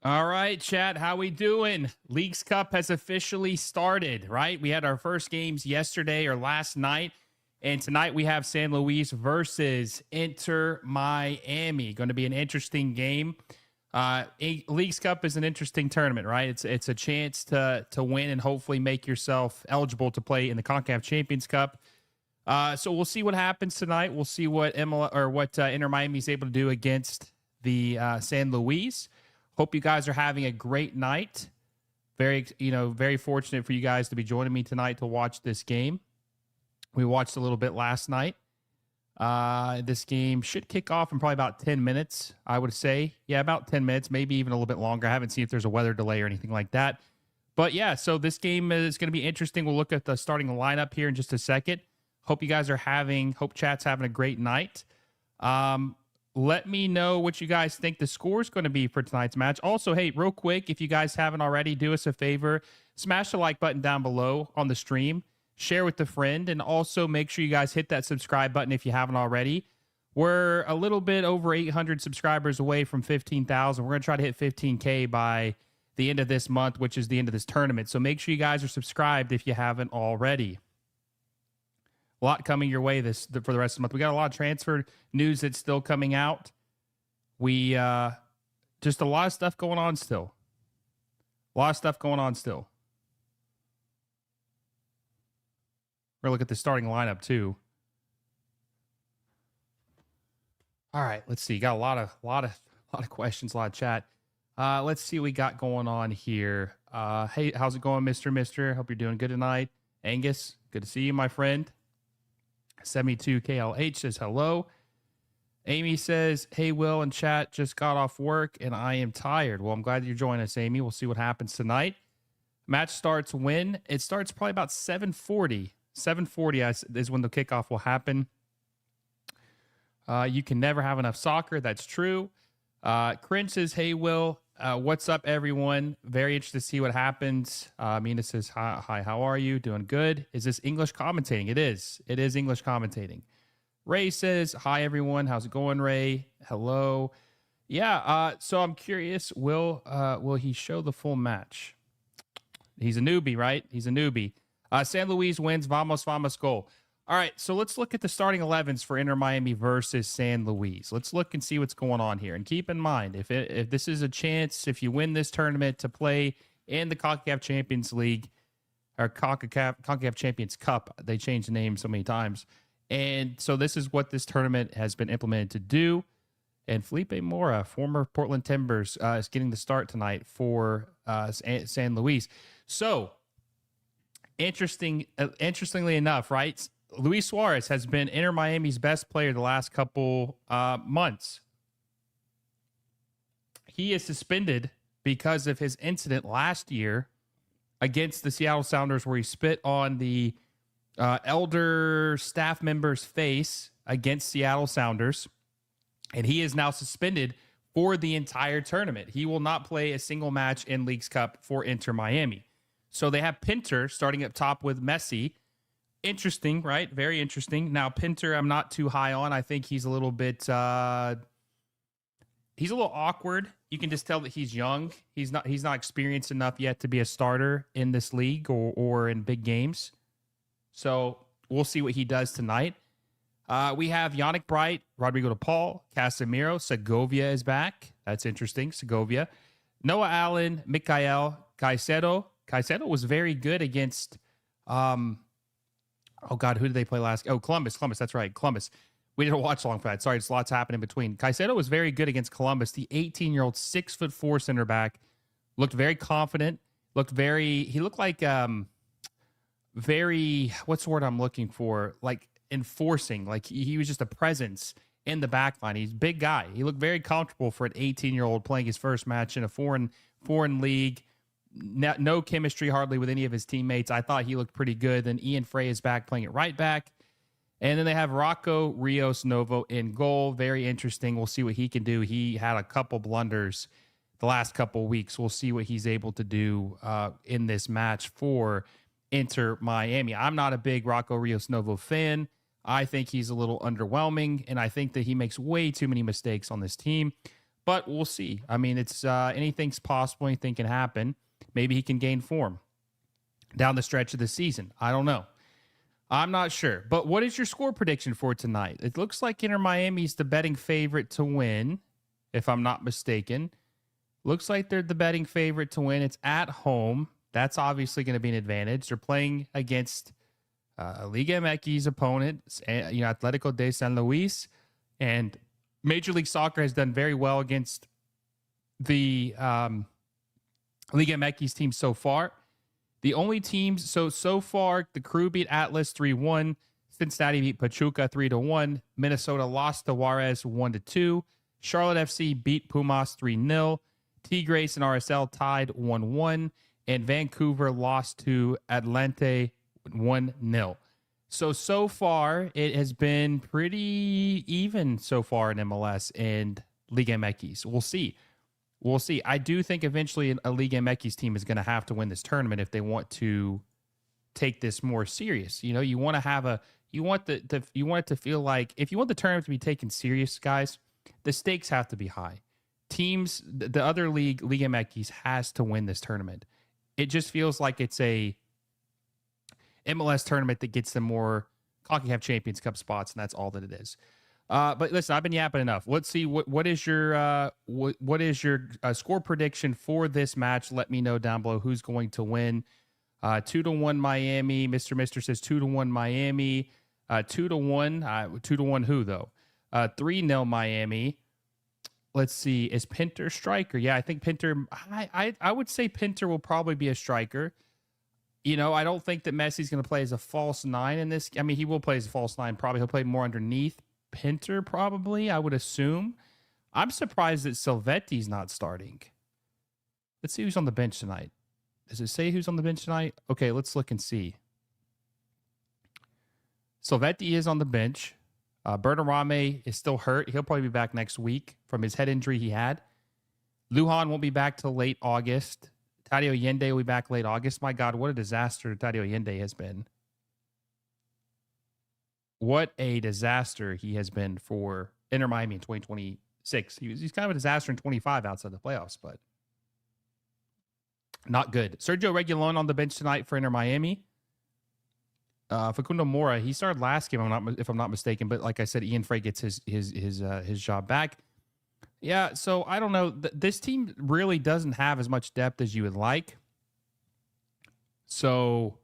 All right, chat. How we doing? Leagues Cup has officially started, right? We had our first games yesterday or last night, and tonight we have San Luis versus Inter Miami. Going to be an interesting game. Leagues Cup is an interesting tournament, right? It's a chance to win and hopefully make yourself eligible to play in the CONCACAF Champions Cup. So we'll see what happens tonight. We'll see what Inter Miami is able to do against the San Luis. Hope you guys are having a great night. Very fortunate for you guys to be joining me tonight to watch this game. We watched a little bit last night. This game should kick off in probably about 10 minutes, I would say. Yeah, about 10 minutes, maybe even a little bit longer. I haven't seen if there's a weather delay or anything like that. But yeah, so this game is going to be interesting. We'll look at the starting lineup here in just a second. Hope chat's having a great night. Let me know what you guys think the score is going to be for tonight's match. Also, hey, real quick, if you guys haven't already, do us a favor. Smash the like button down below on the stream. Share with a friend. And also make sure you guys hit that subscribe button if you haven't already. We're a little bit over 800 subscribers away from 15,000. We're going to try to hit 15K by the end of this month, which is the end of this tournament. So make sure you guys are subscribed if you haven't already. A lot coming your way for the rest of the month. We got a lot of transfer news that's still coming out. We just a lot of stuff going on still. We're gonna look at the starting lineup too. All right, let's see. Got a lot of questions, a lot of chat. Let's see what we got going on here. Hey, how's it going, Mister? Hope you're doing good tonight. Angus, good to see you, my friend. 72KLH says hello. Amy says, hey, Will and chat, just got off work and I am tired. Well, I'm glad you're joining us, Amy. We'll see what happens tonight. Match starts when? It starts probably about 7:40. 7:40 is when the kickoff will happen. You can never have enough soccer. That's true. Cringe says, hey, Will. What's up, everyone? Very interested to see what happens. Mina says, hi, how are you? Doing good. Is this English commentating? It is. It is English commentating. Ray says, hi, everyone. How's it going, Ray? Hello. Yeah, so I'm curious, will he show the full match? He's a newbie, right? He's a newbie. San Luis wins. Vamos, goal. All right, so let's look at the starting 11s for Inter Miami versus San Luis. Let's look and see what's going on here. And keep in mind, if this is a chance, if you win this tournament to play in the CONCACAF Champions League, or CONCACAF Champions Cup, they changed the name so many times. And so this is what this tournament has been implemented to do. And Felipe Mora, former Portland Timbers, is getting the start tonight for San Luis. So, interestingly enough, right? Luis Suarez has been Inter Miami's best player the last couple months. He is suspended because of his incident last year against the Seattle Sounders where he spit on the elder staff member's face against Seattle Sounders. And he is now suspended for the entire tournament. He will not play a single match in Leagues Cup for Inter Miami. So they have Pinter starting up top with Messi. Interesting, right? Very interesting. Now, Pinter, I'm not too high on. I think he's a little bit, he's a little awkward. You can just tell that he's young. He's not experienced enough yet to be a starter in this league or in big games. So we'll see what he does tonight. We have Yannick Bright, Rodrigo De Paul, Casemiro, Segovia is back. That's interesting, Segovia. Noah Allen, Mikael, Caicedo. Caicedo was very good against, who did they play last? Oh, Columbus, that's right, Columbus. We didn't watch long for that. Sorry, it's lots happening in between. Caicedo was very good against Columbus. The 18-year-old 6'4" center back looked very confident. He looked like very, what's the word I'm looking for? Like enforcing. Like he was just a presence in the back line. He's a big guy. He looked very comfortable for an 18-year-old playing his first match in a foreign league. No chemistry hardly with any of his teammates. I thought he looked pretty good. Then Ian Frey is back playing it right back. And then they have Rocco Rios Novo in goal. Very interesting. We'll see what he can do. He had a couple blunders the last couple of weeks. We'll see what he's able to do in this match for Inter Miami. I'm not a big Rocco Rios Novo fan. I think he's a little underwhelming, and I think that he makes way too many mistakes on this team. but we'll see. I mean, it's anything's possible. Anything can happen. Maybe he can gain form down the stretch of the season. I don't know. I'm not sure. But what is your score prediction for tonight? It looks like Inter Miami's the betting favorite to win, if I'm not mistaken. Looks like they're the betting favorite to win. It's at home. That's obviously going to be an advantage. They're playing against Liga MX opponent, Atlético San Luis, and Major League Soccer has done very well against the Liga MX team so far. The only teams, so far, the Crew beat Atlas 3-1. Cincinnati beat Pachuca 3-1. Minnesota lost to Juarez 1-2. Charlotte FC beat Pumas 3-0. Tigres and RSL tied 1-1. And Vancouver lost to Atlante 1-0. So far, it has been pretty even so far in MLS and Liga MX. We'll see. I do think eventually a Liga MX team is going to have to win this tournament if they want to take this more serious. You want to have you want it to feel like, if you want the tournament to be taken serious, guys, the stakes have to be high. Teams, the other league, Liga MX, has to win this tournament. It just feels like it's a MLS tournament that gets them more CONCACAF Champions Cup spots, and that's all that it is. But listen, I've been yapping enough. Let's see what is your score prediction for this match. Let me know down below who's going to win. 2-1 Miami. Mr. says 2-1 Miami. 2-1. 2-1 who though? 3-0 Miami. Let's see. Is Pinter striker? Yeah, I think Pinter. I would say Pinter will probably be a striker. I don't think that Messi's going to play as a false nine in this. I mean, he will play as a false nine. Probably he'll play more underneath Pinter, probably, I would assume. I'm surprised that Silvetti's not starting. Let's see who's on the bench tonight. Does it say who's on the bench tonight? Okay, let's look and see. Silvetti is on the bench. Bertarame is still hurt. He'll probably be back next week from his head injury he had. Lujan won't be back till late August. Tadio Allende will be back late August. My God, what a disaster Tadio Allende has been. What a disaster he has been for Inter Miami in 2026. He's kind of a disaster in 25 outside the playoffs, but not good. Sergio Reguilon on the bench tonight for Inter Miami. Facundo Mora, he started last game, if I'm not mistaken, but like I said, Ian Frey gets his job back. Yeah, so I don't know. This team really doesn't have as much depth as you would like. So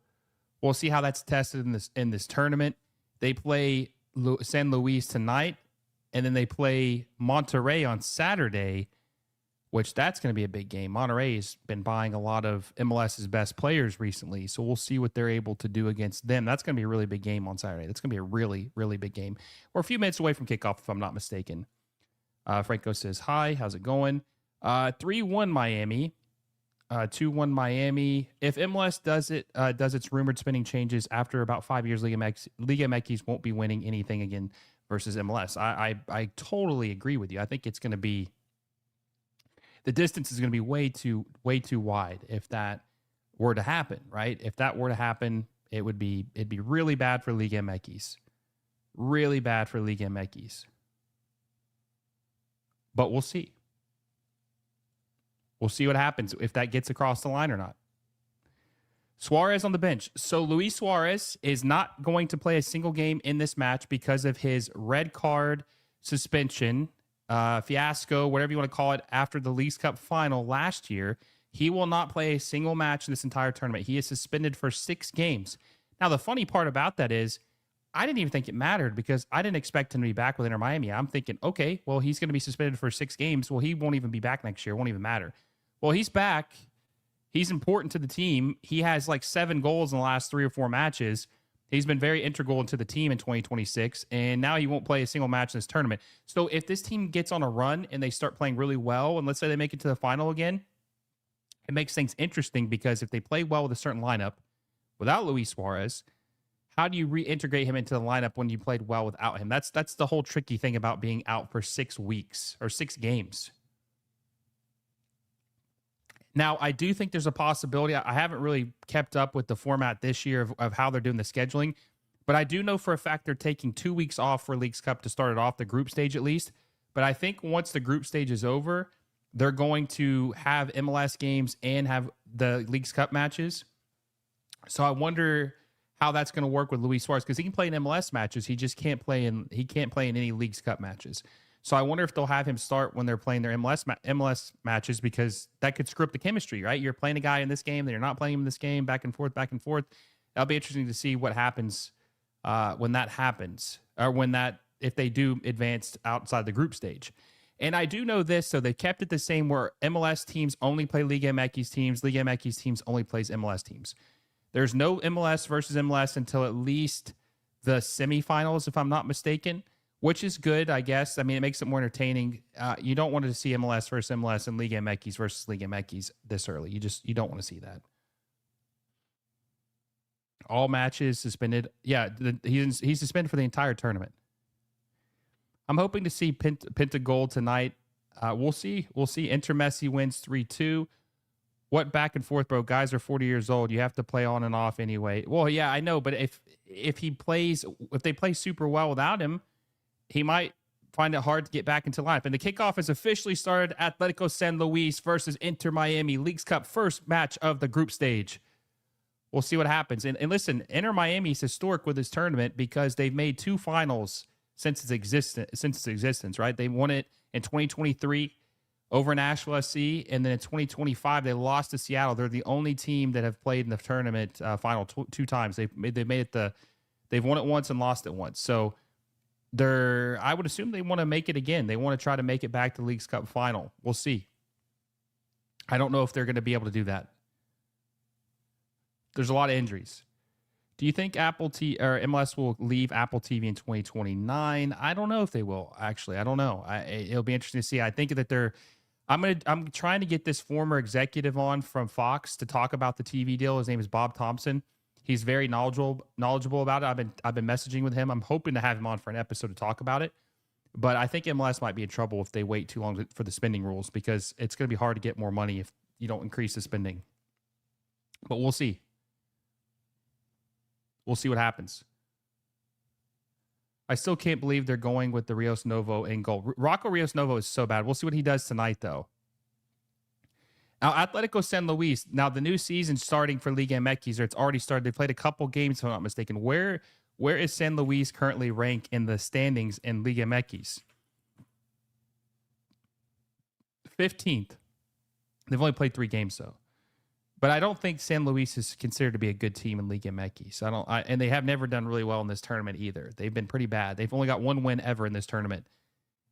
we'll see how that's tested in this tournament. They play San Luis tonight, and then they play Monterrey on Saturday, which that's going to be a big game. Monterrey has been buying a lot of MLS's best players recently, so we'll see what they're able to do against them. That's going to be a really big game on Saturday. That's going to be a really, really big game. We're a few minutes away from kickoff, if I'm not mistaken. Franco says, hi, how's it going? 3-1 Miami. 2-1 Miami. If MLS does its rumored spending changes after about 5 years, Liga MX won't be winning anything again versus MLS. I totally agree with you. I think it's going to be, the distance is going to be way too wide if that were to happen, right? If that were to happen, it'd be really bad for Liga MX. Really bad for Liga MX. But we'll see. We'll see what happens if that gets across the line or not. Suarez on the bench. So Luis Suarez is not going to play a single game in this match because of his red card suspension, fiasco, whatever you want to call it, after the Leagues Cup final last year. He will not play a single match in this entire tournament. He is suspended for 6 games. Now, the funny part about that is I didn't even think it mattered because I didn't expect him to be back with Inter Miami. I'm thinking, okay, well, he's going to be suspended for 6 games. Well, he won't even be back next year. It won't even matter. Well, he's back. He's important to the team. He has like 7 goals in the last 3 or 4 matches. He's been very integral into the team in 2026, and now he won't play a single match in this tournament. So if this team gets on a run and they start playing really well, and let's say they make it to the final again, it makes things interesting because if they play well with a certain lineup without Luis Suarez, how do you reintegrate him into the lineup when you played well without him? That's the whole tricky thing about being out for 6 weeks or 6 games. Now, I do think there's a possibility. I haven't really kept up with the format this year of how they're doing the scheduling, but I do know for a fact they're taking 2 weeks off for Leagues Cup to start it off, the group stage at least. But I think once the group stage is over, they're going to have MLS games and have the Leagues Cup matches. So I wonder how that's going to work with Luis Suarez, because he can play in MLS matches. He just can't play in any Leagues Cup matches. So I wonder if they'll have him start when they're playing their MLS matches, because that could screw up the chemistry, right? You're playing a guy in this game, then you're not playing him in this game, back and forth, back and forth. That'll be interesting to see what happens when that happens, or if they do advance outside the group stage. And I do know this, so they kept it the same where MLS teams only play Liga MX teams. Liga MX teams only plays MLS teams. There's no MLS versus MLS until at least the semifinals, if I'm not mistaken, which is good, I guess. I mean, it makes it more entertaining. You don't want to see MLS versus MLS and Liga MX versus Liga MX this early. You don't want to see that. All matches suspended. Yeah, he's suspended for the entire tournament. I'm hoping to see Pinta goal tonight. We'll see. Inter Messi wins 3-2. What back and forth, bro? Guys are 40 years old. You have to play on and off anyway. Well, yeah, I know, but if they play super well without him, he might find it hard to get back into life. And the kickoff has officially started. Atlético San Luis versus Inter Miami, Leagues Cup, first match of the group stage. We'll see what happens. And listen, Inter Miami is historic with this tournament because they've made 2 finals since its existence, right? They won it in 2023 over Nashville SC, and then in 2025 they lost to Seattle. They're the only team that have played in the tournament final 2 times. They've won it once and lost it once. So I would assume they want to make it again. They want to try to make it back to Leagues Cup final. We'll see. I don't know if they're going to be able to do that. There's a lot of injuries. Do you think MLS will leave Apple TV in 2029? I don't know if they will. Actually, I don't know. It'll be interesting to see. I think that I'm trying to get this former executive on from Fox to talk about the TV deal. His name is Bob Thompson. He's very knowledgeable about it. I've been messaging with him. I'm hoping to have him on for an episode to talk about it. But I think MLS might be in trouble if they wait too long for the spending rules, because it's going to be hard to get more money if you don't increase the spending. But we'll see. We'll see what happens. I still can't believe they're going with the Rios Novo in goal. Rocco Rios Novo is so bad. We'll see what he does tonight, though. Now, Atlético San Luis. Now, the new season starting for Liga MX, or it's already started. They played a couple games, if I'm not mistaken. Where is San Luis currently ranked in the standings in Liga MX? 15th. They've only played 3 games, though. But I don't think San Luis is considered to be a good team in Liga MX. And they have never done really well in this tournament either. They've been pretty bad. They've only got 1 win ever in this tournament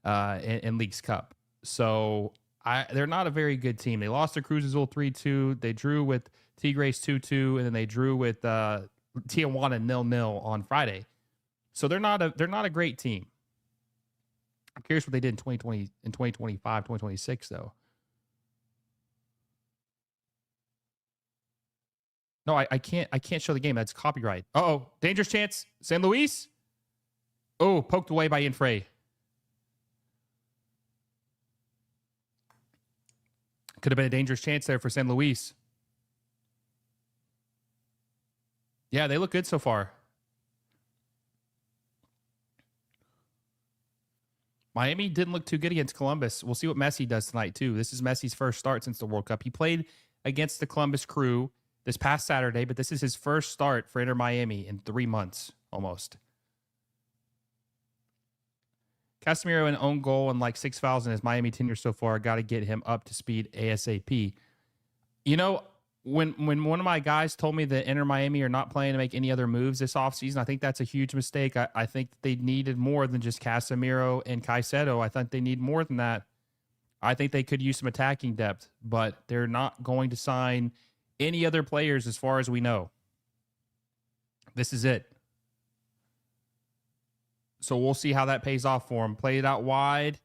in Leagues Cup. So they're not a very good team. They lost to Cruz Azul 3-2. They drew with Tigres 2-2, and then they drew with Tijuana 0-0 on Friday. So they're not a great team. I'm curious what they did in 2020, in 2025, 2026 though. No, I can't show the game. That's copyright. Uh-oh. Dangerous chance. San Luis. Oh, poked away by Infray. Could have been a dangerous chance there for San Luis. Yeah, they look good so far. Miami didn't look too good against Columbus. We'll see what Messi does tonight, too. This is Messi's first start since the World Cup. He played against the Columbus Crew this past Saturday, but this is his first start for Inter Miami in 3 months, almost. Casemiro an own goal and like 6 fouls in his Miami tenure so far. Got to get him up to speed ASAP. You know, when one of my guys told me that Inter Miami are not planning to make any other moves this offseason, I think that's a huge mistake. I think they needed more than just Casemiro and Caicedo. I think they need more than that. I think they could use some attacking depth, but they're not going to sign any other players as far as we know. This is it. So we'll see how that pays off for him. Played it out wide.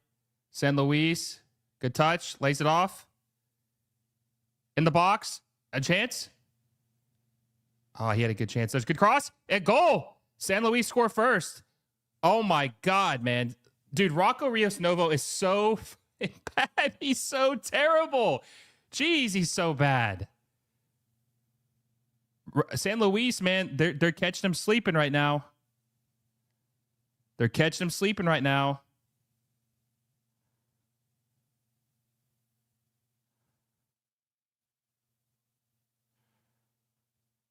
San Luis. Good touch. Lays it off. In the box. A chance. Oh, he had a good chance. There's a good cross. A goal. San Luis score first. Oh, my God, man. Dude, Rocco Rios Novo is so bad. He's so terrible. Jeez, he's so bad. San Luis, man, they're catching him sleeping right now. They're catching him sleeping right now.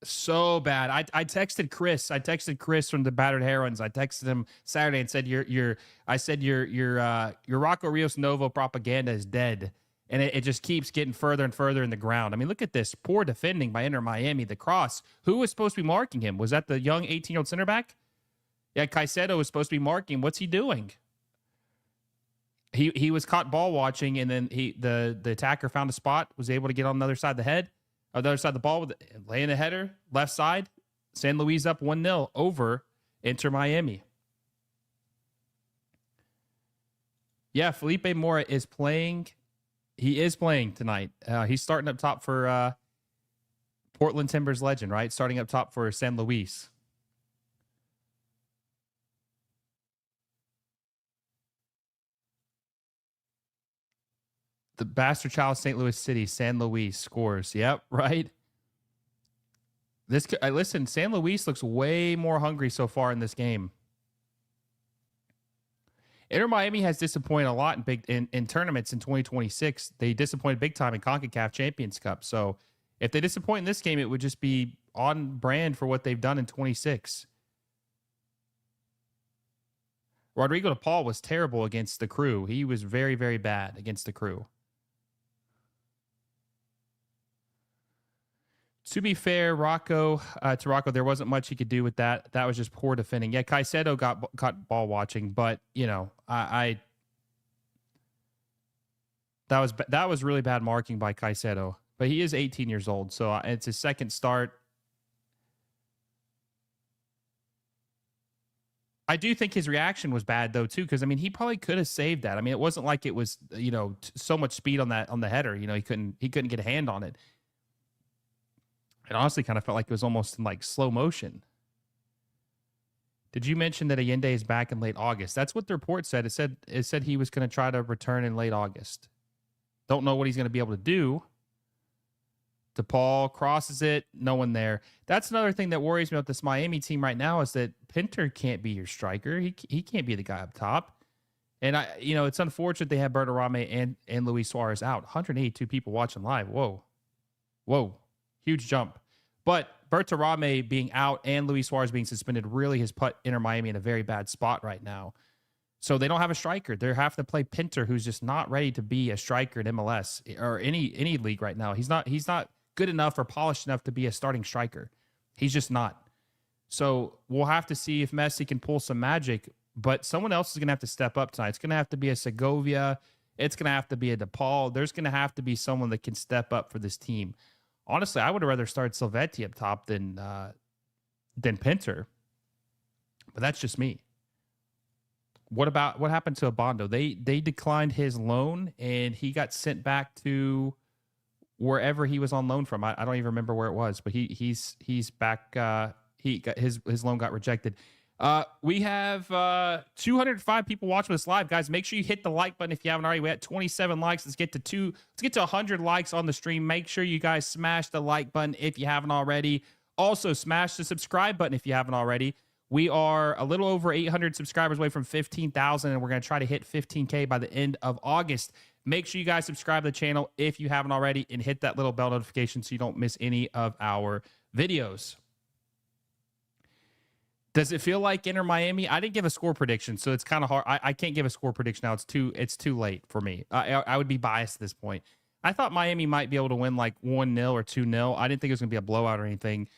So bad. I texted Chris. I texted Chris from the Battered Herons. I texted him Saturday and said your Rocco Rios Novo propaganda is dead. And it just keeps getting further and further in the ground. I mean, look at this. Poor defending by Inter Miami. The cross. Who was supposed to be marking him? Was that the young 18-year-old center back? Yeah, Caicedo was supposed to be marking. What's he doing? He was caught ball watching, and then the attacker found a spot, was able to get on the other side of the head, or the other side of the ball, with laying the header, left side. San Luis up 1-0 over Inter Miami. Yeah, Felipe Mora is playing. He is playing tonight. He's starting up top for Portland Timbers legend, right? Starting up top for San Luis. The bastard child, St. Louis City, San Luis scores. Yep, right. Listen, San Luis looks way more hungry so far in this game. Inter Miami has disappointed a lot in tournaments in 2026. They disappointed big time in CONCACAF Champions Cup. So if they disappoint in this game, it would just be on brand for what they've done in 26. Rodrigo De Paul was terrible against the Crew. He was very, very bad against the Crew. To be fair, Rocco, there wasn't much he could do with that. That was just poor defending. Yeah, Caicedo got caught ball watching, but that was really bad marking by Caicedo. But he is 18 years old, so it's his second start. I do think his reaction was bad though too, because I mean he probably could have saved that. I mean it wasn't like it was so much speed on the header. He couldn't get a hand on it. It honestly kind of felt like it was almost in like slow motion. Did you mention that Allende is back in late August? That's what the report said. It said he was going to try to return in late August. Don't know what he's going to be able to do. DePaul crosses it. No one there. That's another thing that worries me about this Miami team right now is that Pinter can't be your striker. He can't be the guy up top. And it's unfortunate they have Berterame and Luis Suarez out. 182 people watching live. Whoa. Huge jump. But Berterame being out and Luis Suarez being suspended really has put Inter Miami in a very bad spot right now. So they don't have a striker. They're having to play Pinter, who's just not ready to be a striker in MLS or any league right now. He's not good enough or polished enough to be a starting striker. He's just not. So we'll have to see if Messi can pull some magic, but someone else is going to have to step up tonight. It's going to have to be a Segovia. It's going to have to be a DePaul. There's going to have to be someone that can step up for this team. Honestly, I would have rather started Silvetti up top than Pinter, but that's just me. What happened to Abondo? They declined his loan and he got sent back to wherever he was on loan from. I don't even remember where it was, but he's back. He got his loan got rejected. We have 205 people watching this live, guys. Make sure you hit the like button if you haven't already. We had 27 likes. Let's get to 100 likes on the stream. Make sure you guys smash the like button if you haven't already. Also, smash the subscribe button if you haven't already. We are a little over 800 subscribers away from 15,000, and we're going to try to hit 15K by the end of August. Make sure you guys subscribe to the channel if you haven't already and hit that little bell notification so you don't miss any of our videos. Does it feel like Inter Miami? I didn't give a score prediction, so it's kind of hard. I can't give a score prediction now. It's too late for me. I would be biased at this point. I thought Miami might be able to win like 1-0 or 2-0. I didn't think it was going to be a blowout or anything.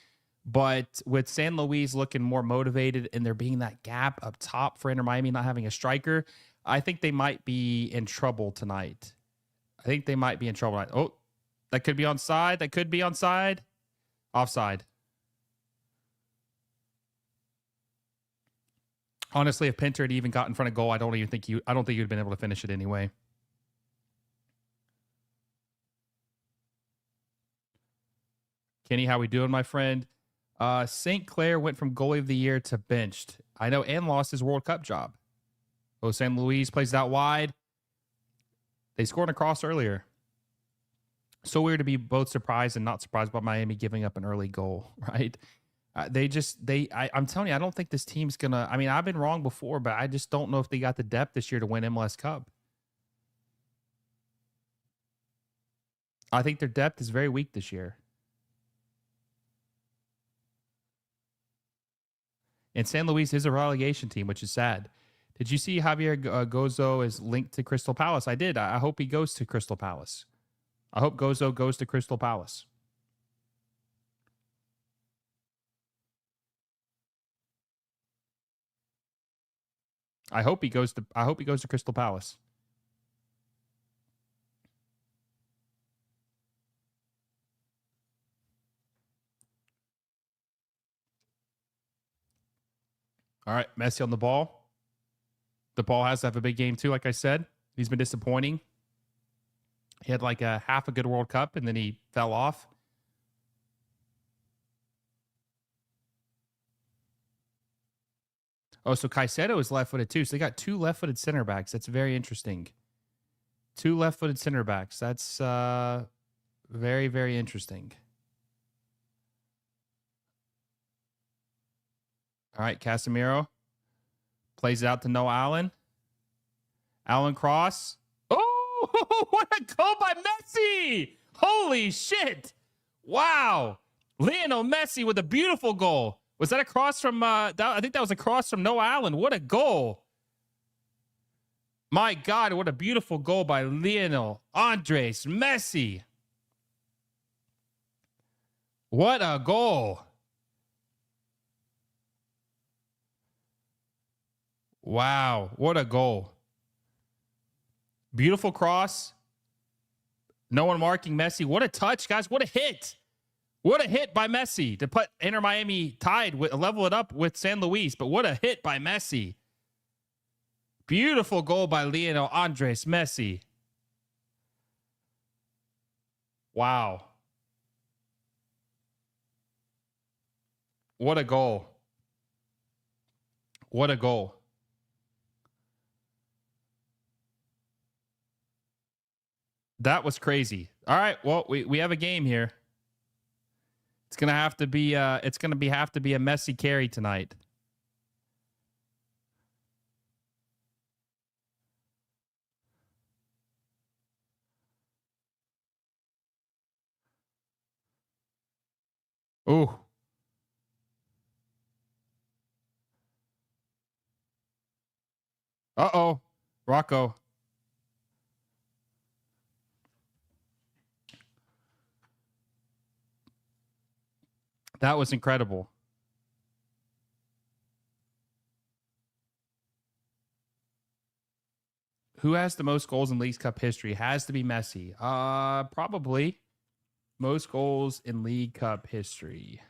But with San Luis looking more motivated and there being that gap up top for Inter Miami not having a striker, I think they might be in trouble tonight. Oh, that could be onside. Offside. Honestly, if Pinter had even got in front of goal, I don't think you'd have been able to finish it anyway. Kenny, how we doing, my friend? St. Clair went from goalie of the year to benched. I know, and lost his World Cup job. Oh, San Luis plays it out wide. They scored a cross earlier. So weird to be both surprised and not surprised by Miami giving up an early goal, right? I'm telling you, I don't think this team's going to, I've been wrong before, but I just don't know if they got the depth this year to win MLS Cup. I think their depth is very weak this year. And San Luis is a relegation team, which is sad. Did you see Javier Gozo is linked to Crystal Palace? I did. I hope he goes to Crystal Palace. I hope Gozo goes to Crystal Palace. I hope he goes to Crystal Palace. All right, Messi on the ball. The ball has to have a big game too, like I said. He's been disappointing. He had like a half a good World Cup, and then he fell off. Oh, so Caicedo is left-footed too. So they got two left-footed center backs. That's very interesting. Two left-footed center backs. That's very, very interesting. All right, Casemiro plays it out to Noah Allen. Allen cross. Oh, what a goal by Messi! Holy shit! Wow, Lionel Messi with a beautiful goal. Was that a cross from? I think that was a cross from Noah Allen. What a goal! My God, what a beautiful goal by Lionel Andres Messi. What a goal! Wow, what a goal. Beautiful cross. No one marking Messi. What a touch, guys. What a hit. What a hit by Messi to put Inter Miami tied, level it up with San Luis. But what a hit by Messi. Beautiful goal by Lionel Andres Messi. Wow. What a goal. What a goal. That was crazy. All right, well, we have a game here. It's gonna have to be have to be a Messi carry tonight. Ooh. Uh-oh. Rocco. That was incredible. Who has the most goals in Leagues Cup history? Has to be Messi. Probably. Most goals in League Cup history.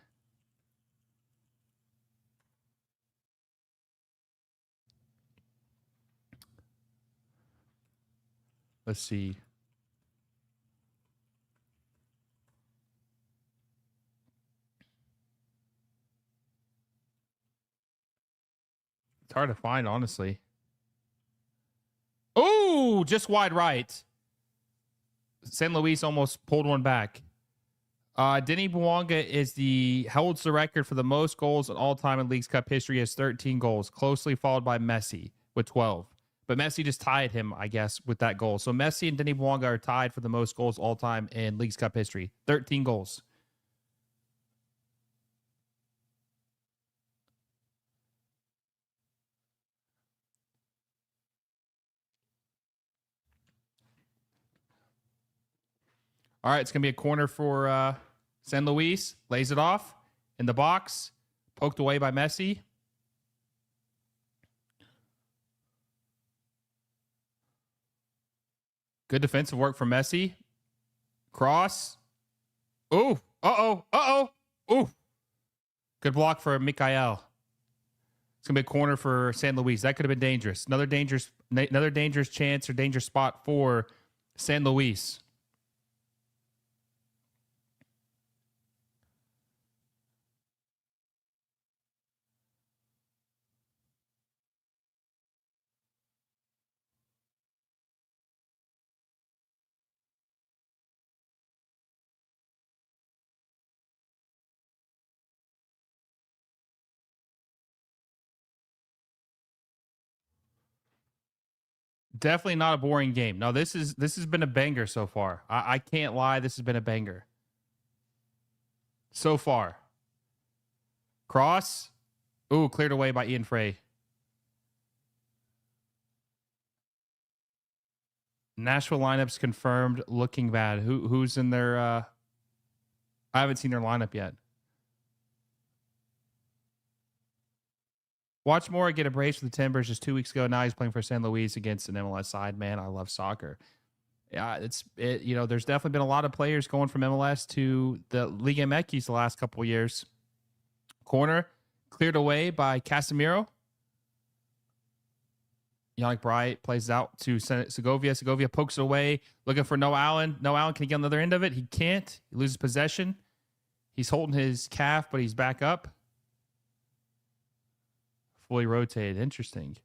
Let's see. It's hard to find, honestly. Oh, just wide right. San Luis almost pulled one back. Denny Bouanga holds the record for the most goals in all time in Leagues Cup history. He has 13 goals, closely followed by Messi with 12. But Messi just tied him, I guess, with that goal. So Messi and Denny Bouanga are tied for the most goals all time in Leagues Cup history. 13 goals. All right, it's going to be a corner for San Luis. Lays it off in the box. Poked away by Messi. Good defensive work from Messi. Cross. Ooh. Uh-oh. Uh-oh. Ooh. Good block for Mikael. It's going to be a corner for San Luis. That could have been dangerous. Another dangerous chance or dangerous spot for San Luis. Definitely not a boring game. No, this has been a banger so far. I can't lie. This has been a banger so far. Cross. Ooh, cleared away by Ian Frey. Nashville lineups confirmed. Looking bad. Who's in their? I haven't seen their lineup yet. Watch Moore get a brace for the Timbers just 2 weeks ago. Now he's playing for San Luis against an MLS side. Man, I love soccer. Yeah, there's definitely been a lot of players going from MLS to the Liga MX the last couple of years. Corner cleared away by Casemiro. Yannick Bright plays out to Segovia. Segovia pokes it away, looking for Noah Allen. Noah Allen can get on the other end of it. He can't. He loses possession. He's holding his calf, but he's back up. Fully rotated. Interesting.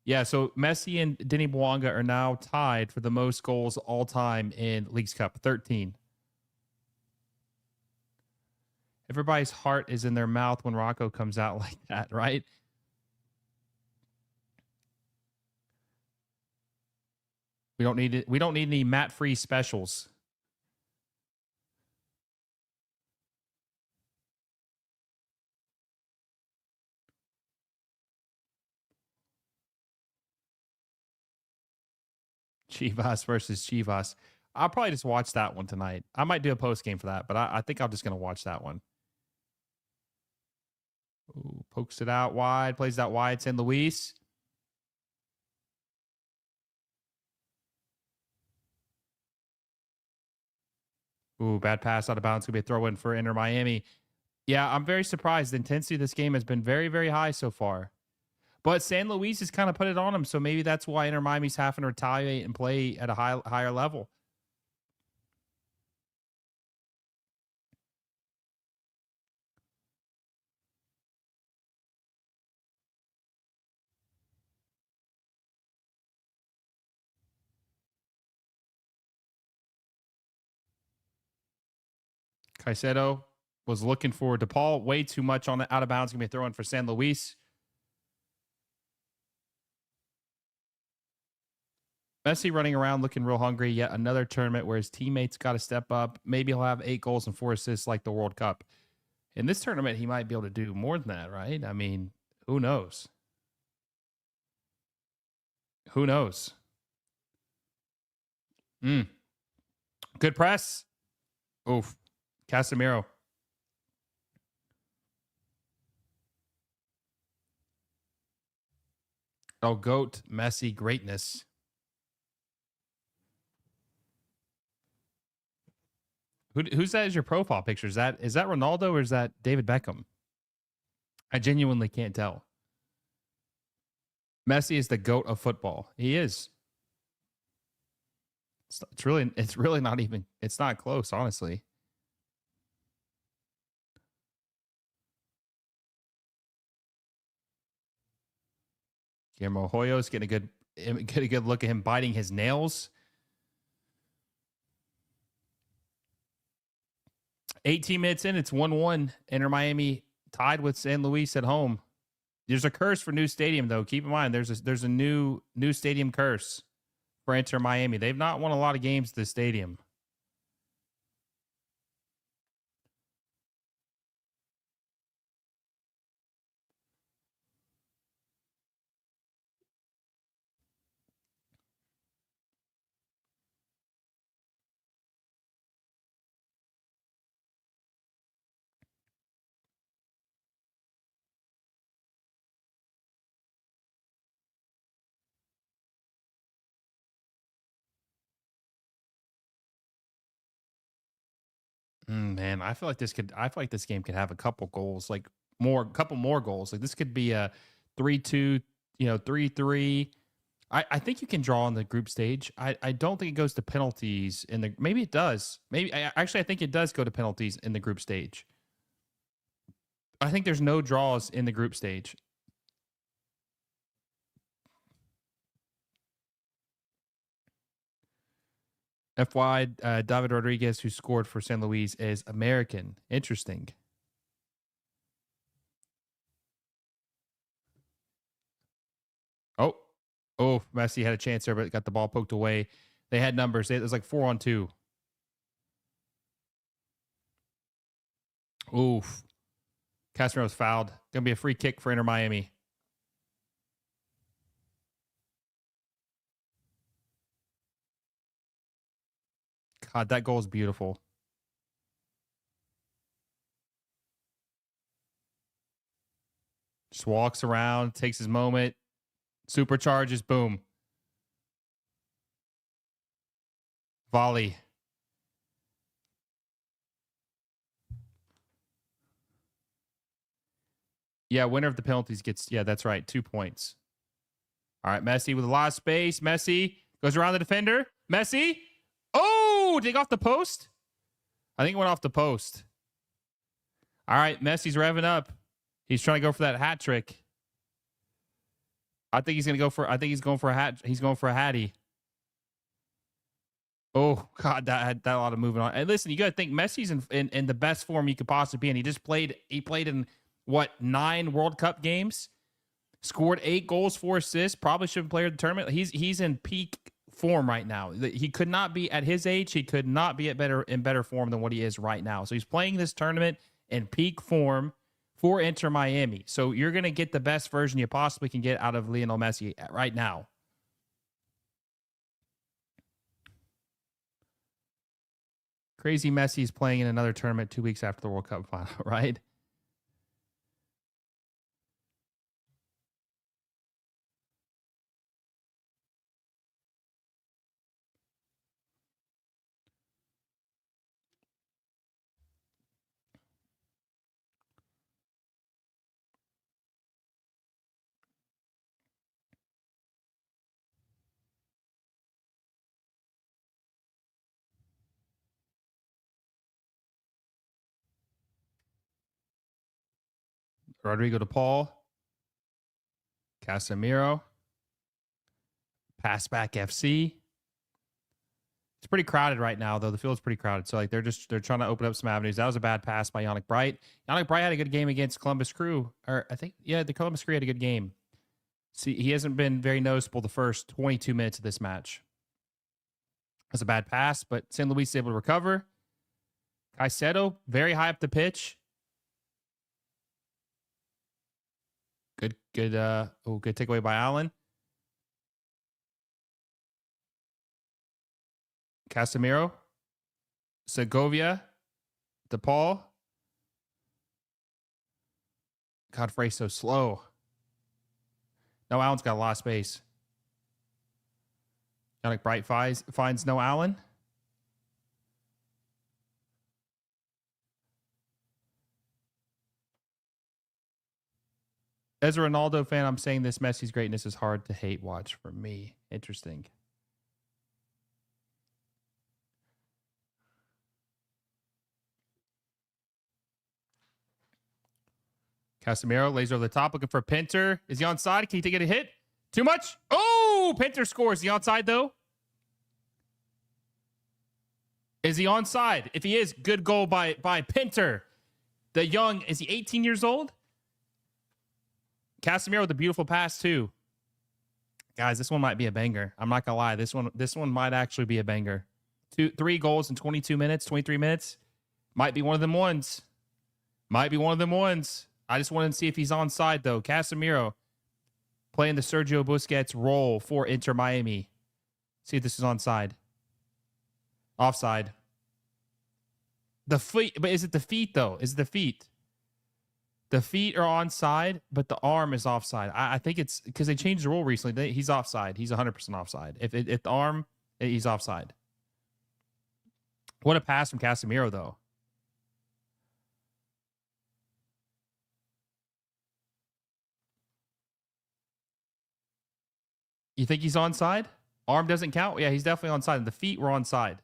Yeah, so Messi and Denny Bouanga are now tied for the most goals all time in Leagues Cup, 13. Everybody's heart is in their mouth when Rocco comes out like that, right? We don't need it. We don't need any mat-free specials. Chivas versus Chivas. I'll probably just watch that one tonight. I might do a post game for that, but I think I'm just going to watch that one. Ooh, pokes it out wide, plays that wide. San Luis. Ooh, bad pass out of bounds. Going to be a throw in for Inter Miami. Yeah, I'm very surprised. The intensity of this game has been very, very high so far. But San Luis has kind of put it on them, so maybe that's why Inter Miami's having to retaliate and play at a higher level. Caicedo was looking for DePaul way too much on the out of bounds. Going to be throwing for San Luis. Messi running around looking real hungry. Yet another tournament where his teammates got to step up. Maybe he'll have 8 goals and 4 assists like the World Cup. In this tournament, he might be able to do more than that, right? I mean, who knows? Who knows? Good press. Oof. Casemiro. Oh, GOAT, Messi, greatness. Who's that as your profile picture? Is that Ronaldo or is that David Beckham? I genuinely can't tell. Messi is the GOAT of football. He is. It's really not even, it's not close, honestly. Guillermo Hoyo's getting a good look at him biting his nails. 18 minutes in, it's 1-1. Inter Miami tied with San Luis at home. There's a curse for new stadium, though. Keep in mind, there's a new stadium curse for Inter Miami. They've not won a lot of games at this stadium. Man, I feel like this game could have a couple goals, like couple more goals. Like this could be a 3-2, 3-3. I think you can draw on the group stage. I don't think it goes to penalties maybe it does. I think it does go to penalties in the group stage. I think there's no draws in the group stage. FY, David Rodriguez, who scored for San Luis, is American. Interesting. Oh, Messi had a chance there, but got the ball poked away. They had numbers. It was like 4-on-2. Oof. Casemiro's fouled. Gonna be a free kick for Inter Miami. God, that goal is beautiful. Just walks around, takes his moment, supercharges, boom. Volley. Yeah, winner of the penalties gets, yeah, that's right, 2 points. All right, Messi with a lot of space. Messi goes around the defender. Messi. Oh, dig off the post? I think it went off the post. All right, Messi's revving up. He's trying to go for that hat trick. I think he's going for a hat. He's going for a hattie. Oh God, that had a lot of moving on. And listen, you got to think Messi's in the best form he could possibly be in. He played in what 9 World Cup games, scored 8 goals, 4 assists. Probably should have played the tournament. He's in peak form right now. He could not be at his age. He could not be in better form than what he is right now. So he's playing this tournament in peak form for Inter Miami. So you're going to get the best version you possibly can get out of Lionel Messi right now. Crazy Messi is playing in another tournament 2 weeks after the World Cup final, right? Rodrigo to Paul. Casemiro. Pass back FC. It's pretty crowded right now, though. The field's pretty crowded. So like they're trying to open up some avenues. That was a bad pass by Yannick Bright. Yannick Bright had a good game against Columbus Crew. Or I think, yeah, the Columbus Crew had a good game. See, he hasn't been very noticeable the first 22 minutes of this match. That's a bad pass, but San Luis is able to recover. Caicedo, very high up the pitch. Good takeaway by Allen. Casemiro. Segovia. DePaul. God, Frey's so slow. No, Allen's got a lot of space. Yannick Bright finds no Allen. As a Ronaldo fan, I'm saying this Messi's greatness is hard to hate watch for me. Interesting. Casemiro lays over the top, looking for Pinter. Is he onside? Can he get a hit? Too much? Oh, Pinter scores. Is he onside, though? Is he onside? If he is, good goal by Pinter. The young, is he 18 years old? Casemiro with a beautiful pass, too. Guys, this one might be a banger. I'm not gonna lie. This one might actually be a banger. 3 goals in 22 minutes, 23 minutes. Might be one of them ones. Might be one of them ones. I just wanted to see if he's onside, though. Casemiro playing the Sergio Busquets role for Inter Miami. See if this is onside. Offside. The feet, but is it the feet, though? Is it the feet? The feet are onside, but the arm is offside. I think it's because they changed the rule recently. He's offside. He's 100% offside. If the arm, he's offside. What a pass from Casemiro, though. You think he's onside? Arm doesn't count? Yeah, he's definitely onside. The feet were onside.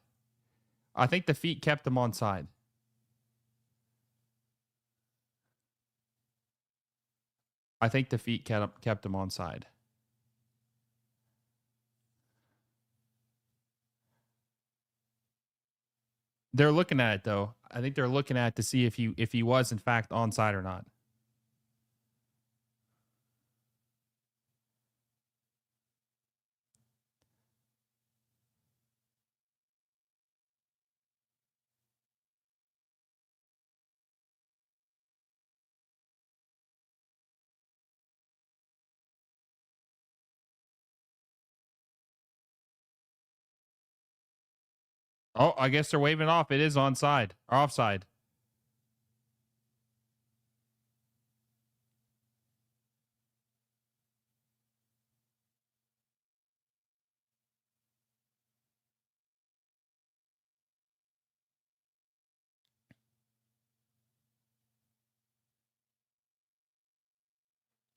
I think the feet kept him onside. I think the feet kept him onside. They're looking at it, though. I think they're looking at it to see if he was in fact onside or not. Oh, I guess they're waving it off. It is onside or offside.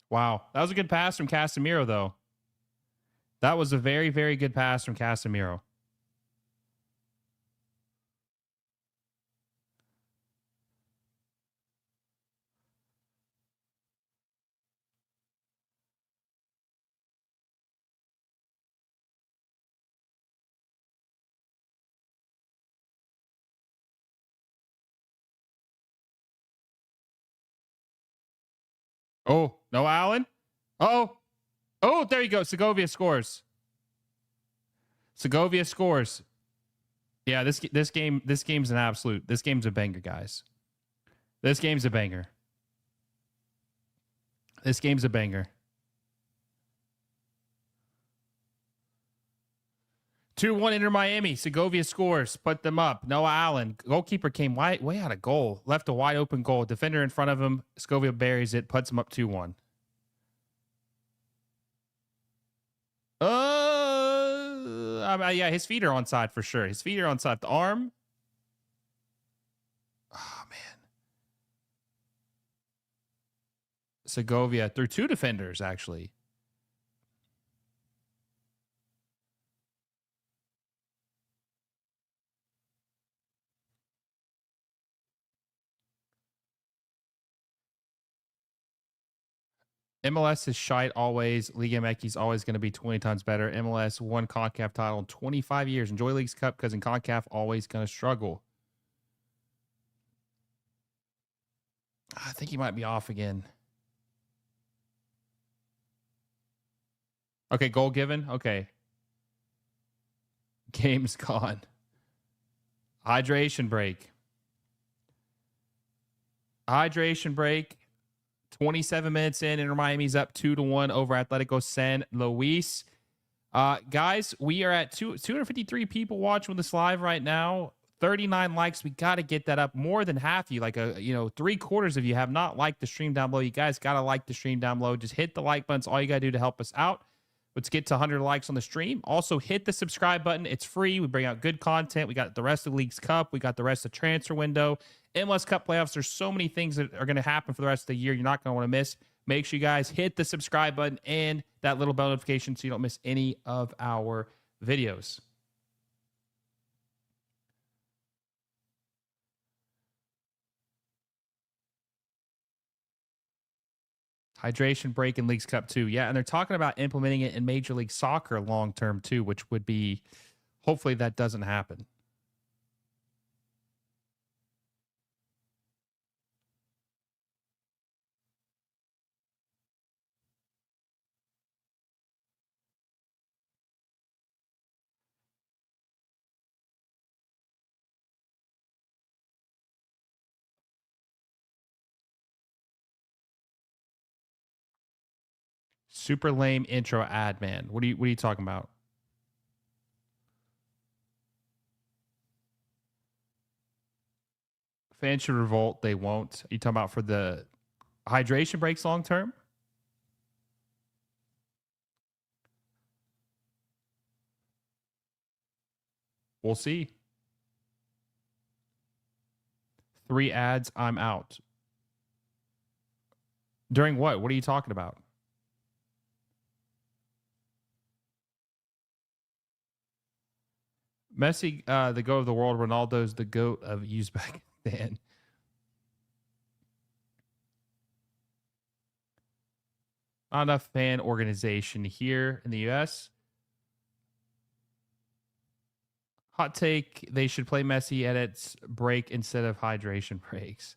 Wow. That was a good pass from Casemiro, though. That was a very, very good pass from Casemiro. Oh, no, Allen. Oh, oh, there you go. Segovia scores. Segovia scores. Yeah, this game's an absolute. This game's a banger, guys. This game's a banger. This game's a banger. 2-1 Inter Miami. Segovia scores. Put them up. Noah Allen. Goalkeeper came way out of goal. Left a wide open goal. Defender in front of him. Segovia buries it. Puts him up 2-1. Yeah, his feet are onside for sure. His feet are onside. The arm. Oh, man. Segovia through two defenders, actually. MLS is shite always. Liga MX is always going to be 20 times better. MLS won CONCACAF title in 25 years. Enjoy League's Cup because in CONCACAF always going to struggle. I think he might be off again. Okay, goal given. Okay. Game's gone. Hydration break. Hydration break. 27 minutes in, Inter Miami's up 2-1 over Atlético San Luis. Guys, we are at 253 people watching this live right now. 39 likes. We got to get that up. More than half you, like 3/4 of you have not liked the stream down below. You guys got to like the stream down below. Just hit the like button. It's all you got to do to help us out. Let's get to 100 likes on the stream. Also, hit the subscribe button. It's free. We bring out good content. We got the rest of the League's Cup. We got the rest of the transfer window. MLS Cup playoffs. There's so many things that are going to happen for the rest of the year. You're not going to want to miss. Make sure you guys hit the subscribe button and that little bell notification so you don't miss any of our videos. Hydration break in League's Cup too. Yeah, and they're talking about implementing it in Major League Soccer long term too, which would be hopefully that doesn't happen. Super lame intro ad, man. What are you talking about? Fans should revolt. They won't. Are you talking about for the hydration breaks long term? We'll see. 3 ads, I'm out. During what? What are you talking about? Messi, the goat of the world. Ronaldo's the goat of Uzbekistan. Not enough fan organization here in the U.S. Hot take: they should play Messi at its break instead of hydration breaks.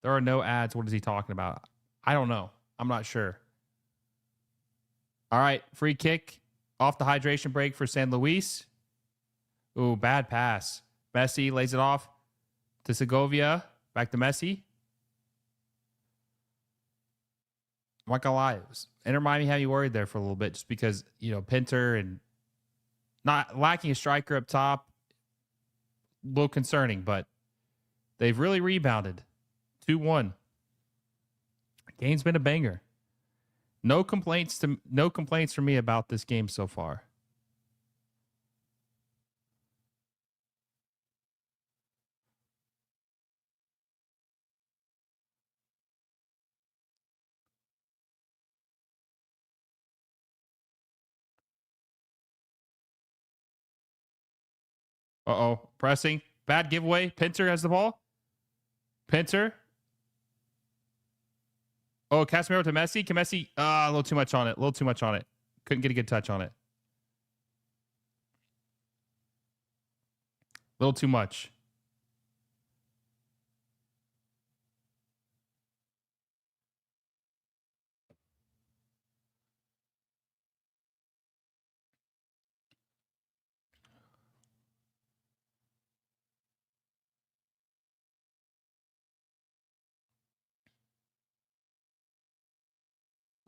There are no ads. What is he talking about? I don't know. I'm not sure. All right, free kick off the hydration break for San Luis. Ooh, bad pass. Messi lays it off to Segovia. Back to Messi. I'm not gonna lie. Inter Miami had me worried there for a little bit just because, Pinter and Not lacking a striker up top, a little concerning, but they've really rebounded. 2-1. Game's been a banger. No complaints from me about this game so far. Uh-oh. Pressing. Bad giveaway. Pinter has the ball. Pinter. Oh, Casemiro to Messi. Can Messi? A little too much on it. A little too much on it. Couldn't get a good touch on it. A little too much.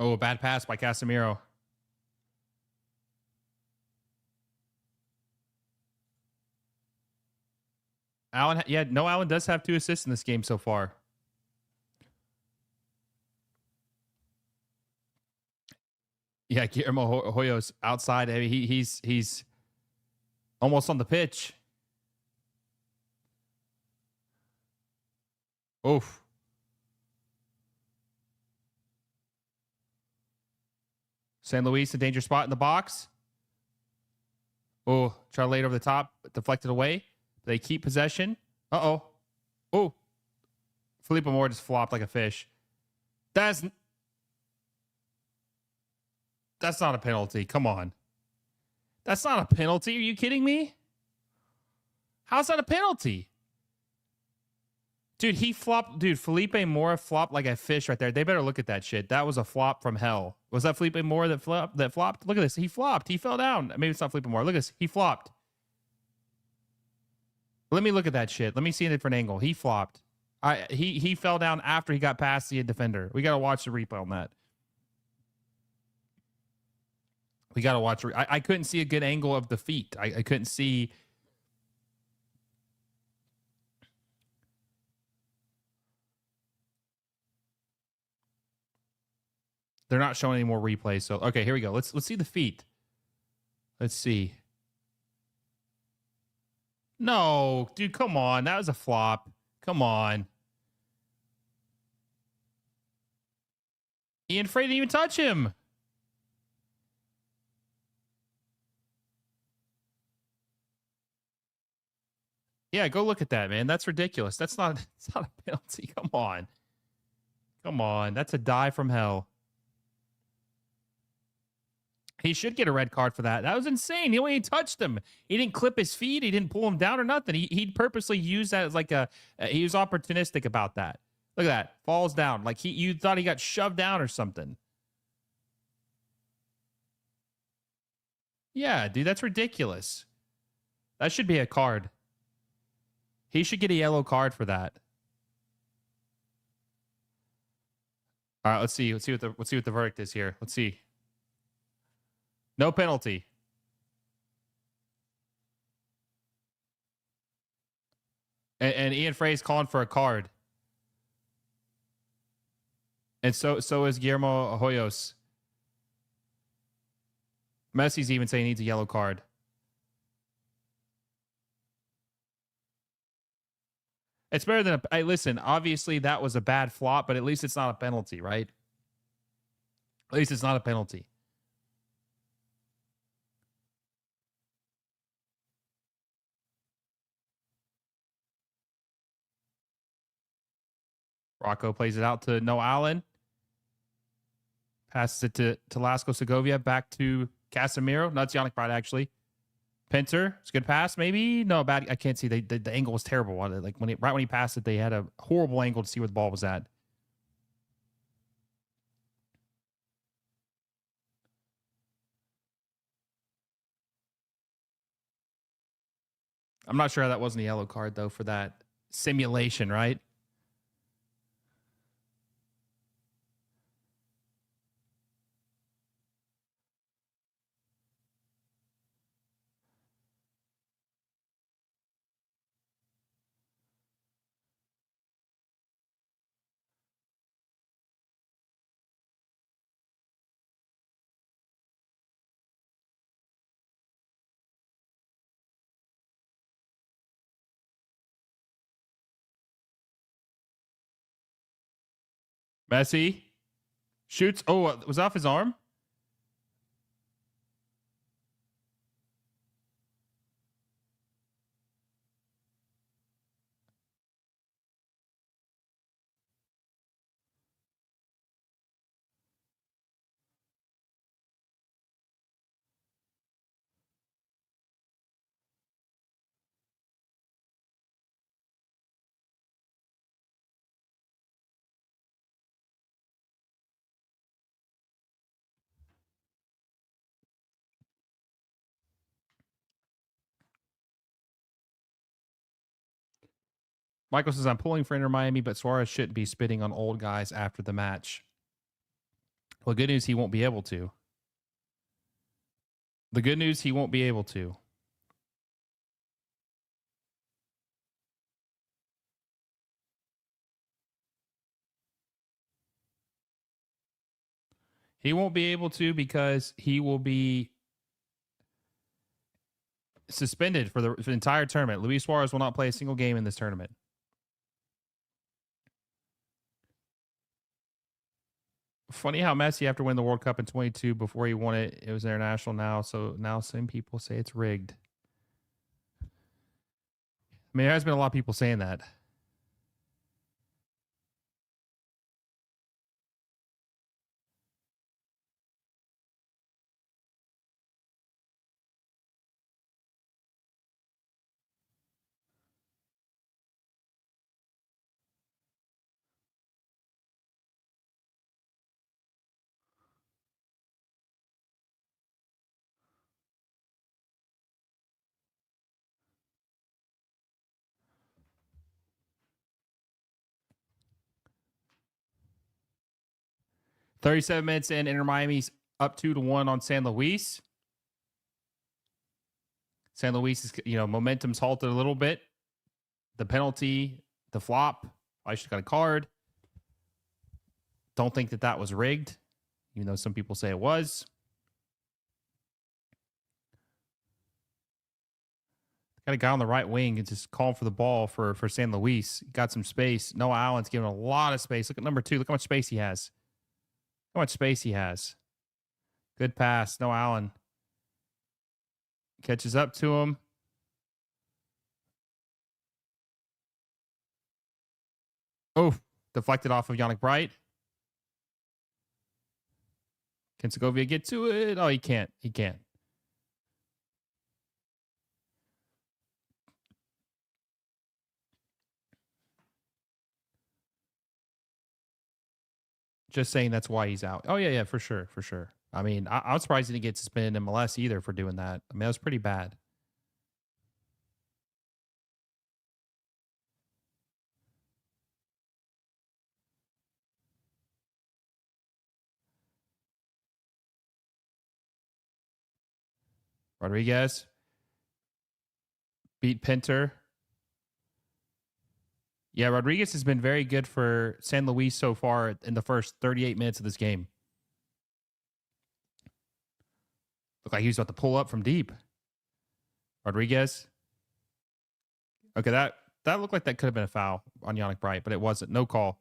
Oh, bad pass by Casemiro. Allen, yeah, no, Allen does have 2 assists in this game so far. Yeah, Guillermo Hoyos outside. I mean, he's almost on the pitch. Oof. San Luis, a danger spot in the box. Oh, try to lay it over the top, deflected away. They keep possession. Uh-oh. Oh. Felipe Moore just flopped like a fish. That's not a penalty. Come on. That's not a penalty. Are you kidding me? How's that a penalty? Dude, he flopped. Dude, Felipe Moore flopped like a fish right there. They better look at that shit. That was a flop from hell. Was that Felipe Moore that flopped? Look at this. He flopped. He fell down. Maybe it's not Felipe Moore. Look at this. He flopped. Let me look at that shit. Let me see a different angle. He flopped. He fell down after he got past the defender. We got to watch the replay on that. We got to watch. I couldn't see a good angle of the feet. I couldn't see. They're not showing any more replays. So, okay, here we go. Let's see the feet. Let's see. No, dude, come on. That was a flop. Come on. Ian Frey didn't even touch him. Yeah, go look at that, man. That's ridiculous. It's not a penalty. Come on. Come on. That's a die from hell. He should get a red card for that. That was insane. He only touched him. He didn't clip his feet. He didn't pull him down or nothing. He purposely used that as like he was opportunistic about that. Look at that. Falls down. Like you thought he got shoved down or something. Yeah, dude, that's ridiculous. That should be a card. He should get a yellow card for that. All right, let's see what the verdict is here. Let's see. No penalty. And Ian Frey's calling for a card. And so is Guillermo Hoyos. Messi's even saying he needs a yellow card. It's better than listen, obviously that was a bad flop, but at least it's not a penalty, right? At least it's not a penalty. Rocco plays it out to No Allen. Passes it to Lasco Segovia. Back to Casemiro. Not Yannick Bride, actually. Pinter. It's a good pass, maybe? No, bad. I can't see. The angle was terrible on it. Like right when he passed it, they had a horrible angle to see where the ball was at. I'm not sure how that wasn't a yellow card, though, for that simulation, right? Messi shoots. Oh, was off his arm? Michael says, I'm pulling for Inter Miami, but Suarez shouldn't be spitting on old guys after the match. Well, good news, he won't be able to. The good news, he won't be able to. He won't be able to because he will be suspended for the entire tournament. Luis Suarez will not play a single game in this tournament. Funny how Messi, after winning the World Cup in 22, before he won it, it was international now. So now some people say it's rigged. I mean, there has been a lot of people saying that. "37 minutes in, Inter Miami's up 2-1 on San Luis. San Luis is, momentum's halted a little bit. The penalty, the flop, I should have got a card. Don't think that was rigged, even though some people say it was. Got a guy on the right wing and just calling for the ball for San Luis. Got some space. Noah Allen's giving a lot of space. Look at number 2. Look how much space he has. How much space he has. Good pass. Noah Allen catches up to him. Oh, deflected off of Yannick Bright. Can Segovia get to it? Oh, he can't. He can't. Just saying that's why he's out. Oh, yeah, for sure, for sure. I mean, I'm surprised he didn't get suspended in MLS either for doing that. I mean, that was pretty bad. Rodriguez beat Pinter. Yeah, Rodriguez has been very good for San Luis so far in the first 38 minutes of this game. Looked like he was about to pull up from deep. Rodriguez. Okay, that looked like that could have been a foul on Yannick Bright, but it wasn't. No call.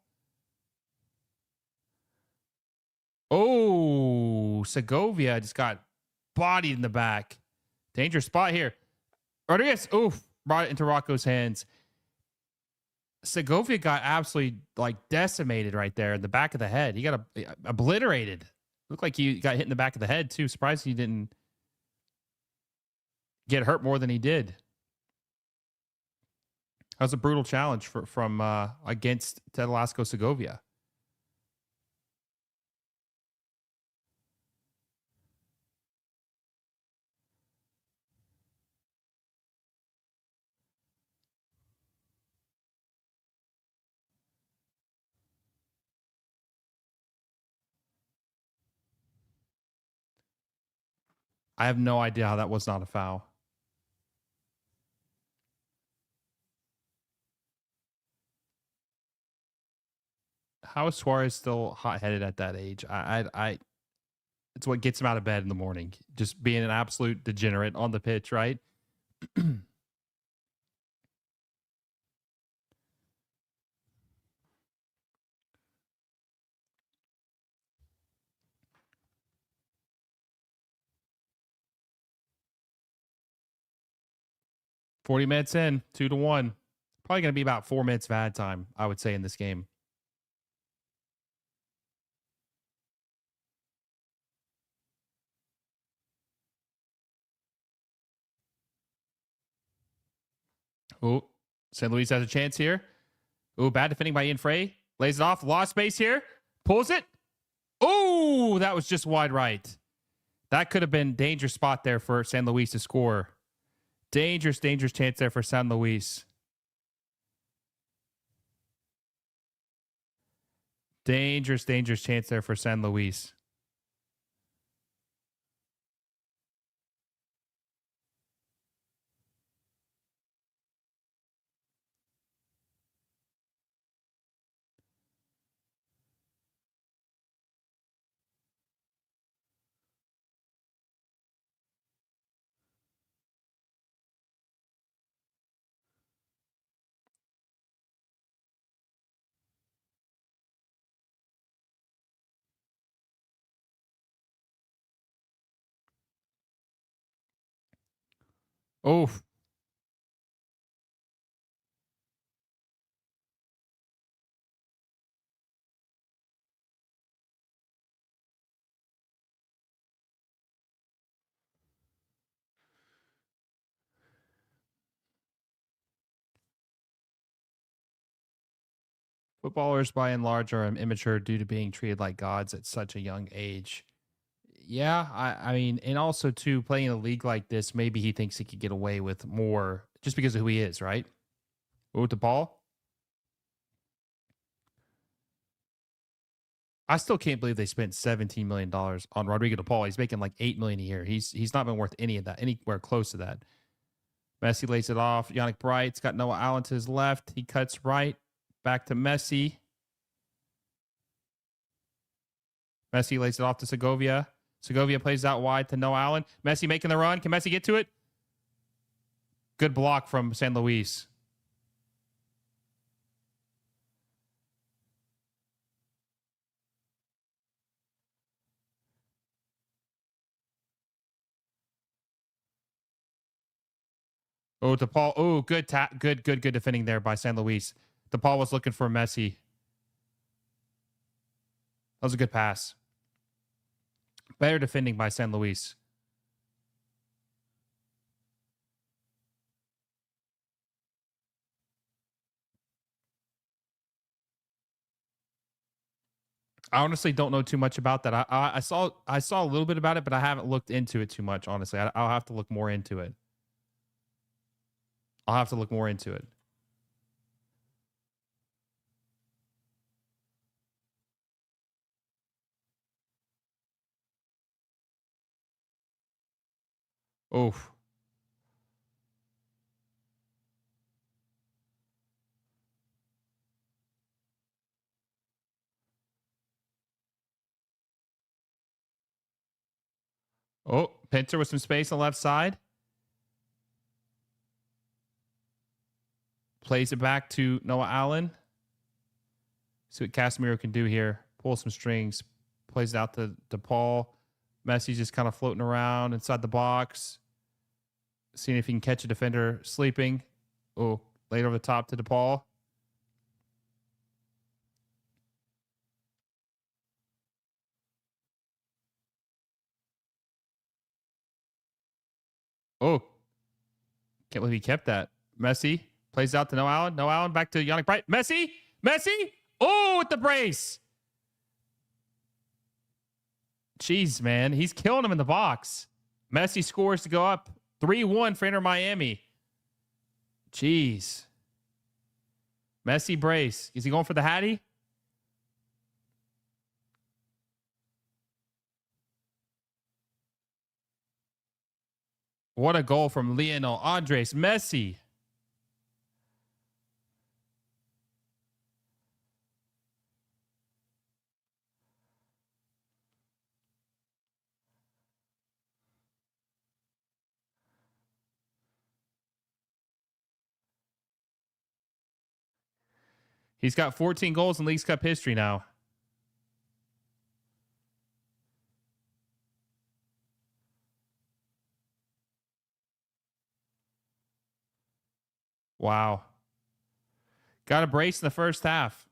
Oh, Segovia just got bodied in the back. Dangerous spot here. Rodriguez, brought it into Rocco's hands. Segovia got absolutely decimated right there in the back of the head. He got obliterated. Looked like he got hit in the back of the head too. Surprised he didn't get hurt more than he did. That was a brutal challenge from against Ted Lasco Segovia. I have no idea how that was not a foul. How is Suarez still hot-headed at that age? It's what gets him out of bed in the morning. Just being an absolute degenerate on the pitch, right? 40 minutes in, 2-1. Probably going to be about 4 minutes of ad time, I would say, in this game. Oh, San Luis has a chance here. Oh, bad defending by Ian Frey. Lays it off. Lost space here. Pulls it. Oh, that was just wide right. That could have been a dangerous spot there for San Luis to score. Dangerous chance there for San Luis. Dangerous chance there for San Luis. Oh, footballers by and large are immature due to being treated like gods at such a young age. Yeah, I mean, and also too, playing in a league like this, maybe he thinks he could get away with more just because of who he is, right? With the ball. I still can't believe they spent $17 million on Rodrigo DePaul. He's making like $8 million a year. He's not been worth any of that, anywhere close to that. Messi lays it off. Yannick Bright's got Noah Allen to his left. He cuts right. Back to Messi. Messi lays it off to Segovia. Segovia plays out wide to Noah Allen. Messi making the run. Can Messi get to it? Good block from San Luis. Oh, DePaul. Oh, good defending there by San Luis. DePaul was looking for Messi. That was a good pass. Better defending by San Luis. I honestly don't know too much about that. I saw a little bit about it, but I haven't looked into it too much. Honestly, I'll have to look more into it. I'll have to look more into it. Oof. Oh, Pinter with some space on the left side. Plays it back to Noah Allen. See what Casemiro can do here. Pull some strings. Plays it out to DePaul. Messi's just kind of floating around inside the box. Seeing if he can catch a defender sleeping. Oh, laid over the top to DePaul. Oh, can't believe he kept that. Messi plays out to Noah Allen. Noah Allen back to Yannick Bright. Messi. Oh, with the brace. Jeez, man. He's killing him in the box. Messi scores to go up 3-1 for Inter Miami. Jeez. Messi brace. Is he going for the Hattie? What a goal from Lionel Andres Messi. He's got 14 goals in Leagues Cup history now. Wow. Got a brace in the first half.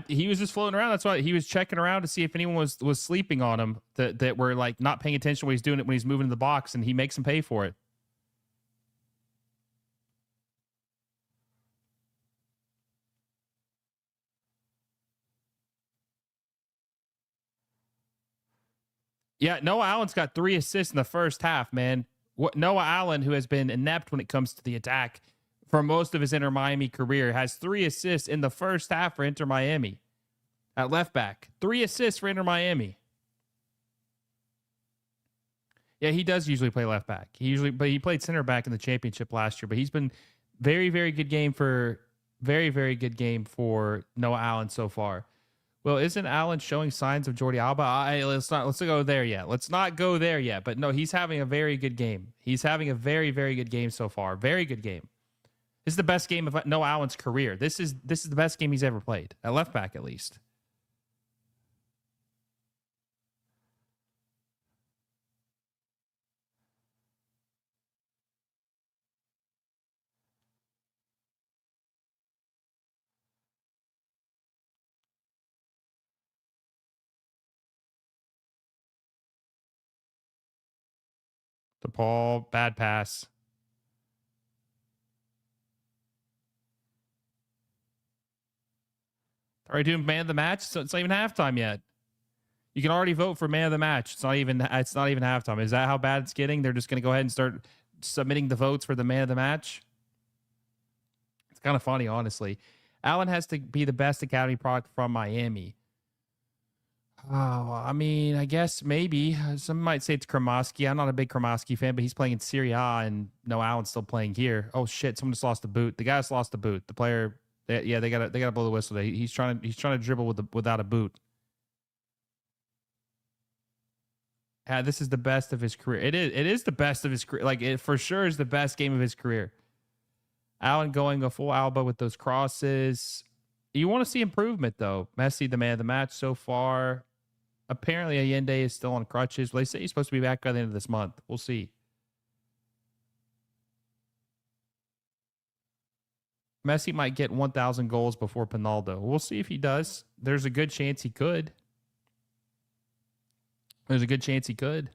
He was just floating around. That's why he was checking around to see if anyone was sleeping on him that were like not paying attention when he's doing it when he's moving in the box, and he makes him pay for it. Yeah, Noah Allen's got 3 assists in the first half, man. Noah Allen, who has been inept when it comes to the attack for most of his Inter Miami career, has 3 assists in the first half for Inter Miami at left back. 3 assists for Inter Miami. Yeah, he does usually play left back. But he played center back in the championship last year. But he's been very, very good game for Noah Allen so far. Well, isn't Allen showing signs of Jordi Alba? Let's not go there yet. Let's not go there yet. But no, he's having a very good game. He's having a very, very good game so far. Very good game. This is the best game of Noah Allen's career. This is the best game he's ever played at left back, at least. The Paul, bad pass. Already doing man of the match, so it's not even halftime yet. You can already vote for man of the match. It's not even halftime. Is that how bad it's getting? They're just going to go ahead and start submitting the votes for the man of the match. It's kind of funny, honestly. Allen has to be the best academy product from Miami. Oh, I mean, I guess maybe. Some might say it's Kremoski. I'm not a big Kremoski fan, but he's playing in Serie A, and no, Allen's still playing here. Oh shit! Someone just lost the boot. The guy just lost the boot. The player, they gotta blow the whistle. He's trying to dribble without a boot. Yeah, this is the best of his career. It is the best of his career. Like it for sure is the best game of his career. Allen going a full Alba with those crosses. You want to see improvement though. Messi, the man of the match so far. Apparently, Allende is still on crutches. They say he's supposed to be back by the end of this month. We'll see. Messi might get 1,000 goals before Pinaldo. We'll see if he does. There's a good chance he could. There's a good chance he could.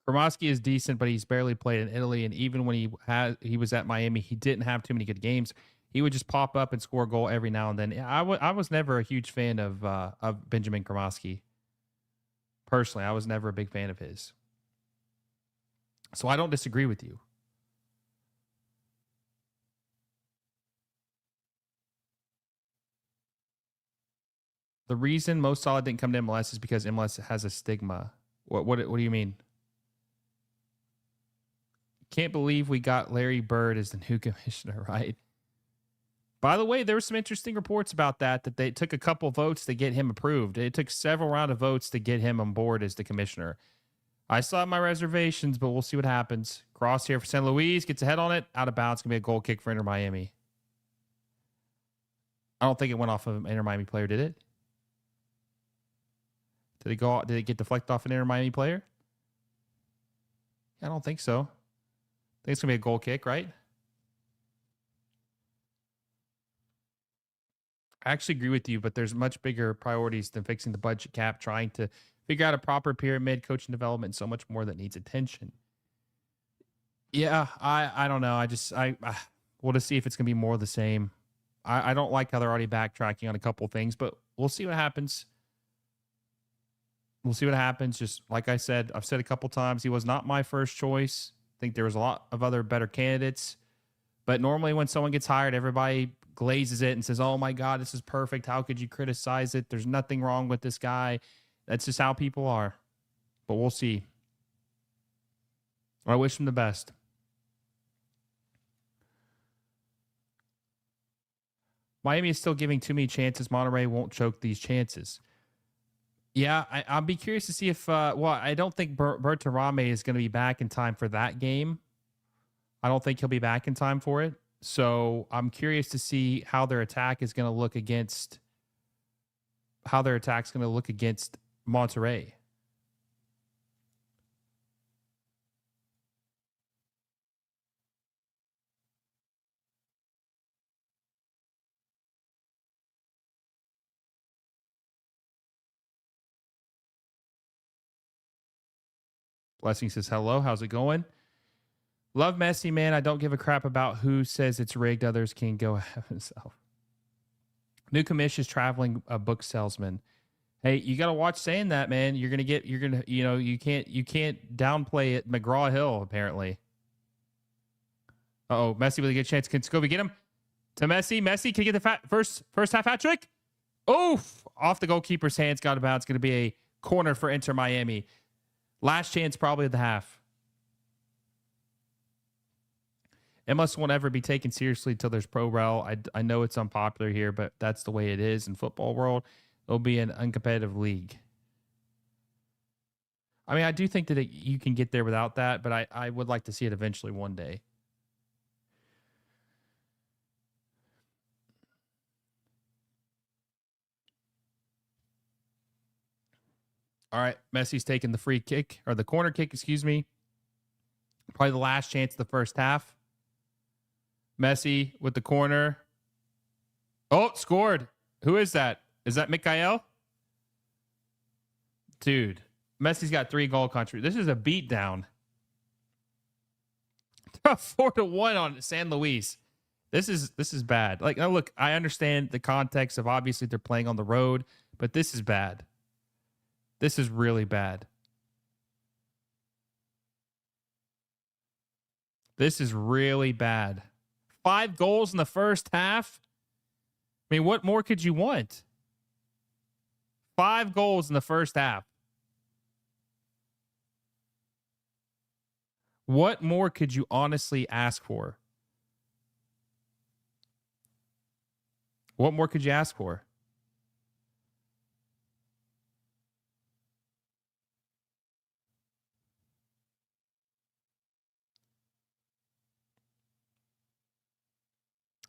Kromoski is decent, but he's barely played in Italy. And even when he was at Miami, he didn't have too many good games. He would just pop up and score a goal every now and then. I was never a huge fan of Benjamin Kromoski. Personally, I was never a big fan of his. So I don't disagree with you. The reason Mo Salah didn't come to MLS is because MLS has a stigma. What do you mean? Can't believe we got Larry Bird as the new commissioner, right? By the way, there were some interesting reports about that they took a couple votes to get him approved. It took several rounds of votes to get him on board as the commissioner. I still have my reservations, but we'll see what happens. Cross here for San Luis, gets a head on it, out of bounds. Gonna be a goal kick for Inter Miami. I don't think it went off of an Inter Miami player, did it? Did it get deflected off an Inter Miami player? I don't think so. I think it's gonna be a goal kick, right? I actually agree with you, but there's much bigger priorities than fixing the budget cap, trying to figure out a proper pyramid, coaching development, and so much more that needs attention. Yeah, I don't know. We'll just see if it's gonna be more of the same. I don't like how they're already backtracking on a couple things, but we'll see what happens. We'll see what happens. Just like I said, I've said a couple times, he was not my first choice. I think there was a lot of other better candidates. But normally when someone gets hired, everybody glazes it and says, "Oh my God, this is perfect. How could you criticize it? There's nothing wrong with this guy." That's just how people are. But we'll see. I wish him the best. Miami is still giving too many chances. Monterrey won't choke these chances. Yeah, I'll be curious to see if, I don't think Bertarame is going to be back in time for that game. I don't think he'll be back in time for it. So I'm curious to see how their attack is going to look against, Monterrey. Blessing says, hello, how's it going? Love Messi, man. I don't give a crap about who says it's rigged. Others can go have himself. New commish is traveling a book salesman. Hey, you got to watch saying that, man. You can't downplay it. McGraw Hill, apparently. Uh-oh, Messi with a good chance. Can Scobie get him? To Messi. Messi, can you get the first half hat trick? Oof! Off the goalkeeper's hands, got about. It's going to be a corner for Inter Miami. Last chance probably of the half. MLS won't ever be taken seriously until there's pro rel. I know it's unpopular here, but that's the way it is in football world. It'll be an uncompetitive league. I mean, I do think that you can get there without that, but I would like to see it eventually one day. All right, Messi's taking the free kick, or the corner kick, excuse me. Probably the last chance of the first half. Messi with the corner. Oh, scored. Who is that? Is that Mikael? Dude, Messi's got 3 goal contributions. This is a beatdown. 4-1 on San Luis. This is bad. Like, now look, I understand the context of obviously they're playing on the road, but this is bad. This is really bad. This is really bad. 5 goals in the first half. I mean, what more could you want? 5 goals in the first half. What more could you honestly ask for? What more could you ask for?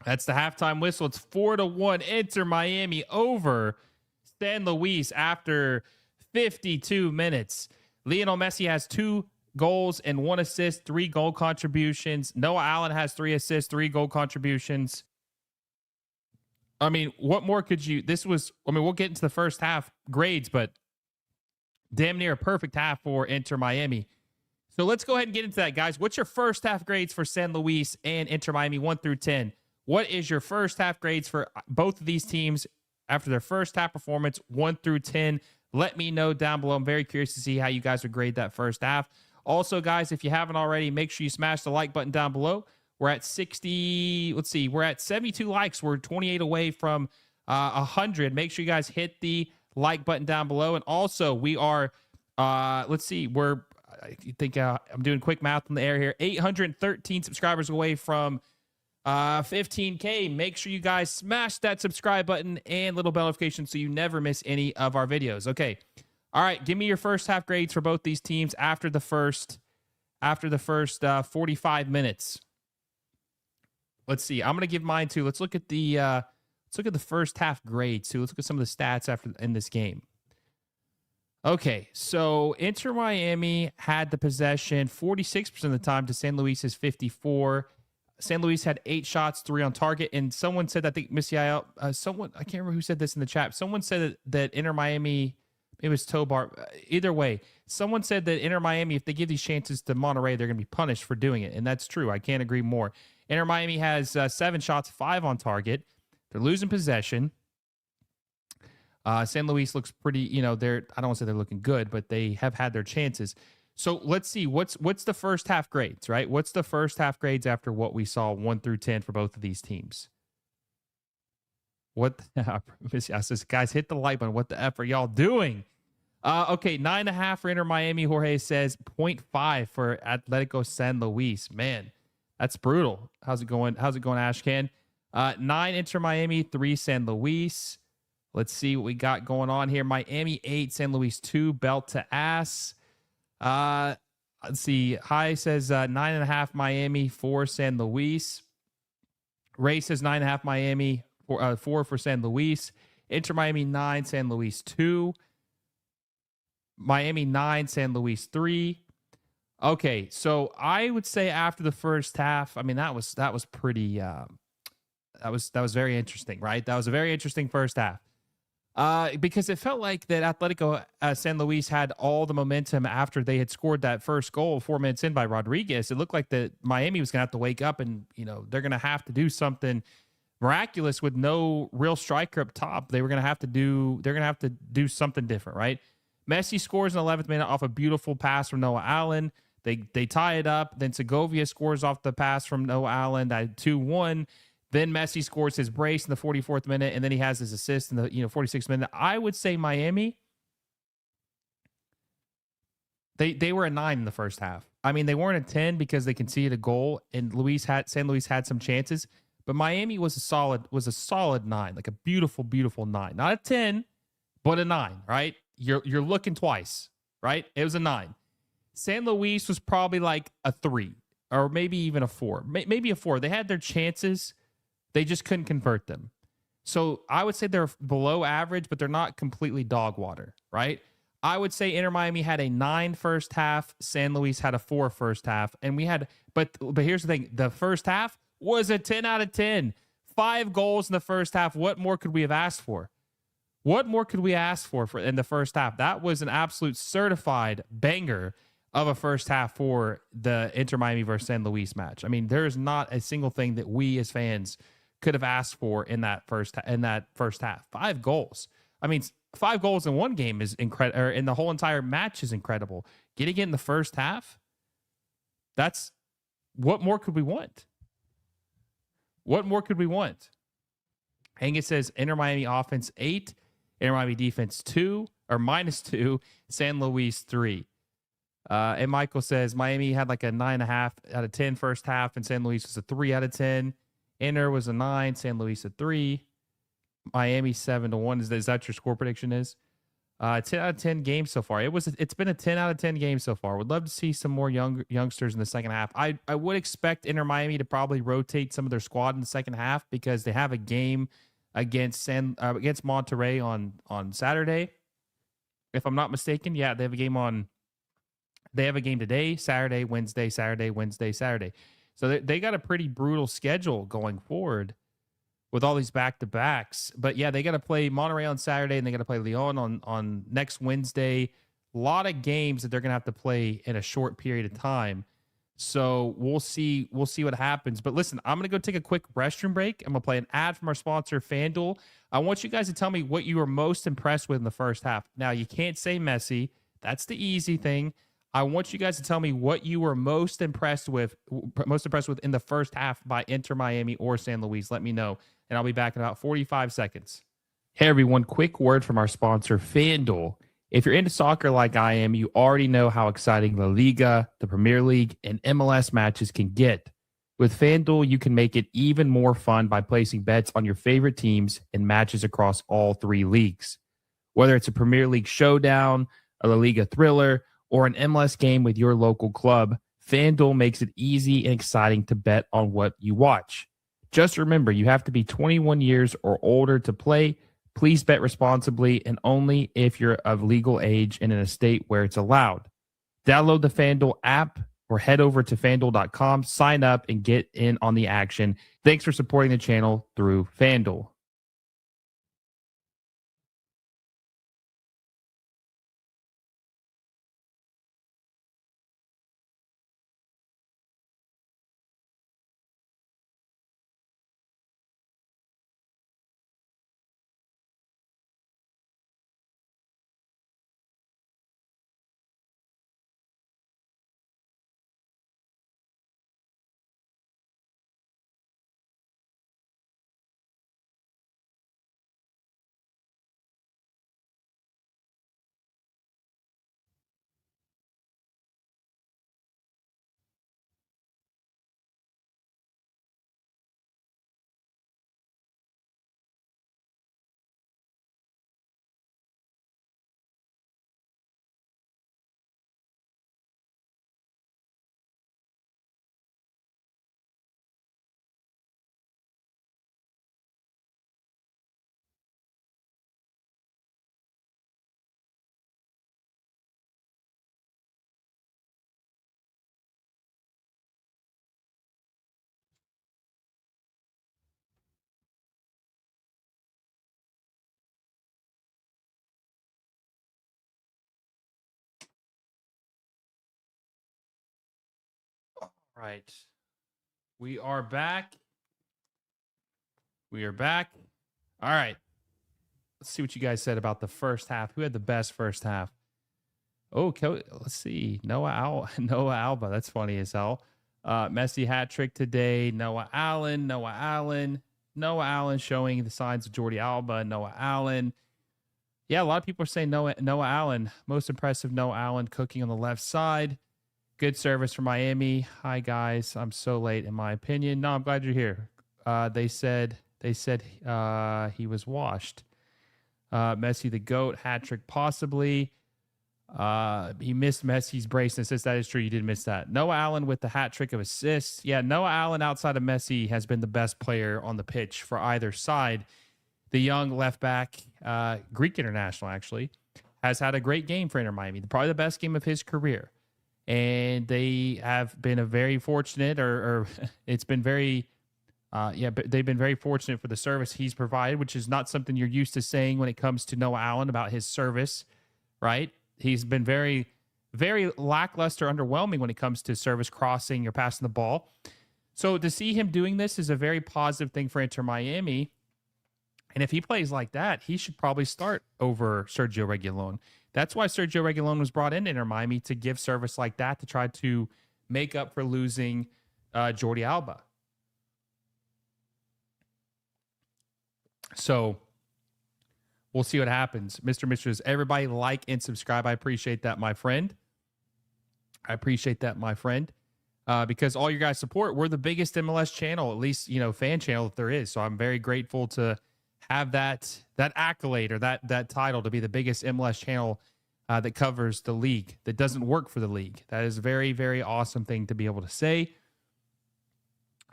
That's the halftime whistle. It's 4-1. Inter Miami over San Luis after 52 minutes. Lionel Messi has 2 goals and 1 assist, 3 goal contributions. Noah Allen has 3 assists, 3 goal contributions. I mean, what more could you? We'll get into the first half grades, but damn near a perfect half for Inter Miami. So let's go ahead and get into that, guys. What's your first half grades for San Luis and Inter Miami, 1 through 10? What is your first half grades for both of these teams after their first half performance, 1 through 10? Let me know down below. I'm very curious to see how you guys would grade that first half. Also, guys, if you haven't already, make sure you smash the like button down below. We're at 60. Let's see. We're at 72 likes. We're 28 away from 100. Make sure you guys hit the like button down below. And also, we are, let's see. I think I'm doing quick math on the air here. 813 subscribers away from 15K. Make sure you guys smash that subscribe button and little bell notification so you never miss any of our videos. Okay. All right. Give me your first half grades for both these teams after the first 45 minutes. Let's see. I'm going to give mine too. Let's look at the first half grades too. Let's look at some of the stats in this game. Okay, so Inter Miami had the possession 46% of the time to San Luis's 54%. San Luis had 8 shots, 3 on target, and someone said, I think Messi, someone, I can't remember who said this in the chat. Someone said that Inter Miami, it was Tobar. Either way, someone said that Inter Miami, if they give these chances to Monterrey, they're going to be punished for doing it, and that's true. I can't agree more. Inter Miami has 7 shots, 5 on target. They're losing possession. San Luis looks pretty, I don't want to say they're looking good, but they have had their chances. So let's see, what's the first half grades, right? What's the first half grades after what we saw 1 through 10 for both of these teams? What? I says, guys, hit the like button. What the F are y'all doing? Okay, 9.5 for Inter Miami. Jorge says 0.5 for Atletico San Luis. Man, that's brutal. How's it going? How's it going, Ashcan? 9 Inter Miami, 3 San Luis. Let's see what we got going on here. Miami 8, San Luis 2, belt to ass. Uh, let's see. High says 9.5 Miami, 4 San Luis. Ray says 9.5 Miami, 4 for San Luis. Inter Miami 9, San Luis 2. Miami 9, San Luis 3. Okay, so I would say after the first half, I mean that was pretty that was very interesting, right? That was a very interesting first half. Because it felt like that Atletico San Luis had all the momentum after they had scored that first goal 4 minutes in by Rodriguez. It looked like that Miami was going to have to wake up and, they're going to have to do something miraculous with no real striker up top. They're going to have to do something different, right? Messi scores in the 11th minute off a beautiful pass from Noah Allen. They tie it up. Then Segovia scores off the pass from Noah Allen at 2-1. Then Messi scores his brace in the 44th minute, and then he has his assist in the 46th minute. I would say Miami, they were a 9 in the first half. I mean, they weren't a 10 because they conceded a goal, and San Luis had some chances. But Miami was a solid 9, like a beautiful, beautiful 9. Not a 10, but a 9, right? You're looking twice, right? It was a 9. San Luis was probably like a 3 or maybe even a 4. Maybe a 4. They had their chances. They just couldn't convert them. So I would say they're below average, but they're not completely dog water, right? I would say Inter Miami had a 9 first half. San Luis had a 4 first half. And we had, but here's the thing. The first half was a 10 out of 10. 5 goals in the first half. What more could we have asked for? What more could we ask for in the first half? That was an absolute certified banger of a first half for the Inter Miami versus San Luis match. I mean, there's not a single thing that we as fans could have asked for in that first half. 5 goals. I mean, 5 goals in one game is incredible, or in the whole entire match is incredible. Getting it in the first half, that's what more could we want? What more could we want? Angus says Inter Miami offense 8, Inter Miami defense 2 or -2, San Luis 3. And Michael says Miami had like a 9.5 out of 10 first half, and San Luis was a 3 out of 10. Inter was a 9, San Luis a 3. Miami 7-1. Is that your score prediction? Is 10 out of 10 games so far. It's been a 10 out of 10 games so far. Would love to see some more youngsters in the second half. I would expect Inter Miami to probably rotate some of their squad in the second half because they have a game against Monterrey on Saturday. If I'm not mistaken, yeah, they have a game today, Saturday, Wednesday, Saturday, Wednesday, Saturday. So they got a pretty brutal schedule going forward with all these back-to-backs. But yeah, they got to play Monterrey on Saturday, and they got to play Lyon on next Wednesday. A lot of games that they're going to have to play in a short period of time. So we'll see what happens. But listen, I'm going to go take a quick restroom break. I'm going to play an ad from our sponsor, FanDuel. I want you guys to tell me what you were most impressed with in the first half. Now, you can't say Messi. That's the easy thing. I want you guys to tell me what you were most impressed with in the first half by Inter Miami or San Luis. Let me know, and I'll be back in about 45 seconds. Hey, everyone, quick word from our sponsor, FanDuel. If you're into soccer like I am, you already know how exciting La Liga, the Premier League, and MLS matches can get. With FanDuel, you can make it even more fun by placing bets on your favorite teams and matches across all 3 leagues. Whether it's a Premier League showdown, a La Liga thriller, or an MLS game with your local club, FanDuel makes it easy and exciting to bet on what you watch. Just remember, you have to be 21 years or older to play. Please bet responsibly and only if you're of legal age and in a state where it's allowed. Download the FanDuel app or head over to FanDuel.com, sign up, and get in on the action. Thanks for supporting the channel through FanDuel. right. We are back. We are back. All right. Let's see what you guys said about the first half. Who had the best first half? Oh, let's see. Noah Alba. That's funny as hell. Messi hat trick today. Noah Allen showing the signs of Jordi Alba. Noah Allen. Yeah, a lot of people are saying Noah Allen. Most impressive Noah Allen cooking on the left side. Good service for Miami. Hi guys, I'm so late in my opinion. No, I'm glad you're here. They said he was washed. Messi the GOAT, hat trick possibly. He missed Messi's brace and assist. That is true. You did miss that. Noah Allen with the hat trick of assists. Yeah, Noah Allen outside of Messi has been the best player on the pitch for either side. The young left back, Greek international actually, has had a great game for Inter Miami. Probably the best game of his career. And they have been a very fortunate, or it's been very, but they've been very fortunate for the service he's provided, which is not something you're used to saying when it comes to Noah Allen about his service, right? He's been very, very lackluster, underwhelming when it comes to service crossing or passing the ball. So to see him doing this is a very positive thing for Inter Miami. And if he plays like that, he should probably start over Sergio Reguilón. That's why Sergio Reguilón was brought in Inter Miami, to give service like that, to try to make up for losing Jordi Alba. So we'll see what happens. Mr. Mistress, everybody like and subscribe. I appreciate that, my friend. Because all your guys' support, we're the biggest MLS channel, at least, fan channel that there is. So I'm very grateful to have that accolade, or that title, to be the biggest MLS channel that covers the league, that doesn't work for the league. That is a very, very awesome thing to be able to say.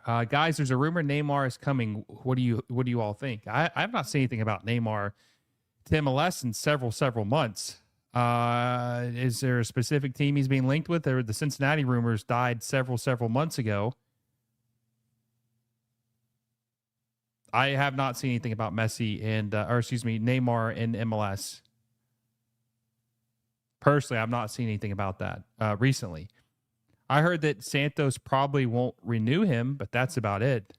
Guys, there's a rumor Neymar is coming. What do you all think? I have not seen anything about Neymar to MLS in several months. Is there a specific team he's being linked with? The Cincinnati rumors died several months ago. I have not seen anything about Messi Neymar in MLS. Personally, I've not seen anything about that recently. I heard that Santos probably won't renew him, but that's about it.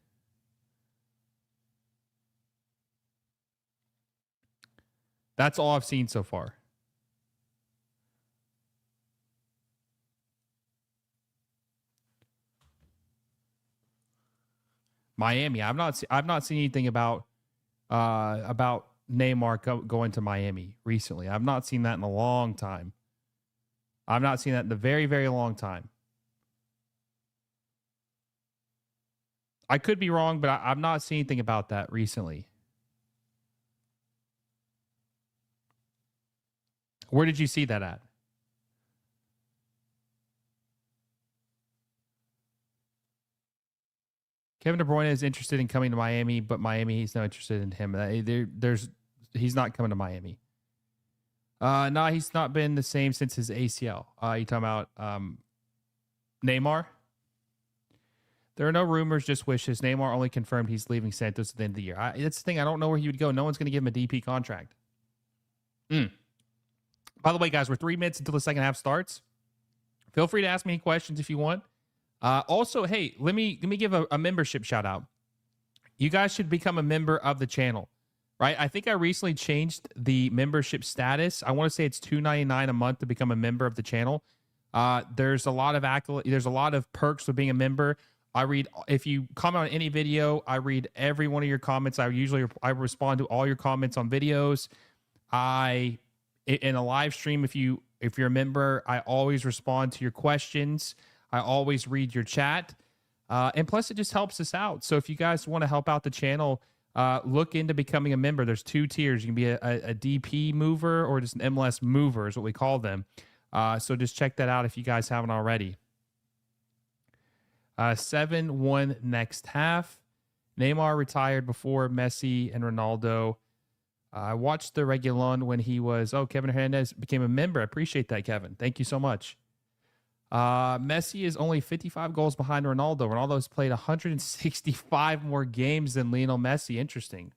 That's all I've seen so far. Miami. I've not seen anything about Neymar going to Miami recently. I've not seen that in a long time. I've not seen that in a very, very long time. I could be wrong, but I've not seen anything about that recently. Where did you see that at? Kevin De Bruyne is interested in coming to Miami, but Miami, he's not interested in him. He's not coming to Miami. No, he's not been the same since his ACL. You talking about Neymar? There are no rumors, just wishes. Neymar only confirmed he's leaving Santos at the end of the year. That's the thing. I don't know where he would go. No one's going to give him a DP contract. By the way, guys, we're 3 minutes until the second half starts. Feel free to ask me any questions if you want. Also, hey, let me give a membership shout out. You guys should become a member of the channel, right? I think I recently changed the membership status. I want to say it's $2.99 a month to become a member of the channel. There's a lot of perks with being a member. If you comment on any video, I read every one of your comments. I respond to all your comments on videos. In a live stream, if you're a member, I always respond to your questions. I always read your chat. And plus, it just helps us out. So if you guys want to help out the channel, look into becoming a member. There's 2 tiers. You can be a DP mover or just an MLS mover is what we call them. So just check that out if you guys haven't already. 7-1 next half. Neymar retired before Messi and Ronaldo. I watched the Reguilón when he was... Oh, Kevin Hernandez became a member. I appreciate that, Kevin. Thank you so much. Messi is only 55 goals behind Ronaldo. Ronaldo's played 165 more games than Lionel Messi. Interesting.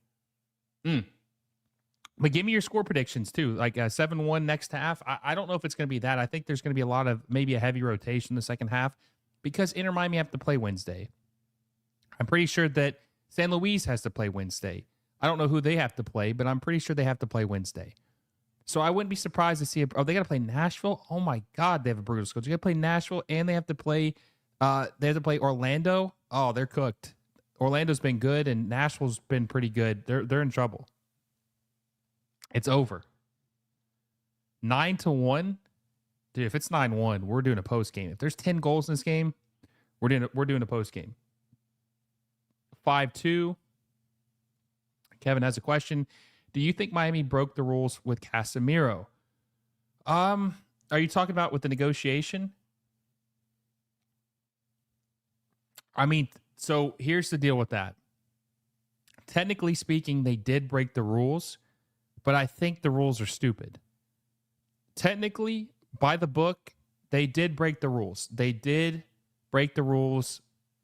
But give me your score predictions, too. Like 7-1 next half. I don't know if it's going to be that. I think there's going to be maybe a heavy rotation in the second half. because Inter Miami have to play Wednesday. I'm pretty sure that San Luis has to play Wednesday. I don't know who they have to play, but I'm pretty sure they have to play Wednesday. So I wouldn't be surprised to see. They got to play Nashville. Oh my God, they have a brutal schedule. They got to play Nashville, and they have to play. Orlando. Oh, they're cooked. Orlando's been good, and Nashville's been pretty good. They're in trouble. It's over. 9-1, dude. If it's 9-1, we're doing a post game. If there's 10 goals in this game, we're doing a post game. 5-2. Kevin has a question. Do you think Miami broke the rules with Casemiro? Are you talking about with the negotiation? I mean, so here's the deal with that. Technically speaking, they did break the rules, but I think the rules are stupid. Technically, by the book, they did break the rules. They did break the rules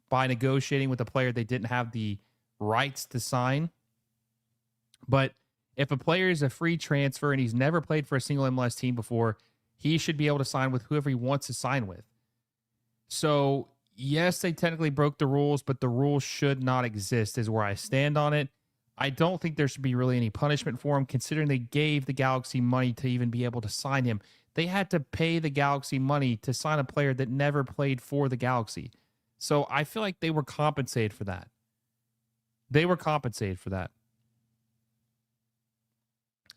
by negotiating with a player they didn't have the rights to sign. But if a player is a free transfer and he's never played for a single MLS team before, he should be able to sign with whoever he wants to sign with. So, yes, they technically broke the rules, but the rules should not exist is where I stand on it. I don't think there should be really any punishment for him, considering they gave the Galaxy money to even be able to sign him. They had to pay the Galaxy money to sign a player that never played for the Galaxy. So I feel like they were compensated for that.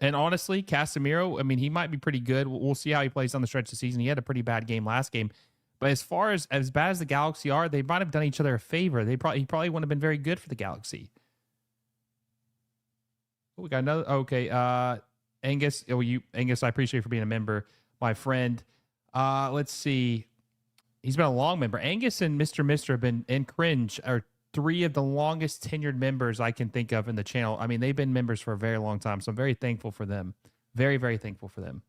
And honestly, Casemiro, I mean, he might be pretty good. We'll see how he plays on the stretch of the season. He had a pretty bad game last game. But as far as bad as the Galaxy are, they might have done each other a favor. He probably wouldn't have been very good for the Galaxy. We got another. Okay, Angus. Angus, I appreciate you for being a member, my friend. Let's see. He's been a long member. Angus and Mr. have been in cringe are three of the longest tenured members I can think of in the channel. I mean, they've been members for a very long time, so I'm very thankful for them. Very, very thankful for them.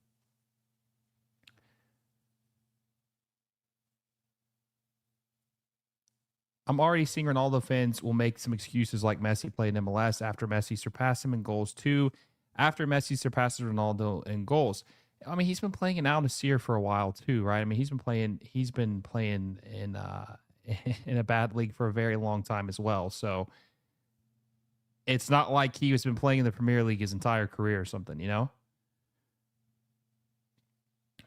I'm already seeing Ronaldo fans will make some excuses like Messi played in MLS after Messi surpassed him in goals too. After Messi surpasses Ronaldo in goals. I mean, he's been playing in Al Nassr for a while too, right? I mean, he's been playing in in a bad league for a very long time as well. So it's not like he has been playing in the Premier League his entire career or something, you know?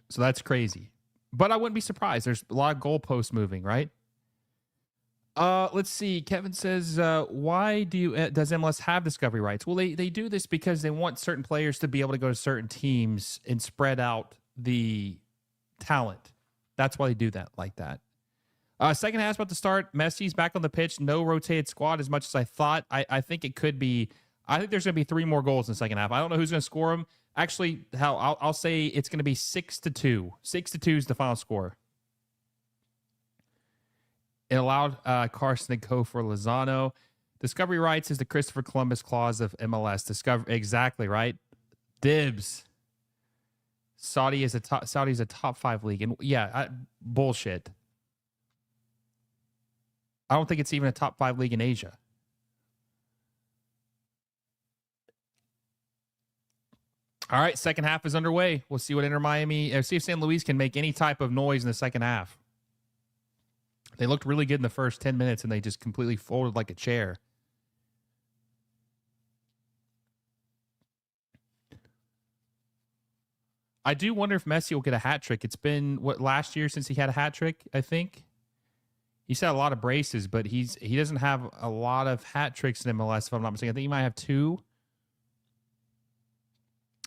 So that's crazy. But I wouldn't be surprised. There's a lot of goalposts moving, right? Let's see. Kevin says, why does MLS have discovery rights? Well, they do this because they want certain players to be able to go to certain teams and spread out the talent. That's why they do that like that. Second half's about to start. Messi's back on the pitch. No rotated squad as much as I thought. I think it could be. I think there's going to be 3 more goals in the second half. I don't know who's going to score them. Actually, I'll say it's going to be 6-2. 6-2 is the final score. It allowed Carson to go for Lozano. Discovery rights is the Christopher Columbus clause of MLS. Exactly right. Dibs. Saudi's a top 5 league, and bullshit. I don't think it's even a top 5 league in Asia. All right, second half is underway. We'll see what Inter Miami, see if San Luis can make any type of noise in the second half. They looked really good in the first 10 minutes, and they just completely folded like a chair. I do wonder if Messi will get a hat trick. It's been, last year since he had a hat trick, I think? He's had a lot of braces, but he doesn't have a lot of hat tricks in MLS, if I'm not mistaken. I think he might have 2.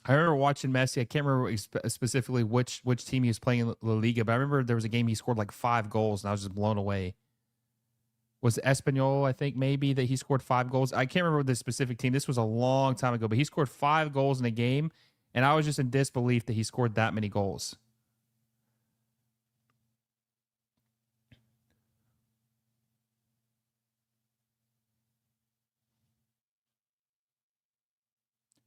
I remember watching Messi. I can't remember specifically which team he was playing in La Liga, but I remember there was a game he scored like 5 goals, and I was just blown away. Was it Espanyol, I think, maybe, that he scored 5 goals? I can't remember the specific team. This was a long time ago, but he scored 5 goals in a game, and I was just in disbelief that he scored that many goals.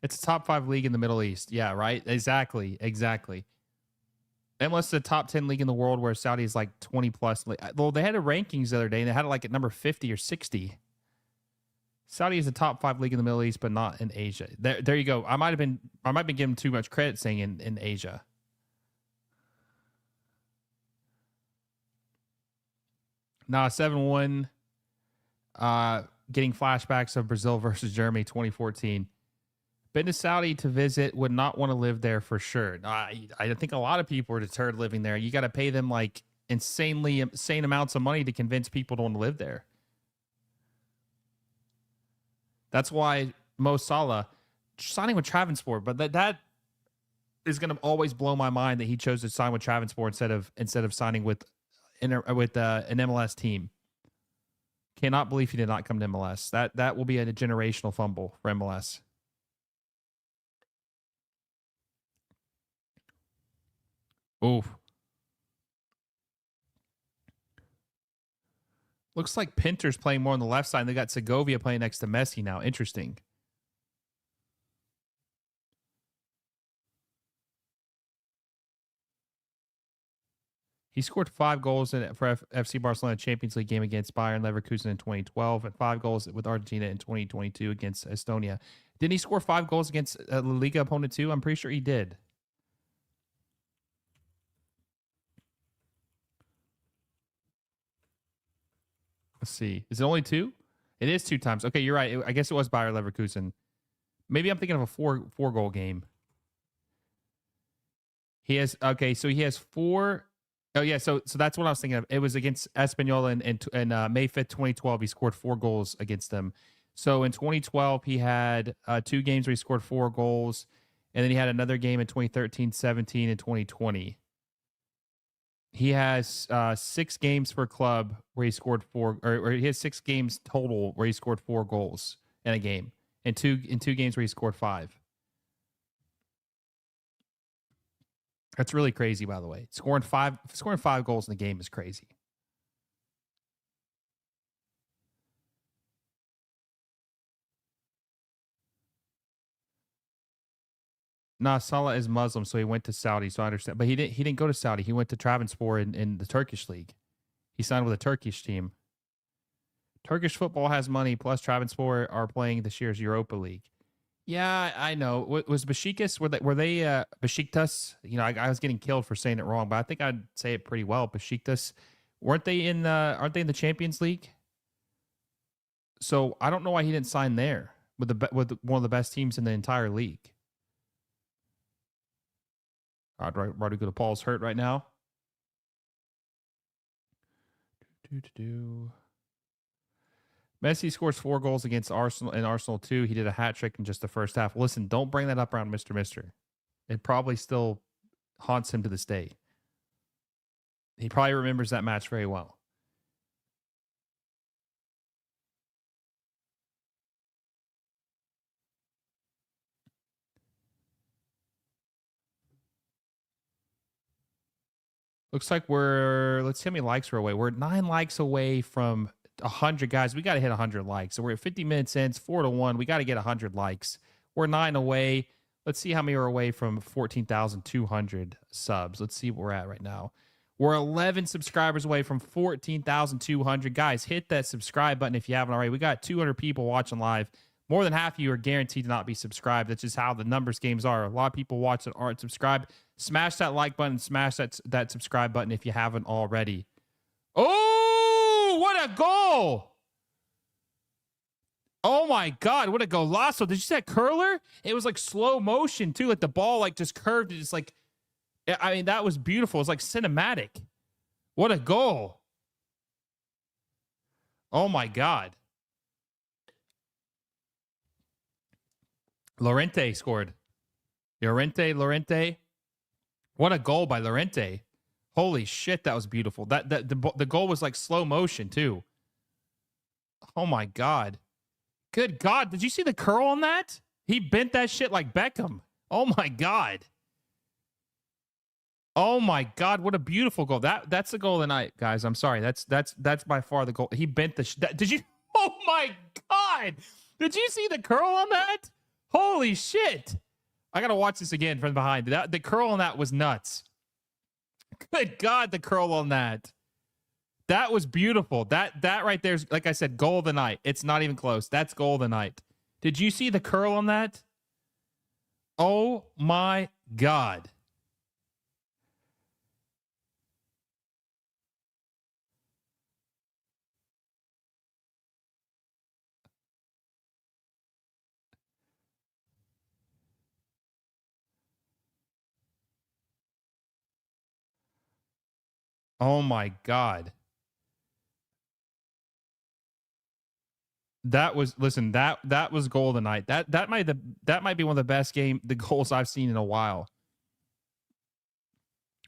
It's a top 5 league in the Middle East. Yeah, right? Exactly. MLS is a top 10 league in the world where Saudi is like 20 plus. Well, they had a rankings the other day, and they had it like at number 50 or 60. Saudi is a top 5 league in the Middle East, but not in Asia. There you go. I might have been giving too much credit saying in Asia. Nah, 7-1. Getting flashbacks of Brazil versus Germany 2014. Been to Saudi to visit, would not want to live there for sure. I think a lot of people are deterred living there. You got to pay them like insane amounts of money to convince people to want to live there. That's why Mo Salah signing with Travansport, but that is going to always blow my mind that he chose to sign with Travansport instead of signing with an MLS team. Cannot believe he did not come to MLS. That will be a generational fumble for MLS. Oof. Looks like Pinter's playing more on the left side. And they got Segovia playing next to Messi now. Interesting. He scored 5 goals for FC Barcelona Champions League game against Bayern Leverkusen in 2012 and 5 goals with Argentina in 2022 against Estonia. Didn't he score 5 goals against a La Liga opponent too? I'm pretty sure he did. Let's see. Is it only 2? It is 2 times. Okay, you're right. I guess it was Bayer Leverkusen. Maybe I'm thinking of a 4 goal game. He has so he has 4. Oh yeah, so that's what I was thinking of. It was against Espanyol in May 5th, 2012. He scored 4 goals against them. So in 2012, he had 2 games where he scored 4 goals, and then he had another game in 2013, 17, and 2020. He has 6 games for club where he scored 4, or he has 6 games total where he scored 4 goals in a game, and two games where he scored 5. That's really crazy, by the way. Scoring five goals in the game is crazy. Nah, Salah is Muslim, so he went to Saudi. So I understand, but he didn't go to Saudi. He went to Trabzonspor in the Turkish league. He signed with a Turkish team. Turkish football has money. Plus, Trabzonspor are playing this year's Europa League. Yeah, I know. Was Besiktas? Were they Besiktas? You know, I was getting killed for saying it wrong, but I think I'd say it pretty well. Besiktas, aren't they in the Champions League? So I don't know why he didn't sign there with one of the best teams in the entire league. Rodrigo Paul's hurt right now. Messi scores 4 goals against Arsenal and Arsenal 2. He did a hat trick in just the first half. Listen, don't bring that up around Mr. Mister. It probably still haunts him to this day. He probably remembers that match very well. Looks like let's see how many likes we're away. We're 9 likes away from 100, guys. We got to hit 100 likes. So we're at 50 minutes in. It's 4-1. We got to get 100 likes. We're 9 away. Let's see how many are away from 14,200 subs. Let's see where we're at right now. We're 11 subscribers away from 14,200. Guys, hit that subscribe button if you haven't already. We got 200 people watching live. More than half of you are guaranteed to not be subscribed. That's just how the numbers games are. A lot of people watch that aren't subscribed. Smash that like button. Smash that subscribe button if you haven't already. Oh, what a goal! Oh my God, what a golazo. Did you see that curler? It was like slow motion too. Like the ball like just curved. It's like, I mean, that was beautiful. It's like cinematic. What a goal. Oh my God. Llorente scored. Llorente. What a goal by Llorente. Holy shit, that was beautiful. The goal was like slow motion too. Oh my God. Good God. Did you see the curl on that? He bent that shit like Beckham. Oh my God. Oh my God, what a beautiful goal. That's the goal of the night, guys. I'm sorry. That's by far the goal. He bent did you Oh my God. Did you see the curl on that? Holy shit. I got to watch this again from behind. The curl on that was nuts. Good God, the curl on that. That was beautiful. That right there's, like I said, goal of the night. It's not even close. That's goal of the night. Did you see the curl on that? Oh my God. Oh my God. That was listen, that was goal of the night. That might be one of the best the goals I've seen in a while.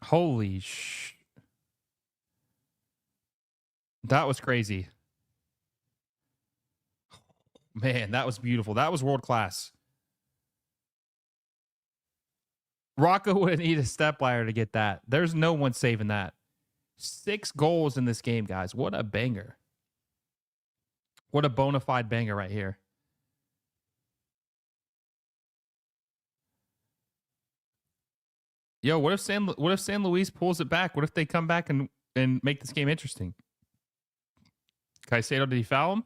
Holy that was crazy. Man, that was beautiful. That was world class. Rocco would need a step ladder to get that. There's no one saving that. 6 goals in this game, guys. What a banger. What a bona fide banger right here. Yo, what if San Luis pulls it back? What if they come back and make this game interesting? Caicedo, did he foul him?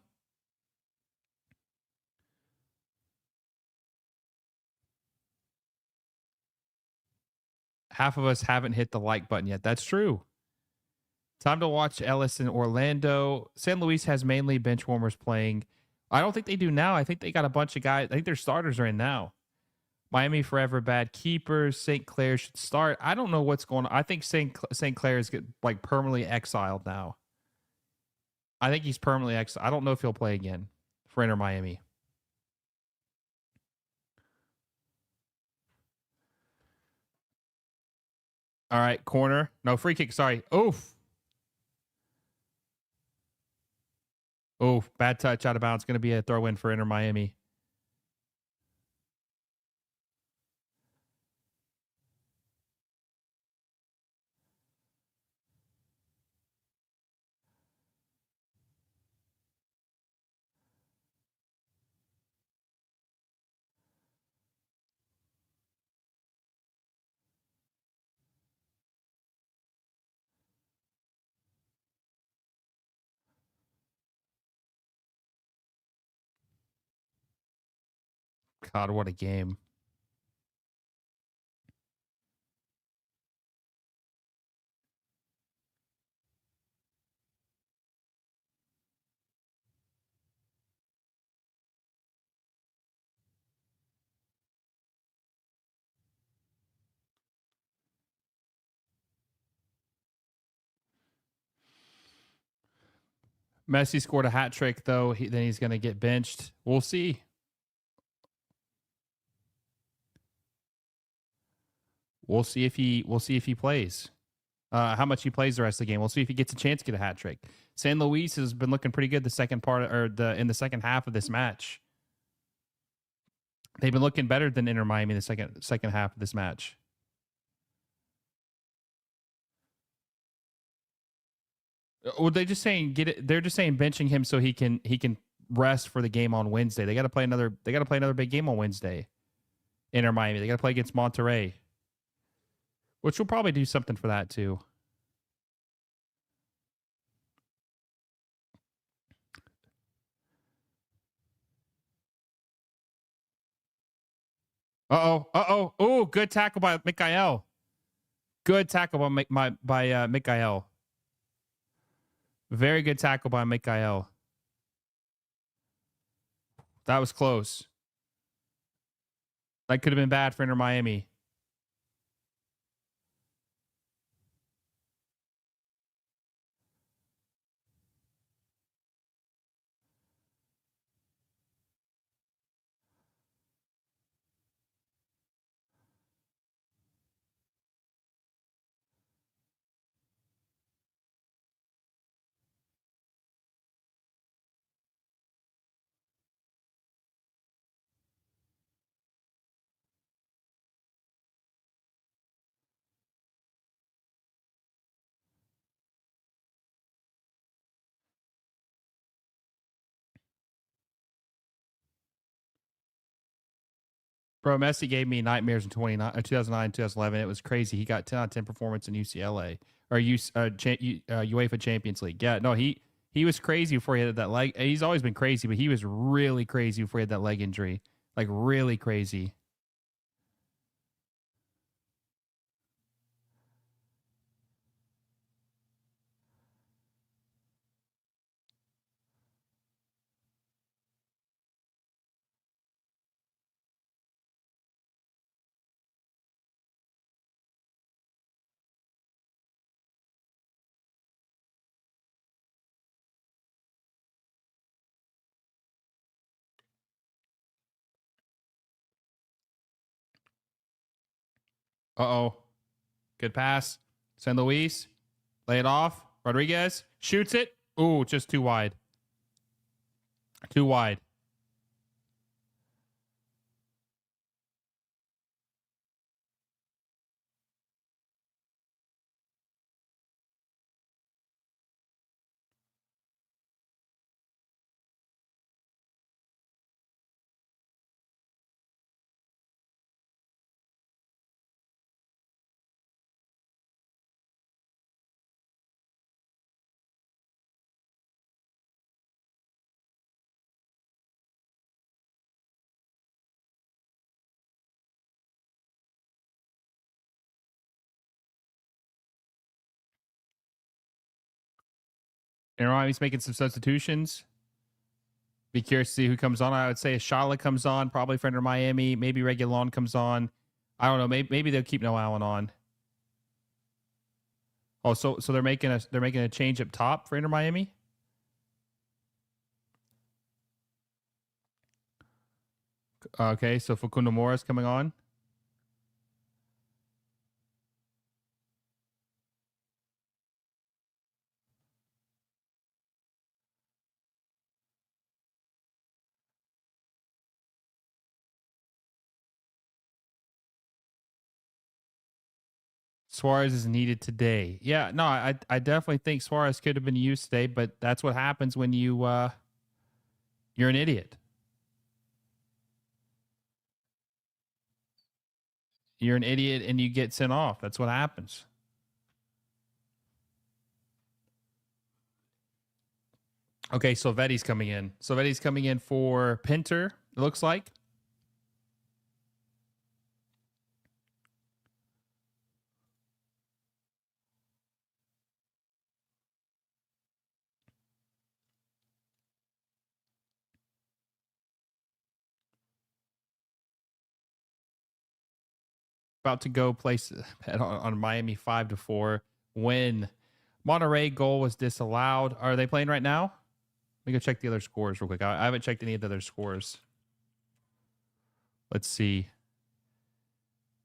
Half of us haven't hit the like button yet. That's true. Time to watch Ellis in Orlando. San Luis has mainly bench warmers playing. I don't think they do now. I think they got a bunch of guys. I think their starters are in now. Miami forever bad keepers. St. Clair should start. I don't know what's going on. I think St. Clair is like permanently exiled now. I think he's permanently exiled. I don't know if he'll play again for Inter Miami. All right, corner. No, free kick. Sorry. Oof. Oof. Bad touch out of bounds. Going to be a throw in for Inter Miami. God, what a game. Messi scored a hat trick, though. Then he's going to get benched. We'll see. We'll see if he plays. How much he plays the rest of the game. We'll see if he gets a chance to get a hat trick. San Luis has been looking pretty good the second part or in the second half of this match. They've been looking better than Inter Miami in the second half of this match. Well, they just saying they're just saying benching him so he can rest for the game on Wednesday. They got to play another big game on Wednesday. Inter Miami. They got to play against Monterrey, which will probably do something for that too. Oh, good tackle by Mikael. Good tackle by Mikael. Very good tackle by Mikael. That was close. That could have been bad for Inter Miami. Bro, Messi gave me nightmares in 2009, 2011. It was crazy. He got 10 out of 10 performance in UCLA or UEFA Champions League. Yeah, no, he was crazy before he had that leg. He's always been crazy, but he was really crazy before he had that leg injury. Like really crazy. Uh-oh. Good pass. San Luis. Lay it off. Rodriguez shoots it. Ooh, just too wide. Too wide. Aaron, he's making some substitutions. Be curious to see who comes on. I would say Ashala comes on, probably for Inter Miami. Maybe Reguilon comes on. I don't know. Maybe they'll keep Noah Allen on. Oh, so they're making a change up top for Inter Miami. Okay, so Facundo Mora's coming on. Suarez is needed today. Yeah, no, I definitely think Suarez could have been used today, but that's what happens when you're an idiot. You're an idiot and you get sent off. That's what happens. Okay, so Vetti's coming in. So Vetti's coming in for Pinter, it looks like. About to go place on Miami 5-4 when Monterrey goal was disallowed. Are they playing right now? Let me go check the other scores real quick. I haven't checked any of the other scores. Let's see.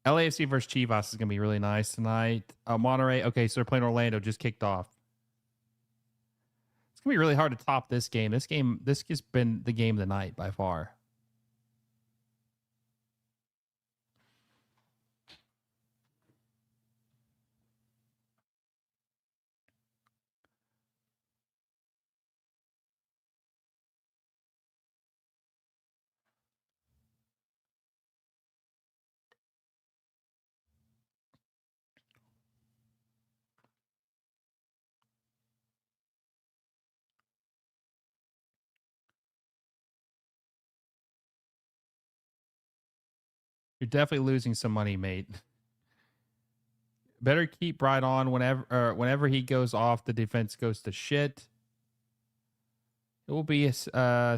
LAFC versus Chivas is going to be really nice tonight. Monterrey. Okay, so they're playing Orlando. Just kicked off. It's going to be really hard to top this game. This has been the game of the night by far. You're definitely losing some money, mate. Better keep right on whenever he goes off, the defense goes to shit. It will be a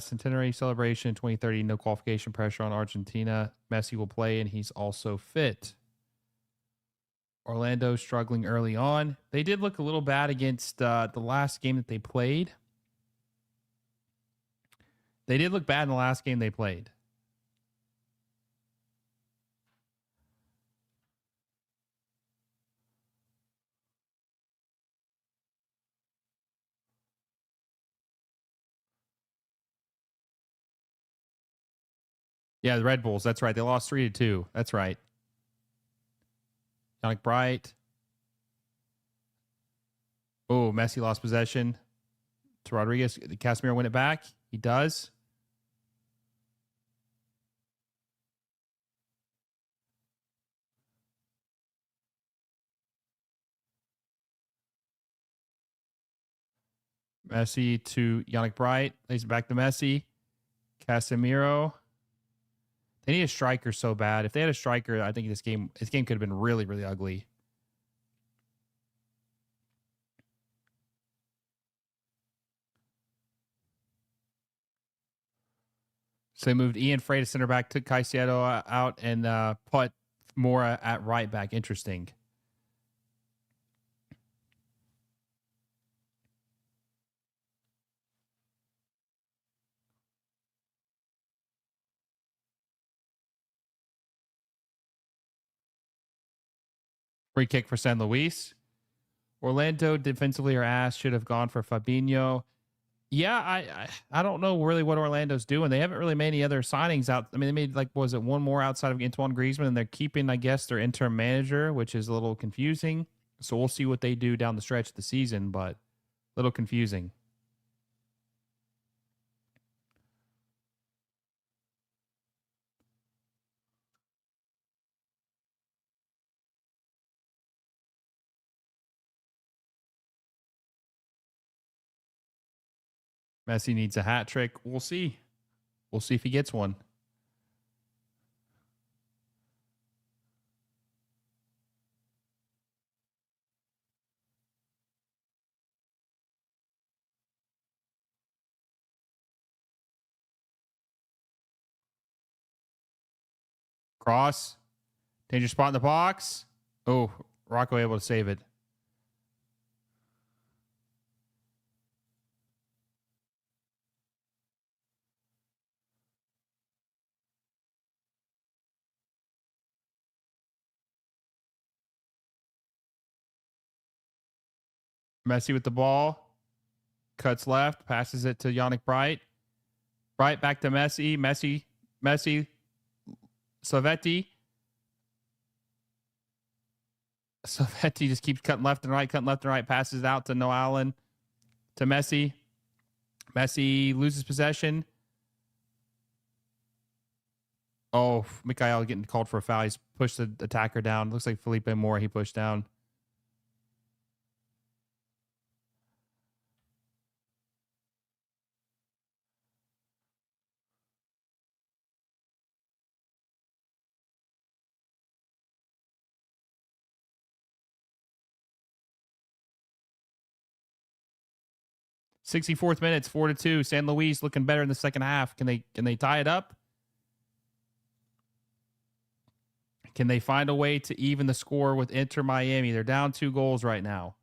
centenary celebration in 2030. No qualification pressure on Argentina. Messi will play, and he's also fit. Orlando struggling early on. They did look a little bad against the last game that they played. They did look bad in the last game they played. Yeah, the Red Bulls. That's right. They lost 3-2. That's right. Yannick Bright. Oh, Messi lost possession to Rodriguez. Casemiro win it back. He does. Messi to Yannick Bright. Lays it back to Messi. Casemiro. They need a striker so bad. If they had a striker, I think this game could have been really, really ugly. So they moved Ian Frey to center back, took Caicedo out, and put Mora at right back. Interesting. Free kick for San Luis. Orlando defensively are ass. Should have gone for Fabinho. Yeah, I don't know really what Orlando's doing. They haven't really made any other signings out. I mean, they made like was it one more outside of Antoine Griezmann, and they're keeping, I guess, their interim manager, which is a little confusing. So we'll see what they do down the stretch of the season, but a little confusing. Messi needs a hat trick. We'll see. We'll see if he gets one. Cross. Danger spot in the box. Oh, Rocco able to save it. Messi with the ball. Cuts left. Passes it to Yannick Bright. Bright back to Messi. Messi. Savetti. Savetti just keeps cutting left and right. Passes out to Noah Allen. To Messi. Messi loses possession. Oh, Mikhail getting called for a foul. He's pushed the attacker down. Looks like Felipe Moore he pushed down. '64th minutes, 4-2. San Luis looking better in the second half. Can they tie it up? Can they find a way to even the score with Inter Miami? They're down 2 goals right now.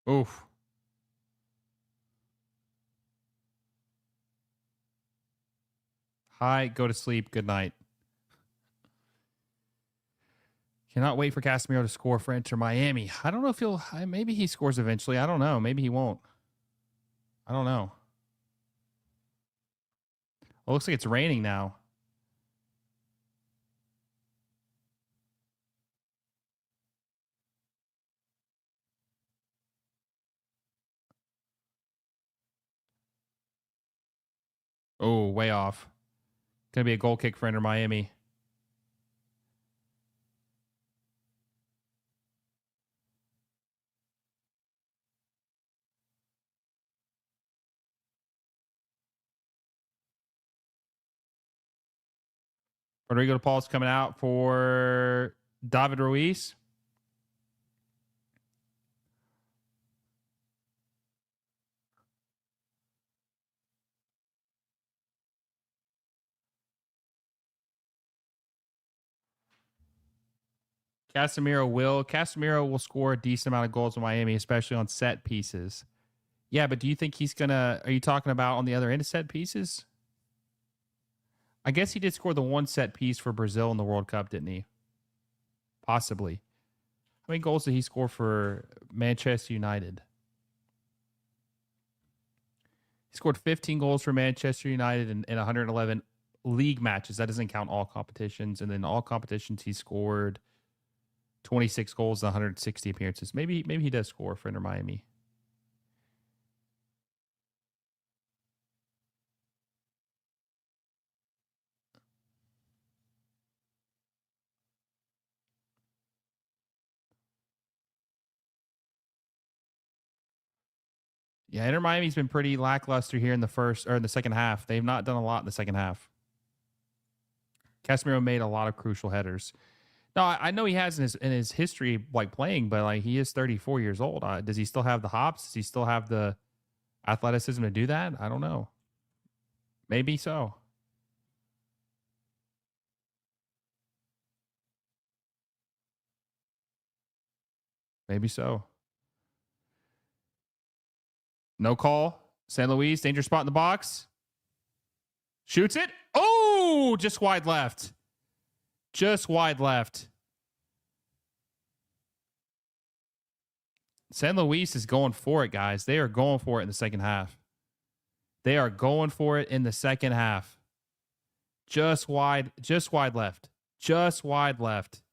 Oof. Hi, go to sleep. Good night. Cannot wait for Casemiro to score for Inter Miami. I don't know if he'll. Maybe he scores eventually. I don't know. Maybe he won't. I don't know. Well, it looks like it's raining now. Oh, way off. Gonna be a goal kick for Inter Miami. Rodrigo De Paul's coming out for David Ruiz. Casemiro will score a decent amount of goals in Miami, especially on set pieces. Yeah, but do you think he's gonna? Are you talking about on the other end of set pieces? I guess he did score the one set piece for Brazil in the World Cup, didn't he? Possibly. How many goals did he score for Manchester United? He scored 15 goals for Manchester United in 111 league matches. That doesn't count all competitions. And then all competitions, he scored 26 goals in 160 appearances. Maybe he does score for Inter Miami. Yeah, Inter Miami's been pretty lackluster here in the first or in the second half. They've not done a lot in the second half. Casemiro made a lot of crucial headers. No, I know he has in his history like playing, but like he is 34 years old. Does he still have the hops? Does he still have the athleticism to do that? I don't know. Maybe so. Maybe so. No call. San Luis, danger spot in the box. Shoots it. Oh, just wide left. Just wide left. San Luis is going for it, guys. They are going for it in the second half. They are going for it in the second half. Just wide left. Just wide left.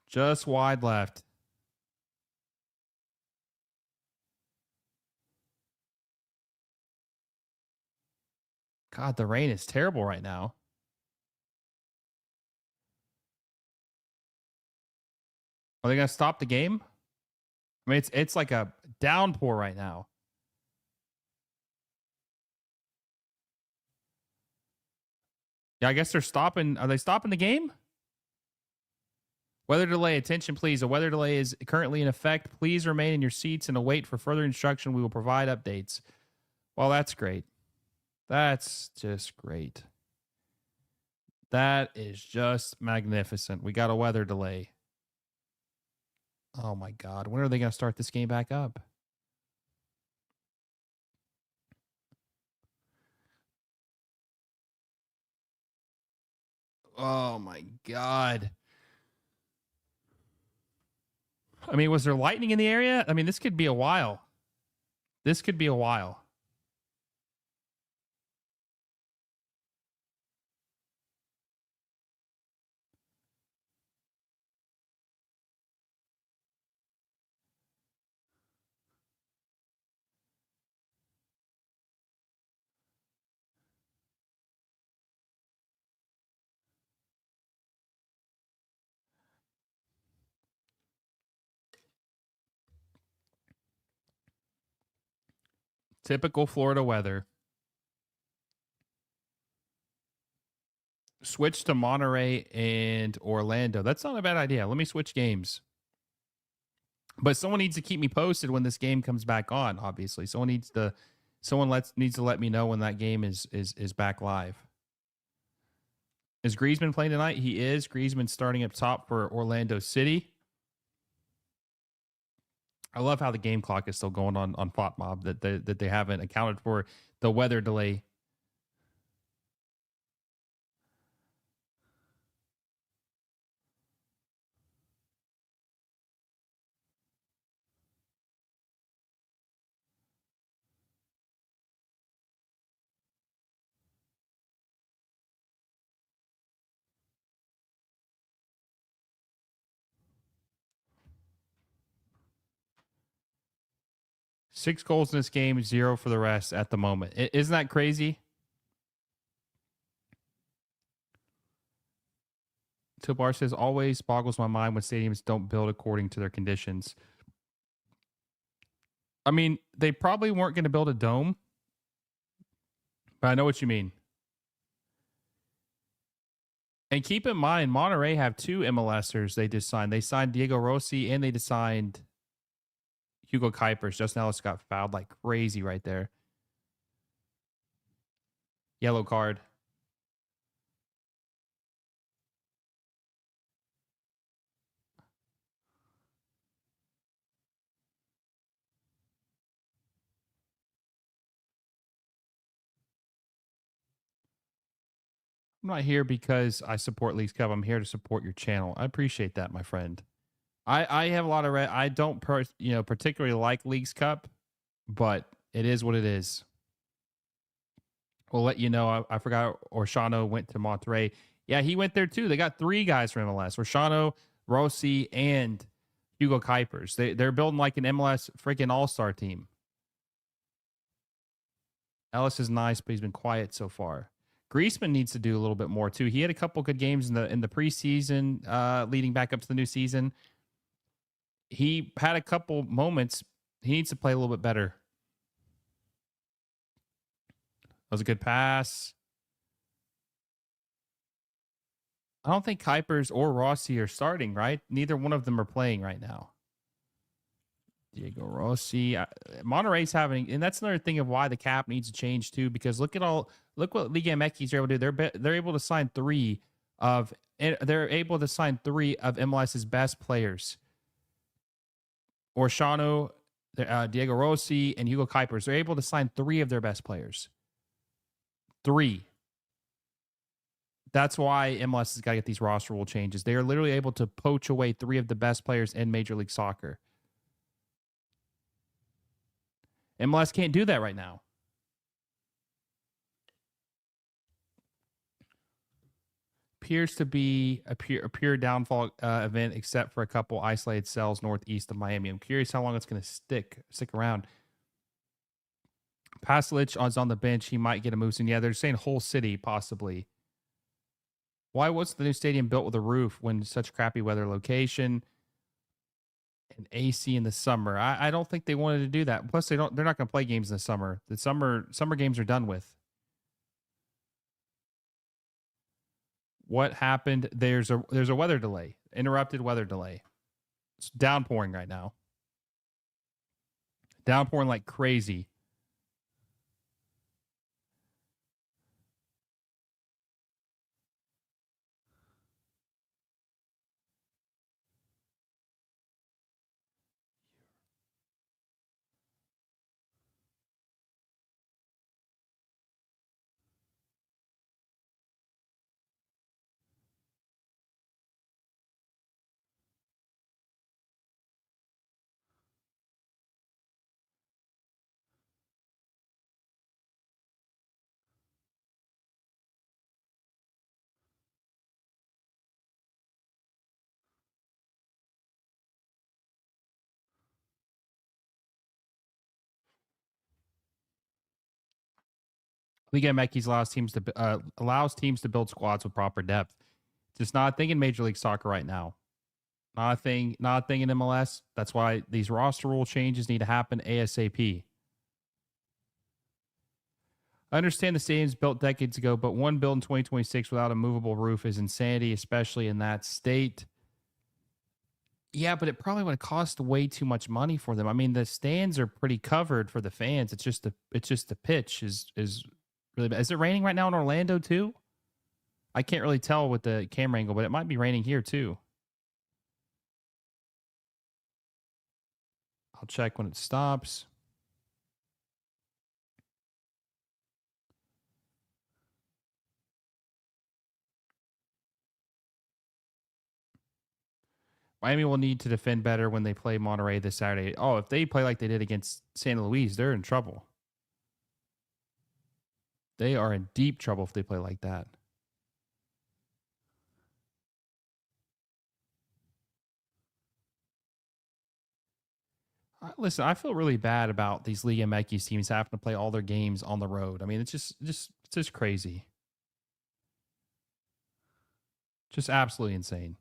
Just wide left. God, the rain is terrible right now. Are they going to stop the game? I mean, it's like a downpour right now. Yeah, I guess they're stopping. Are they stopping the game? Weather delay. Attention, please. A weather delay is currently in effect. Please remain in your seats and await for further instruction. We will provide updates. Well, that's great. That's just great. That is just magnificent. We got a weather delay. Oh my God. When are they going to start this game back up? Oh my God. I mean, was there lightning in the area? I mean, this could be a while. This could be a while. Typical Florida weather. Switch to Monterey and Orlando. That's not a bad idea. Let me switch games. But someone needs to keep me posted when this game comes back on. Obviously, someone needs to let me know when that game is back live. Is Griezmann playing tonight? He is. Griezmann starting up top for Orlando City. I love how the game clock is still going on FotMob that they haven't accounted for the weather delay. Six goals in this game, 0 for the rest at the moment. Isn't that crazy? Tobar says, always boggles my mind when stadiums don't build according to their conditions. I mean, they probably weren't going to build a dome, but I know what you mean. And keep in mind, Monterey have two MLSers they just signed. They signed Diego Rossi and they just signed Hugo Kuipers. Justin Ellis got fouled like crazy right there. Yellow card. I'm not here because I support Leagues Cup. I'm here to support your channel. I appreciate that, my friend. I have a lot of I don't particularly like Leagues Cup, but it is what it is. We'll let you know. I forgot Orshano went to Monterey. Yeah, he went there too. They got three guys from MLS: Orshano, Rossi, and Hugo Kuipers. They're building like an MLS freaking all-star team. Ellis is nice, but he's been quiet so far. Griezmann needs to do a little bit more too. He had a couple good games in the preseason, leading back up to the new season. He had a couple moments He needs to play a little bit better. That was a good pass. I don't think Kuipers or Rossi are starting, right? Neither one of them are playing right now. Diego Rossi. Monterrey's having, and that's another thing of why the cap needs to change too. Because look what Liga MX are able to do. They're able to sign they're able to sign three of MLS's best players. Orshano, Diego Rossi, and Hugo Kuipers. They're able to sign three of their best players. Three. That's why MLS has got to get these roster rule changes. They are literally able to poach away three of the best players in Major League Soccer. MLS can't do that right now. Appears to be a pure downfall event, except for a couple isolated cells northeast of Miami. I'm curious how long it's going to stick around. Pasalic is on the bench. He might get a moose. And yeah, they're saying whole city possibly. Why was the new stadium built with a roof when such crappy weather location and AC in the summer? I don't think they wanted to do that. Plus, they're not going to play games in the summer. The summer games are done with. What happened? There's a weather delay, interrupted weather delay. It's downpouring right now. Downpouring like crazy. Liga MX allows teams to build squads with proper depth. Just not a thing in Major League Soccer right now. Not a thing in MLS. That's why these roster rule changes need to happen ASAP. I understand the stadium's built decades ago, but one built in 2026 without a movable roof is insanity, especially in that state. Yeah, but it probably would have cost way too much money for them. I mean, the stands are pretty covered for the fans. It's just the pitch is really bad. Is it raining right now in Orlando too? I can't really tell with the camera angle, but it might be raining here too. I'll check when it stops. Miami will need to defend better when they play Monterrey this Saturday. Oh, if they play like they did against San Luis, they're in trouble. They are in deep trouble if they play like that. Listen, I feel really bad about these Liga MX teams having to play all their games on the road. I mean, it's just crazy. Just absolutely insane.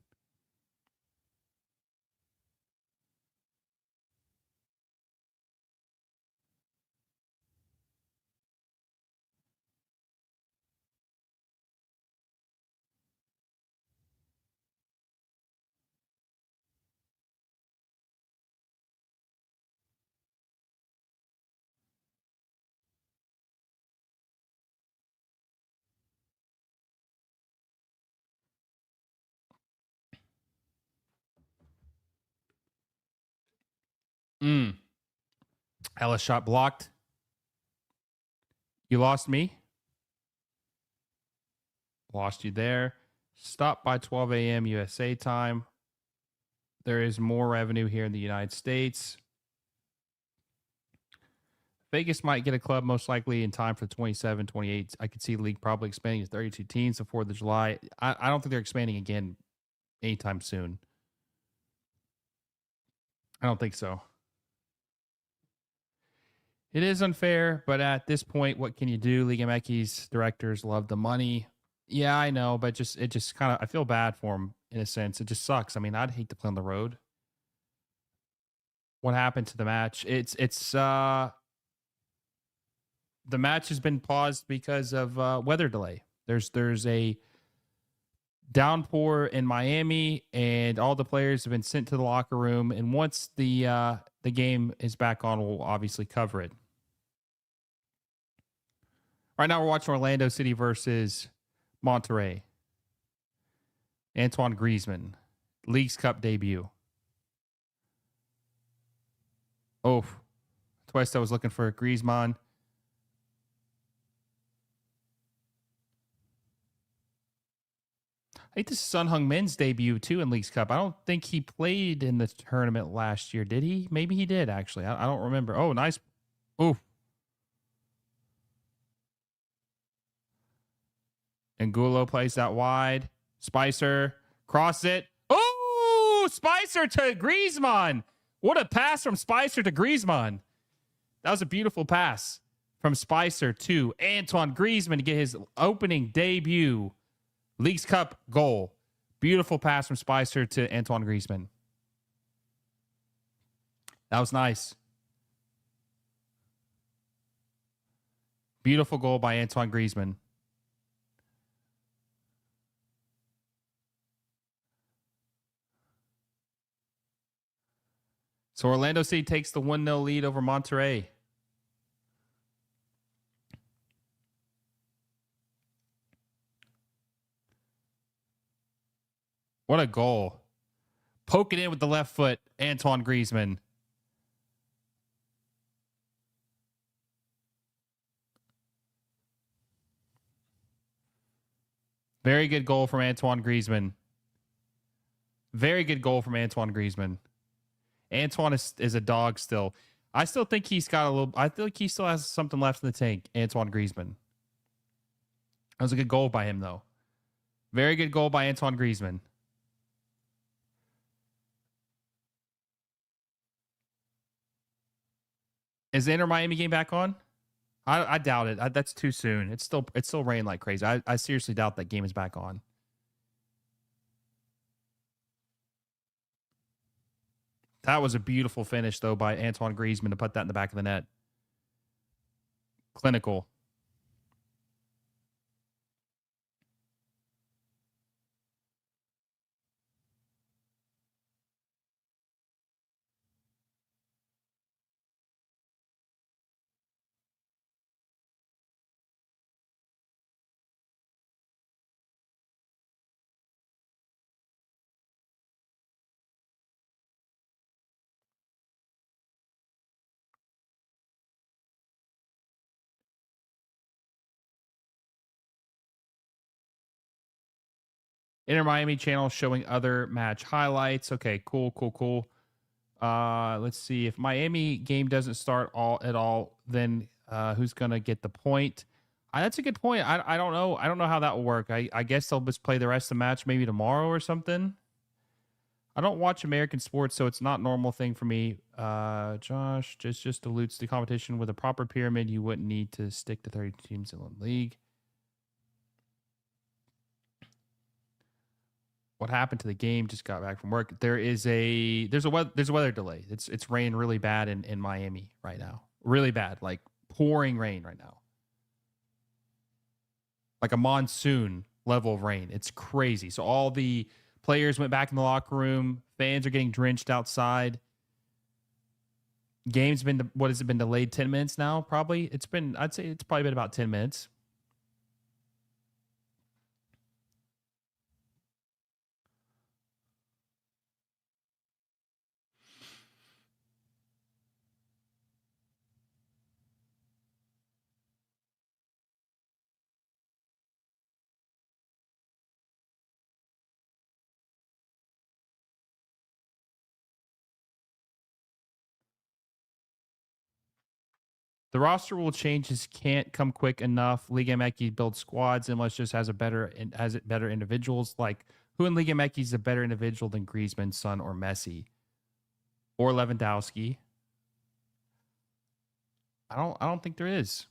Mm. Ellis shot blocked. You lost me. Lost you there. Stop by 12 a.m. USA time. There is more revenue here in the United States. Vegas might get a club most likely in time for the 27, 28. I could see the league probably expanding to 32 teams before the July. I don't think they're expanding again anytime soon. I don't think so. It is unfair, but at this point, what can you do? Liga MX directors love the money. Yeah, I know, but it just kind of, I feel bad for them in a sense. It just sucks. I mean, I'd hate to play on the road. What happened to the match? The match has been paused because of weather delay. There's a downpour in Miami, and all the players have been sent to the locker room. And once the game is back on, we'll obviously cover it. Right now, we're watching Orlando City versus Monterrey. Antoine Griezmann, Leagues Cup debut. Oh, twice I was looking for Griezmann. I think this is Sun Heung-min's debut too in Leagues Cup. I don't think he played in the tournament last year, did he? Maybe he did actually. I don't remember. Oh, nice. Oh. Angulo plays that wide. Spicer crosses it. Oh, Spicer to Griezmann. What a pass from Spicer to Griezmann. That was a beautiful pass from Spicer to Antoine Griezmann to get his opening debut Leagues Cup goal. Beautiful pass from Spicer to Antoine Griezmann. That was nice. Beautiful goal by Antoine Griezmann. So Orlando City takes the 1-0 lead over Monterrey. What a goal. Poke it in with the left foot, Antoine Griezmann. Very good goal from Antoine Griezmann. Very good goal from Antoine Griezmann. Antoine is a dog still. I still think he's got a little. I feel like he still has something left in the tank. Antoine Griezmann. That was a good goal by him, though. Very good goal by Antoine Griezmann. Is the Inter Miami game back on? I doubt it. That's too soon. It's still raining like crazy. I seriously doubt that game is back on. That was a beautiful finish, though, by Antoine Griezmann to put that in the back of the net. Clinical. Inter Miami channel showing other match highlights. Okay, cool. Let's see. If Miami game doesn't start at all, then who's gonna get the point? That's a good point. I don't know. I don't know how that will work. I guess they'll just play the rest of the match maybe tomorrow or something. I don't watch American sports, so it's not a normal thing for me. Josh just dilutes the competition. With a proper pyramid, you wouldn't need to stick to 30 teams in the league. What happened to the game? Just got back from work. There's a weather delay. It's raining really bad in Miami right now. Really bad, like pouring rain right now. Like a monsoon level of rain. It's crazy. So all the players went back in the locker room. Fans are getting drenched outside. Game's been what has it been delayed 10 minutes now? Probably. I'd say it's probably been about 10 minutes. The roster will changes can't come quick enough. Liga MX builds squads unless just has better individuals. Like who in Liga MX is a better individual than Griezmann, Son, or Messi, or Lewandowski? I don't think there is.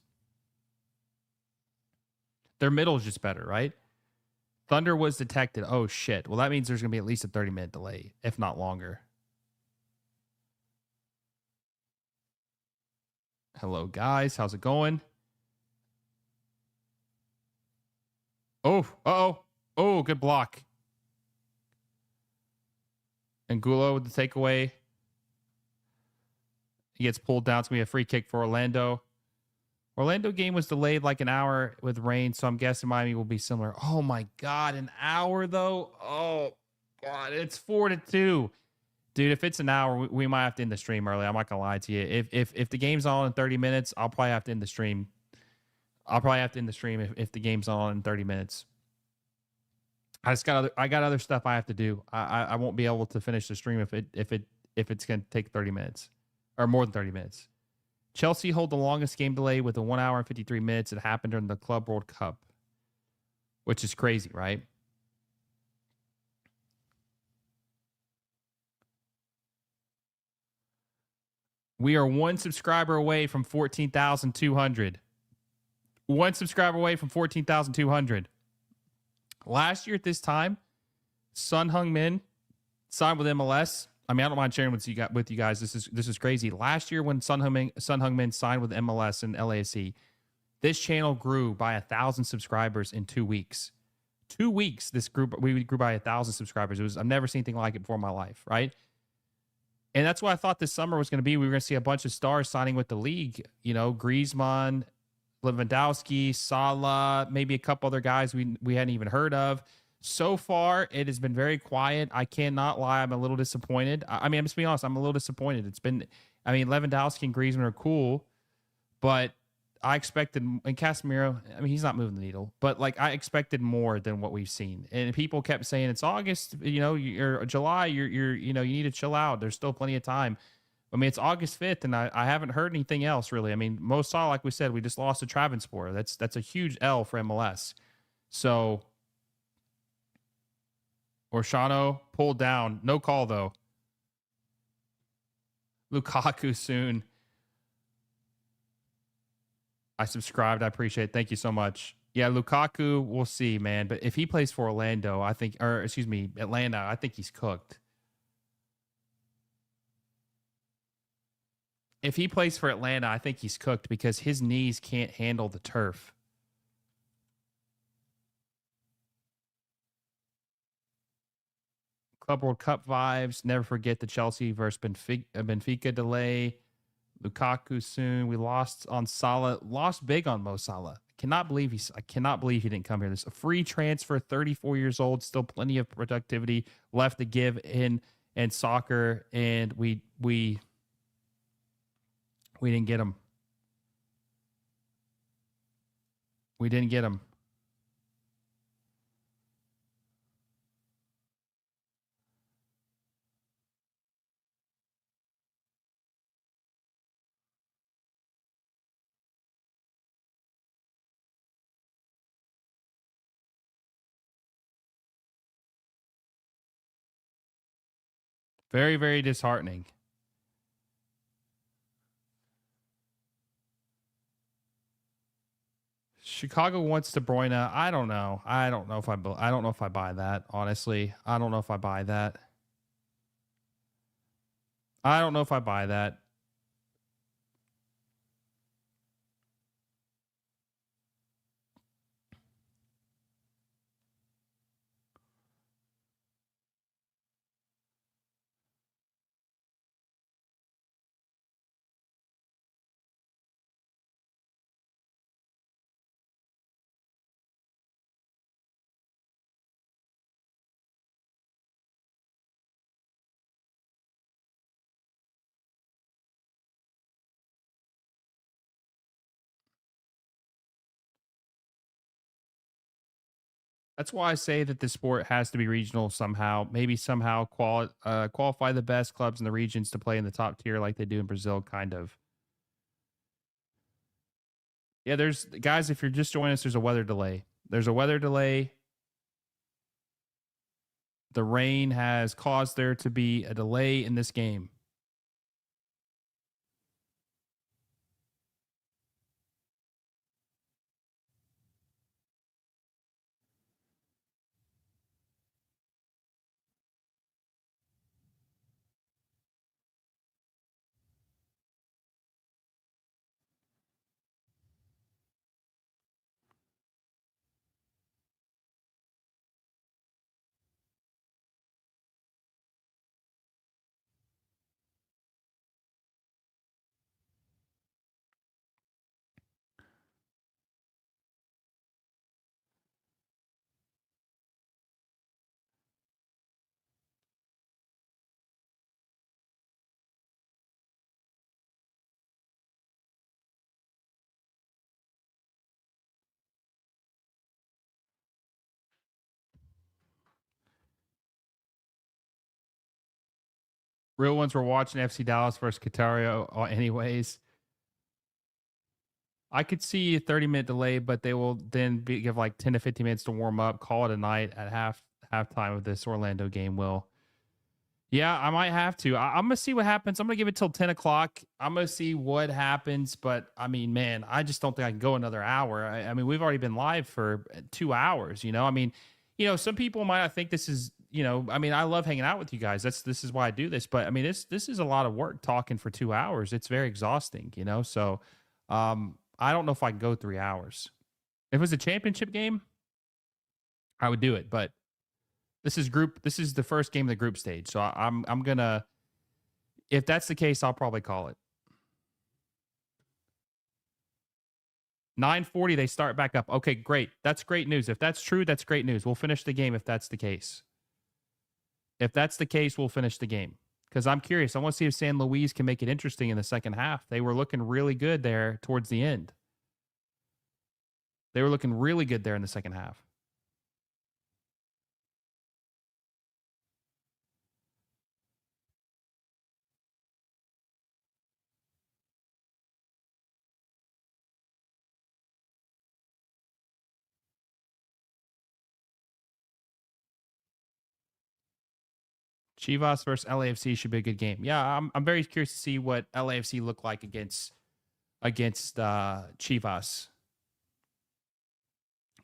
Their middle is just better, right? Thunder was detected. Oh shit. Well, that means there's gonna be at least a 30-minute delay, if not longer. Hello, guys. How's it going? Oh, uh-oh. Oh, good block. Angulo with the takeaway. He gets pulled down. It's going to be a free kick for Orlando. Orlando game was delayed like an hour with rain, so I'm guessing Miami will be similar. Oh, my God. An hour, though? Oh, God. It's 4-2. Dude, if it's an hour, we might have to end the stream early. I'm not going to lie to you. If the game's on in 30 minutes, I'll probably have to end the stream. I'll probably have to end the stream if the game's on in 30 minutes. I got other stuff I have to do. I won't be able to finish the stream if it's gonna take 30 minutes or more than 30 minutes. Chelsea hold the longest game delay with a 1 hour and 53 minutes. It happened during the Club World Cup, which is crazy, right? We are one subscriber away from 14,200. One subscriber away from 14,200. Last year at this time, Son Heung-min signed with MLS. I mean, I don't mind sharing with you guys. This is crazy. Last year, when Son Heung-min signed with MLS and LAFC, this channel grew by 1,000 subscribers in 2 weeks. 2 weeks, we grew by 1,000 subscribers. I've never seen anything like it before in my life, right? And that's what I thought this summer was going to be. We were going to see a bunch of stars signing with the league. You know, Griezmann, Lewandowski, Salah, maybe a couple other guys we hadn't even heard of. So far, it has been very quiet. I cannot lie. I'm a little disappointed. I mean, I'm just being honest. I'm a little disappointed. Lewandowski and Griezmann are cool, but I expected, and Casemiro, I mean, he's not moving the needle, but like I expected more than what we've seen. And people kept saying it's August, you're July, you need to chill out. There's still plenty of time. I mean, it's August 5th, and I haven't heard anything else, really. I mean, Mo Salah, like we said, we just lost to Travanspor. That's a huge L for MLS. So, Orshano pulled down. No call, though. Lukaku soon. I subscribed. I appreciate it. Thank you so much. Yeah, Lukaku, we'll see, man. But if he plays for Atlanta, I think he's cooked. If he plays for Atlanta, I think he's cooked because his knees can't handle the turf. Club World Cup vibes. Never forget the Chelsea versus Benfica delay. Lukaku soon. We lost on Salah. Lost big on Mo Salah. I cannot believe he didn't come here. There's a free transfer. 34 years old. Still plenty of productivity left to give in soccer, and we didn't get him. We didn't get him. Very, very disheartening. Chicago wants De Bruyne. I don't know. I don't know if I buy that. Honestly, I don't know if I buy that. I don't know if I buy that. That's why I say that the sport has to be regional somehow. Maybe somehow qualify the best clubs in the regions to play in the top tier like they do in Brazil, kind of. Yeah, there's guys, if you're just joining us, there's a weather delay. There's a weather delay. The rain has caused there to be a delay in this game. Real ones were watching FC Dallas versus Qatario anyways. I could see a 30-minute delay, but they will then give like 10 to 15 minutes to warm up, call it a night at halftime of this Orlando game, Will. Yeah, I might have to. I'm going to see what happens. I'm going to give it till 10 o'clock. I'm going to see what happens. But, I mean, man, I just don't think I can go another hour. I mean, we've already been live for 2 hours, you know? I mean, you know, some people might not think this is, you know, I mean, I love hanging out with you guys. This is why I do this. But, I mean, this is a lot of work talking for 2 hours. It's very exhausting, you know? So, I don't know if I can go 3 hours. If it was a championship game, I would do it. But this is the first game of the group stage. So I'm gonna, if that's the case, I'll probably call it. 9:40, they start back up. Okay, great. That's great news. If that's true, that's great news. We'll finish the game if that's the case. If that's the case, we'll finish the game. Because I'm curious. I want to see if San Luis can make it interesting in the second half. They were looking really good there towards the end. They were looking really good there in the second half. Chivas versus LAFC should be a good game. Yeah, I'm very curious to see what LAFC look like against Chivas.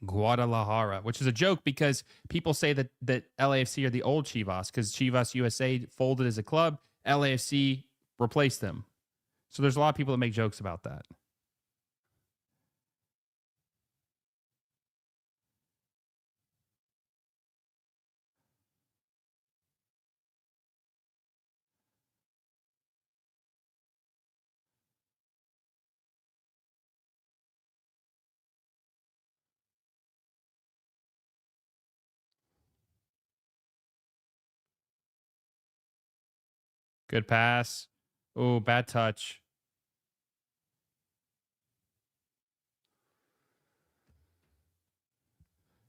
Guadalajara, which is a joke because people say that LAFC are the old Chivas because Chivas USA folded as a club, LAFC replaced them. So there's a lot of people that make jokes about that. Good pass. Oh, bad touch.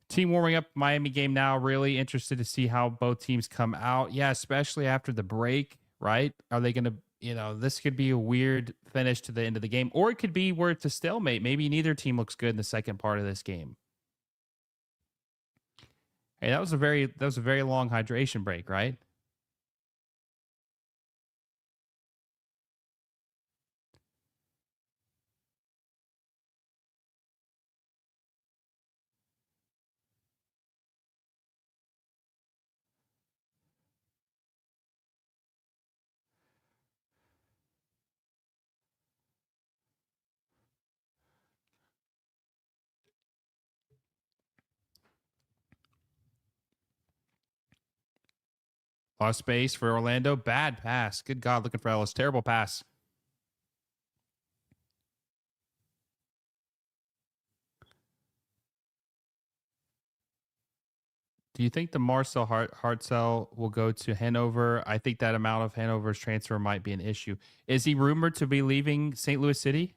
Team warming up Miami game now. Really interested to see how both teams come out. Yeah, especially after the break, right? Are they going to, you know, this could be a weird finish to the end of the game, or it could be where it's a stalemate. Maybe neither team looks good in the second part of this game. Hey, that was a very long hydration break, right? Lost space for Orlando. Bad pass. Good God, looking for Ellis. Terrible pass. Do you think the Marcel Hartzell will go to Hanover? I think that amount of Hanover's transfer might be an issue. Is he rumored to be leaving St. Louis City?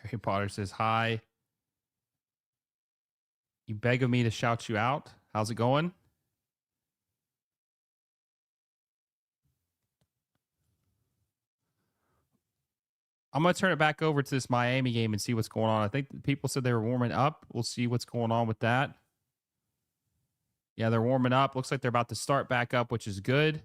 Harry Potter says, hi. You beg of me to shout you out. How's it going? I'm going to turn it back over to this Miami game and see what's going on. I think people said they were warming up. We'll see what's going on with that. Yeah, they're warming up. Looks like they're about to start back up, which is good.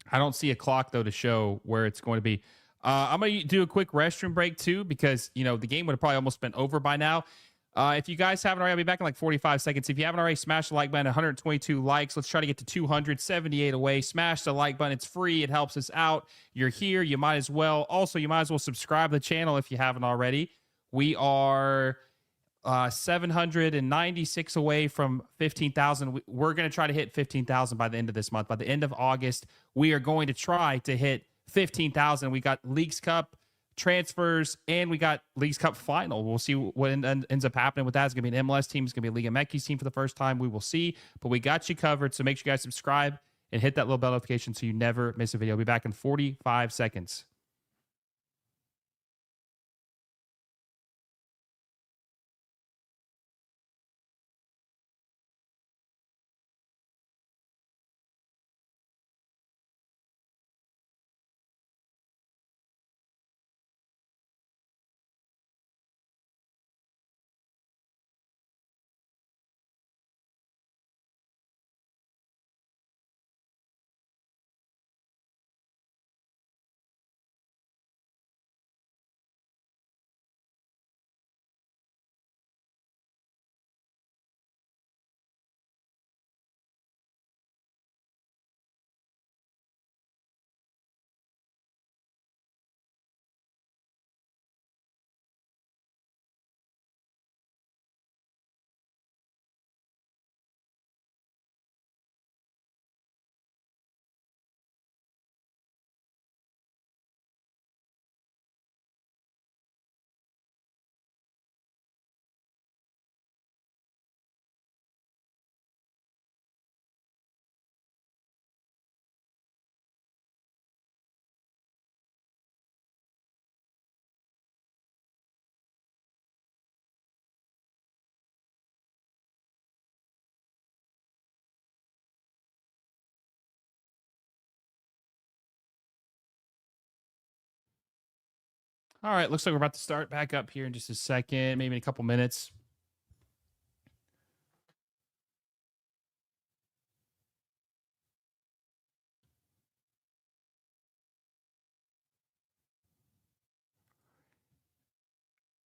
I don't see a clock, though, to show where it's going to be. I'm going to do a quick restroom break, too, because, you know, the game would have probably almost been over by now. If you guys haven't already, I'll be back in like 45 seconds. If you haven't already, smash the like button. 122 likes. Let's try to get to 278 away. Smash the like button. It's free. It helps us out. You're here. You might as well. Also, you might as well subscribe to the channel if you haven't already. We are 796 away from 15,000. We're going to try to hit 15,000 by the end of this month. By the end of August, we are going to try to hit 15,000. We got Leagues Cup transfers and we got Leagues Cup final. We'll see what ends up happening with that. It's going to be an MLS team. It's going to be a Liga MX team for the first time. We will see, but we got you covered. So make sure you guys subscribe and hit that little bell notification so you never miss a video. I'll be back in 45 seconds. All right, looks like we're about to start back up here in just a second, maybe in a couple minutes.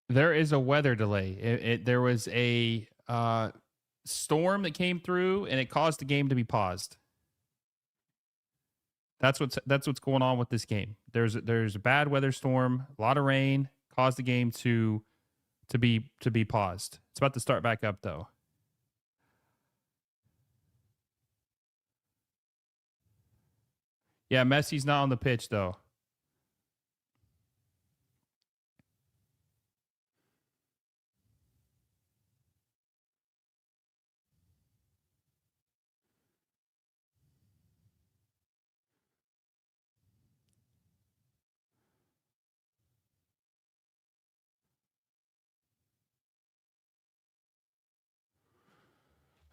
There is a weather delay. There was a storm that came through, and it caused the game to be paused. That's what's going on with this game. There's a bad weather storm, a lot of rain, caused the game to be paused. It's about to start back up though. Yeah, Messi's not on the pitch though.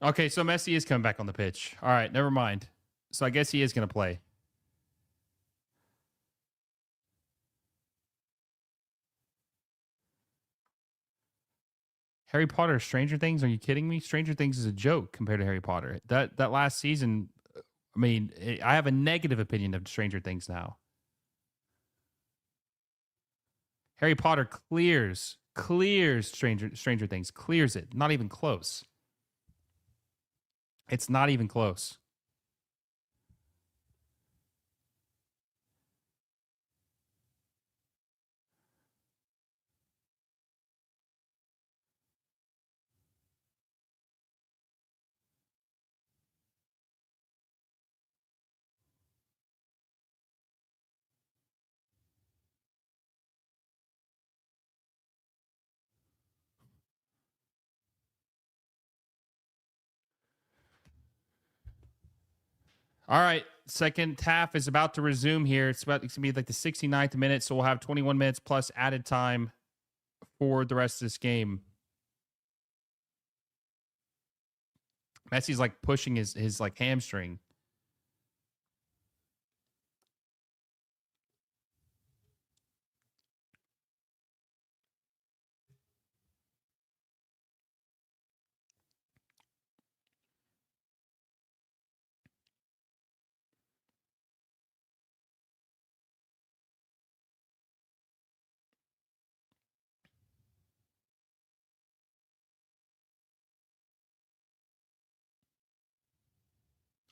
Okay, so Messi is coming back on the pitch. All right, never mind. So I guess he is going to play. Harry Potter, Stranger Things? Are you kidding me? Stranger Things is a joke compared to Harry Potter. That last season, I mean, I have a negative opinion of Stranger Things now. Harry Potter clears Stranger Things, clears it. Not even close. It's not even close. All right, second half is about to resume here. It's going to be like the 69th minute, so we'll have 21 minutes plus added time for the rest of this game. Messi's like pushing his like hamstring.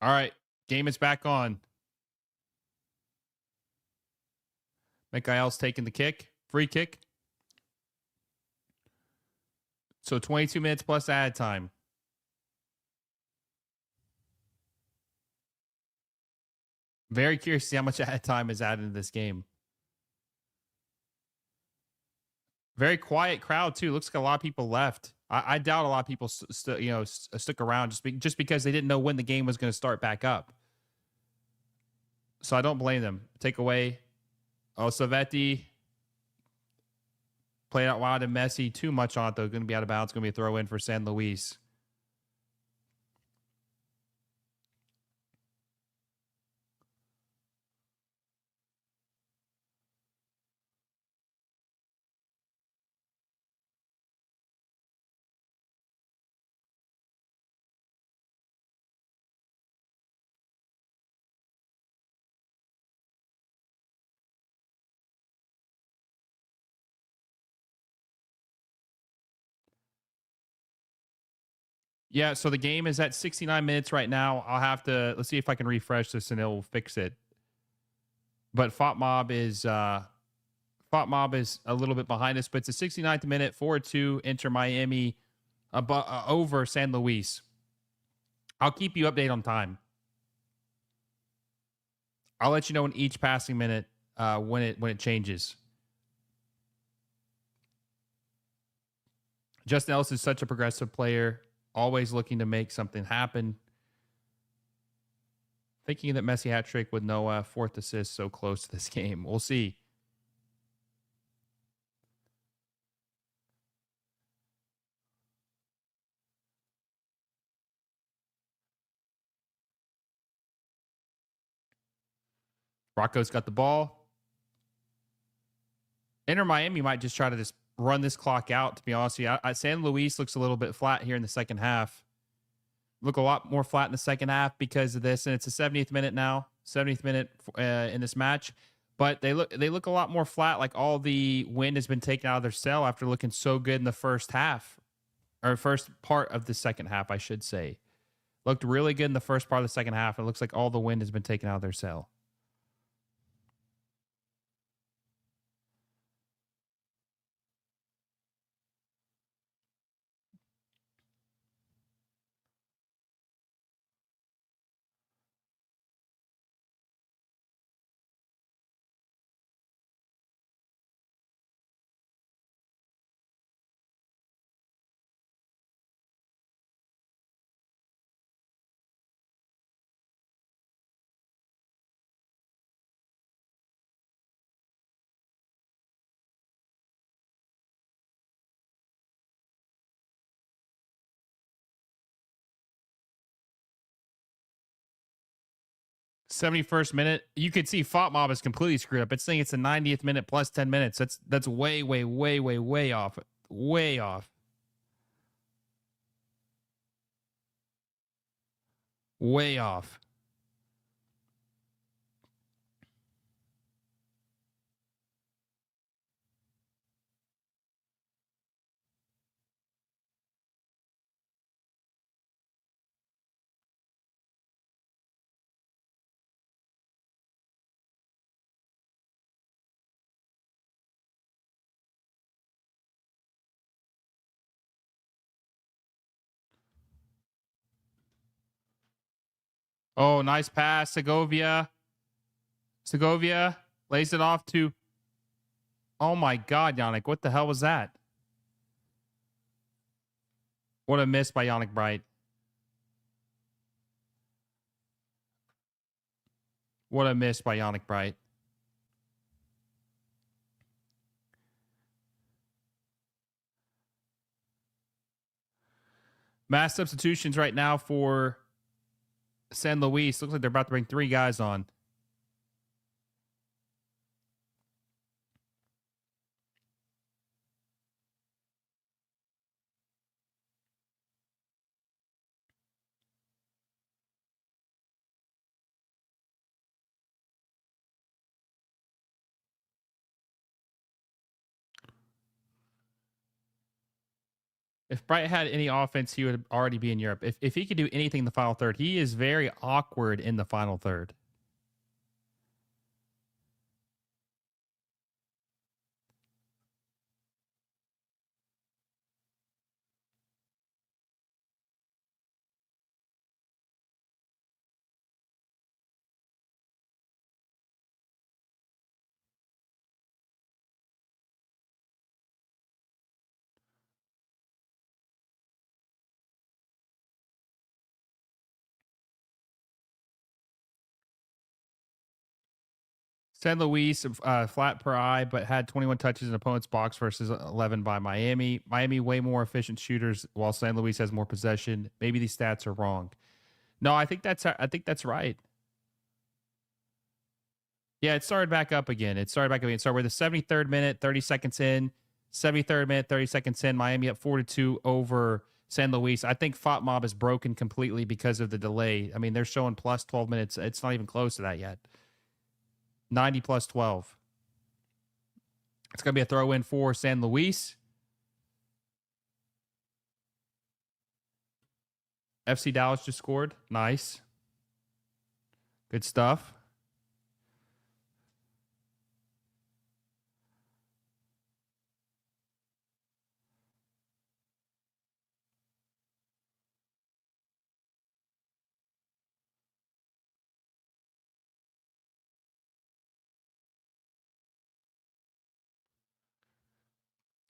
All right, game is back on. Mikael's taking the kick, free kick. So 22 minutes plus add time. Very curious to see how much add time is added into this game. Very quiet crowd too. Looks like a lot of people left. I doubt a lot of people stuck around just because they didn't know when the game was going to start back up. So I don't blame them. Take away. Oh, Savetti played out wide and Messi. Too much on it though. Going to be out of bounds. Going to be a throw in for San Luis. Yeah, so the game is at 69 minutes right now. Let's see if I can refresh this and it'll fix it. But FOTMob is a little bit behind us, but it's a 69th minute, 4-2 Inter Miami over San Luis. I'll keep you updated on time. I'll let you know in each passing minute when it changes. Justin Ellis is such a progressive player, always looking to make something happen. Thinking that Messi hat trick with Noah, fourth assist, so close to this game. We'll see. Rocco's got the ball. Inter Miami might just try to just run this clock out, to be honest with you. San Luis looks a little bit flat here in the second half. Look a lot more flat in the second half because of this, and it's the 70th minute now, 70th minute in this match. But they look a lot more flat, like all the wind has been taken out of their sail after looking so good in the first half, or first part of the second half, I should say. Looked really good in the first part of the second half. It looks like all the wind has been taken out of their sail. '71st minute, you could see FOTMob is completely screwed up. It's saying it's the 90th minute plus 10 minutes. That's way, way, way, way, way off. Way off. Way off. Oh, nice pass. Segovia lays it off to. Oh my God, Yannick. What the hell was that? What a miss by Yannick Bright. What a miss by Yannick Bright. Mass substitutions right now for San Luis. Looks like they're about to bring 3 guys on. If Bright had any offense, he would already be in Europe. If he could do anything in the final third, he is very awkward in the final third. San Luis, flat per eye, but had 21 touches in opponent's box versus 11 by Miami. Miami way more efficient shooters, while San Luis has more possession. Maybe these stats are wrong. No, I think that's right. Yeah, it started back up again. It started back up again. So we're the 73rd minute, 30 seconds in. 73rd minute, 30 seconds in. Miami up 4-2 over San Luis. I think FOTMob is broken completely because of the delay. I mean, they're showing plus 12 minutes. It's not even close to that yet. 90 plus 12. It's going to be a throw in for San Luis. FC Dallas just scored. Nice. Good stuff.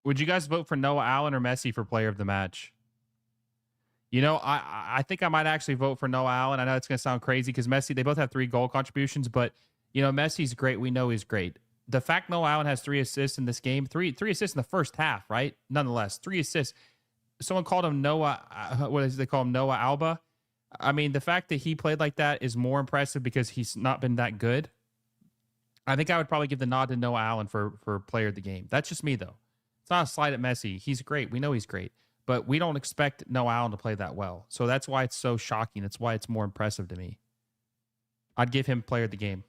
Would you guys vote for Noah Allen or Messi for player of the match? You know, I think I might actually vote for Noah Allen. I know it's going to sound crazy because Messi, they both have 3 goal contributions, but, you know, Messi's great. We know he's great. The fact Noah Allen has 3 assists in this game, three assists in the first half, right? Nonetheless, 3 assists. Someone called him Noah, what is they call him? Noah Alba. I mean, the fact that he played like that is more impressive because he's not been that good. I think I would probably give the nod to Noah Allen for player of the game. That's just me, though. It's not a slight at Messi. He's great. We know he's great. But we don't expect Noah Allen to play that well. So that's why it's so shocking. That's why it's more impressive to me. I'd give him player of the game.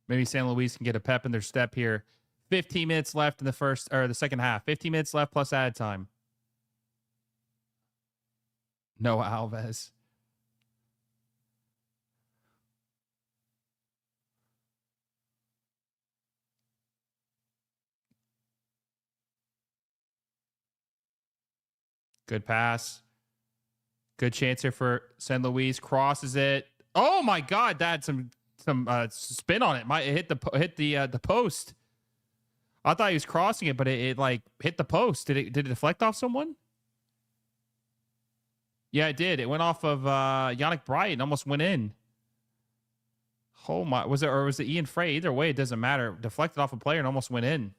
Maybe San Luis can get a pep in their step here. 15 minutes left in the second half. 15 minutes left plus added time. Noah Alves. Good pass. Good chance here for San Luis. Crosses it. Oh my God! That had some spin on it. It hit the post. I thought he was crossing it, but it like hit the post. Did it deflect off someone? Yeah, it did. It went off of Yannick Bright and almost went in. Oh my! Was it Ian Frey? Either way, it doesn't matter. Deflected off a player and almost went in.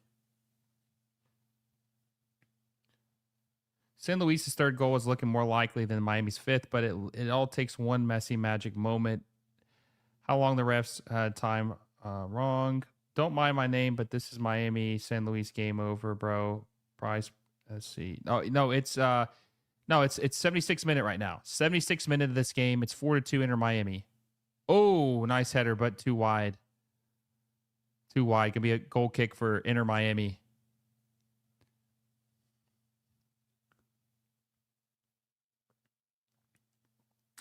San Luis's third goal was looking more likely than Miami's fifth, but it all takes one Messi magic moment. How long the refs had time wrong. Don't mind my name, but this is Miami San Luis game over, bro. Price. Let's see. No, it's 76 minute right now. 76 minute of this game. It's 4-2 Inter Miami. Oh, nice header, but too wide. Too wide. Could be a goal kick for Inter Miami.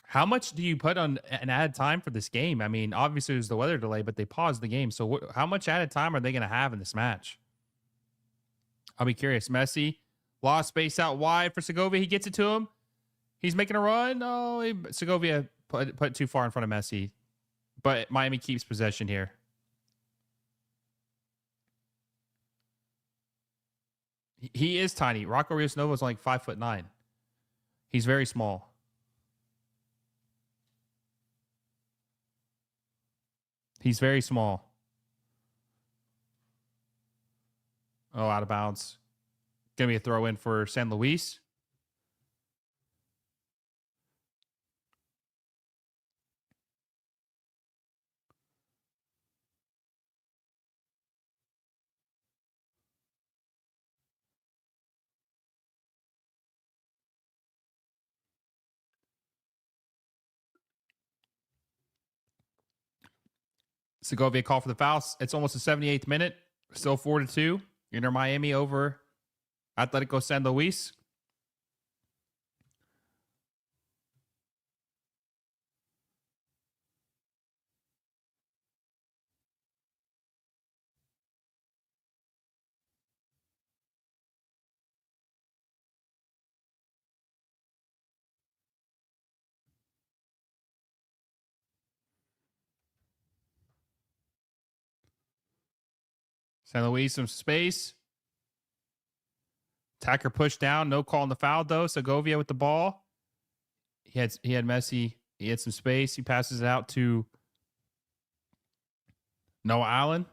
How much do you put on an added time for this game? I mean, obviously there's the weather delay, but they paused the game. So how much added time are they going to have in this match? I'll be curious. Messi lost space out wide for Segovia. He gets it to him. He's making a run. Oh, Segovia put it too far in front of Messi. But Miami keeps possession here. He is tiny. Rocco Rios Nova is like 5'9". He's very small. He's very small. Oh, out of bounds. Gonna be a throw in for San Luis. Segovia call for the foul. It's almost the 78th minute. Still 4-2. Inter Miami over Atletico San Luis. San Luis some space. Attacker pushed down. No call on the foul though. Segovia with the ball. He had Messi. He had some space. He passes it out to Noah Allen.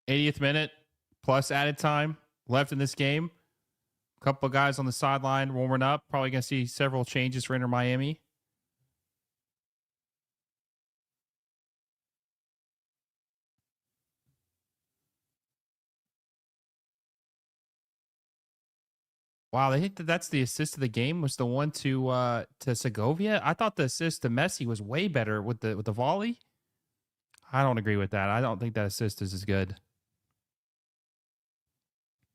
'80th minute plus added time left in this game. A couple of guys on the sideline warming up. Probably going to see several changes for Inter Miami. Wow, they think that that's the assist of the game was the one to Segovia. I thought the assist to Messi was way better with the volley. I don't agree with that. I don't think that assist is as good.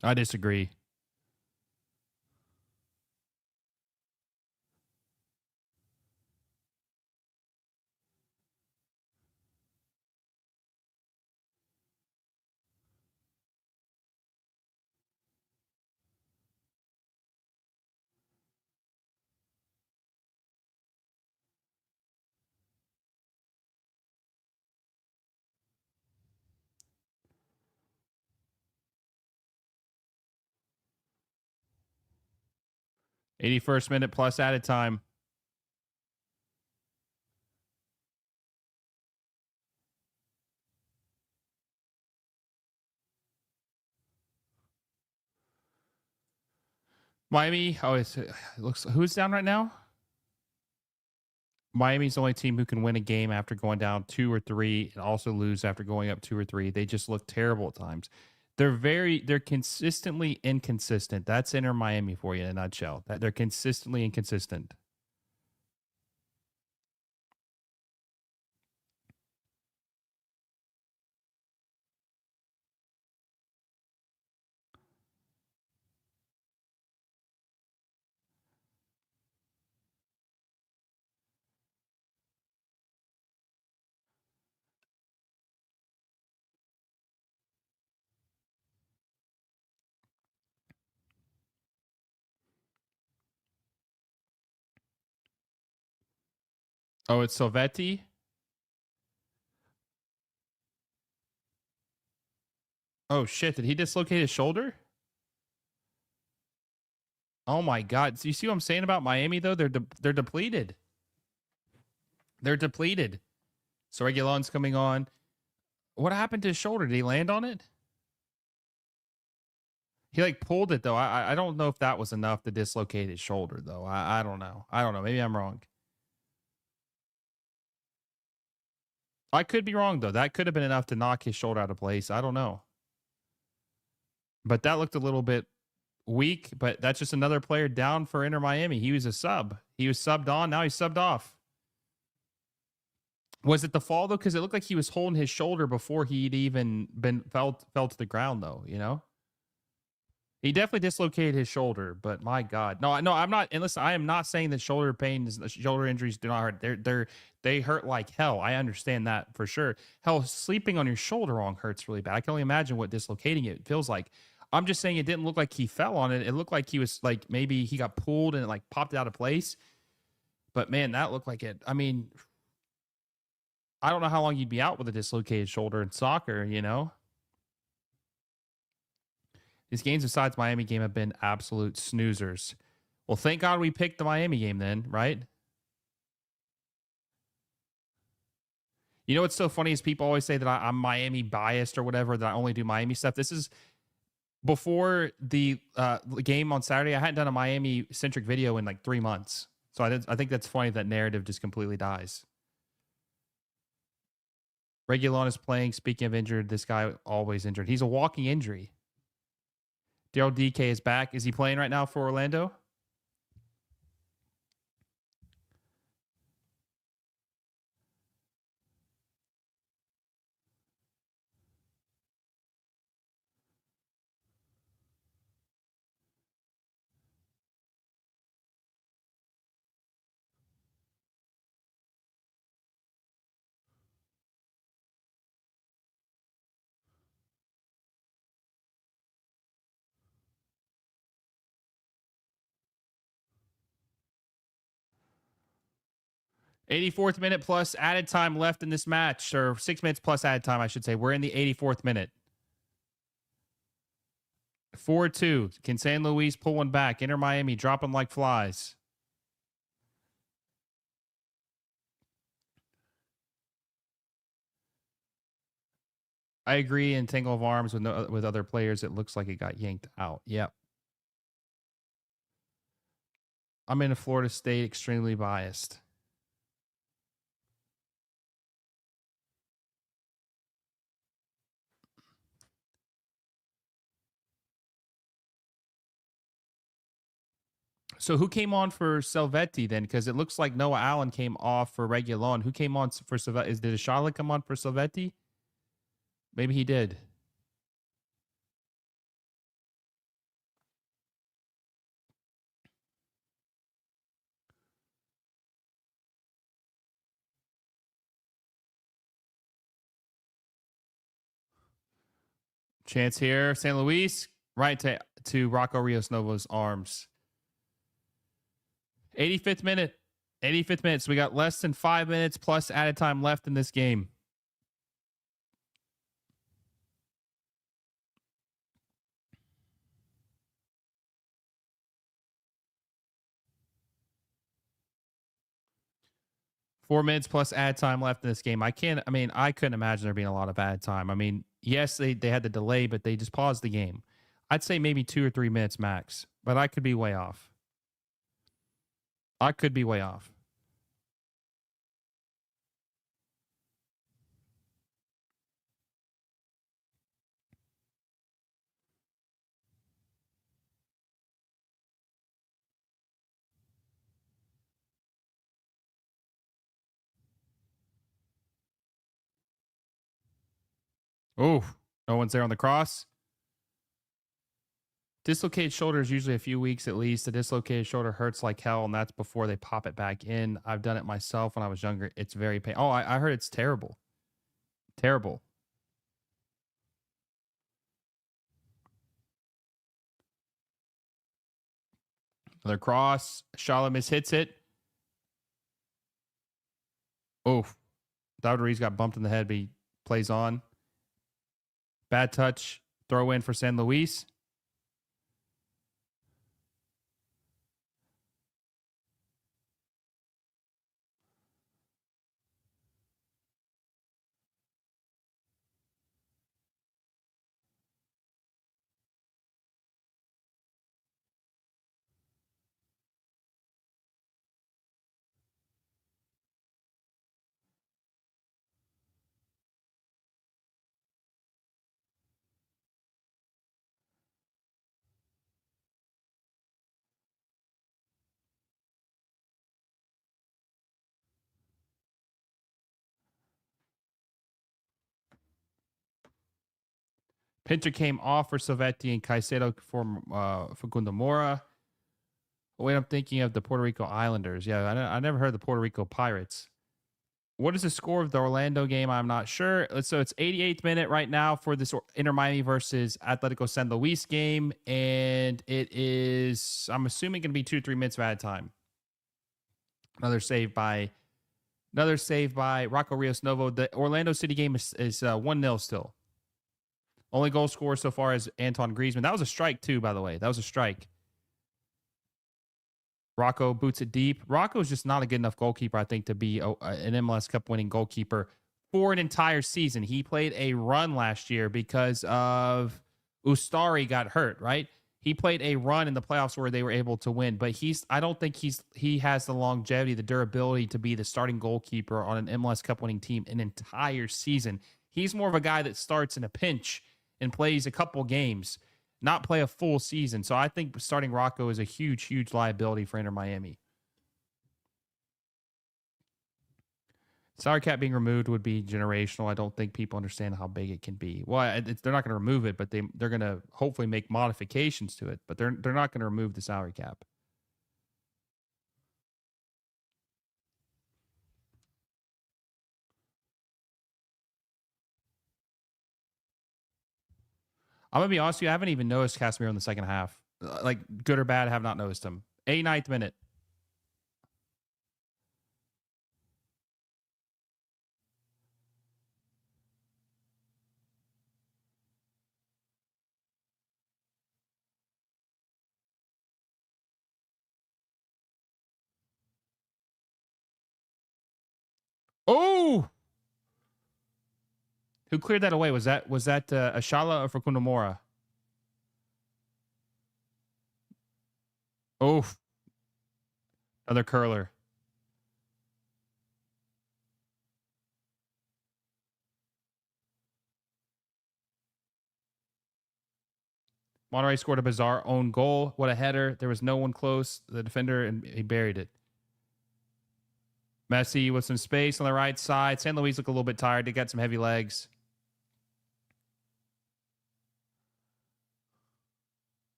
I disagree. '81st minute plus added time. Miami. Oh, it looks who's down right now? Miami's the only team who can win a game after going down 2 or 3 and also lose after going up 2 or 3. They just look terrible at times. They're consistently inconsistent. That's Inter Miami for you in a nutshell. That they're consistently inconsistent. Oh, it's Silvetti. Oh shit! Did he dislocate his shoulder? Oh my god! So you see what I'm saying about Miami though? They're depleted. They're depleted. So Reguilon's coming on. What happened to his shoulder? Did he land on it? He like pulled it though. I don't know if that was enough to dislocate his shoulder though. I don't know. I don't know. Maybe I'm wrong. I could be wrong though. That could have been enough to knock his shoulder out of place. I don't know. But that looked a little bit weak. But that's just another player down for Inter Miami. He was a sub. He was subbed on. Now he's subbed off. Was it the fall though? Because it looked like he was holding his shoulder before he'd even been fell to the ground though. You know. He definitely dislocated his shoulder, but my God, no, I'm not. And listen, I am not saying that shoulder pain, shoulder injuries do not hurt. They hurt like hell. I understand that for sure. Hell, sleeping on your shoulder wrong hurts really bad. I can only imagine what dislocating it feels like. I'm just saying it didn't look like he fell on it. It looked like he was like maybe he got pulled and it like popped out of place. But man, that looked like it. I mean, I don't know how long you'd be out with a dislocated shoulder in soccer. You know. These games besides Miami game have been absolute snoozers. Well, thank God we picked the Miami game then, right? You know what's so funny is people always say that I'm Miami biased or whatever, that I only do Miami stuff. before the game on Saturday, I hadn't done a Miami centric video in like 3 months. So I think that's funny that narrative just completely dies. Reguilon is playing. Speaking of injured, this guy always injured. He's a walking injury. Daryl DK is back. Is he playing right now for Orlando? '84th minute plus added time left in this match, or 6 minutes plus added time, I should say. We're in the '84th minute. 4-2. Can San Luis pull one back? Inter Miami dropping like flies. I agree. In tangle of arms with other players, it looks like it got yanked out. Yep. I'm in Florida State, extremely biased. So who came on for Salvetti then? Because it looks like Noah Allen came off for Reguilon. Who came on for Salvetti? Did Charlotte come on for Salvetti? Maybe he did. Chance here. San Luis, right to Rocco Rios Novo's arms. 85th minute. 85th minute. So we got less than 5 minutes plus added time left in this game. Four minutes plus add time left in this game. I couldn't imagine there being a lot of add time. I mean, yes, they had the delay, but they just paused the game. I'd say maybe 2 or 3 minutes max, but I could be way off. I could be way off. Oh, no one's there on the cross. Dislocated shoulder is usually a few weeks at least. The dislocated shoulder hurts like hell, and that's before they pop it back in. I've done it myself when I was younger. It's very painful. Oh, I heard it's terrible. Terrible. Another cross. Shalamis hits it. Oh, Dowderi's got bumped in the head, but he plays on. Bad touch. Throw in for San Luis. Pinter came off for Salvetti and Caicedo for Gundamora. Wait, I'm thinking of the Puerto Rico Islanders. Yeah, I never heard of the Puerto Rico Pirates. What is the score of the Orlando game? I'm not sure. So it's 88th minute right now for this Inter Miami versus Atletico San Luis game. And it is, I'm assuming, going to be 2-3 minutes of added time. Another save by Rocco Rios Novo. The Orlando City game is 1-0 still. Only goal scorer so far is Anton Griezmann. That was a strike too, by the way. That was a strike. Rocco boots it deep. Rocco's just not a good enough goalkeeper, I think, to be an MLS Cup winning goalkeeper for an entire season. He played a run last year because of Ustari got hurt, right? He played a run in the playoffs where they were able to win, but I don't think he has the longevity, the durability to be the starting goalkeeper on an MLS Cup winning team an entire season. He's more of a guy that starts in a pinch and plays a couple games, not play a full season. So I think starting Rocco is a huge, huge liability for Inter Miami. Salary cap being removed would be generational. I don't think people understand how big it can be. Well, they're not going to remove it, but they're going to hopefully make modifications to it. But they're not going to remove the salary cap. I'm gonna be honest with you. I haven't even noticed Casemiro in the second half. Like good or bad, I have not noticed him. 89th minute. Oh, who cleared that away? Was that Ashala or Facundo Mora? Oh, another curler. Monterrey scored a bizarre own goal. What a header. There was no one close. The defender, and he buried it. Messi with some space on the right side. San Luis look a little bit tired. They got some heavy legs.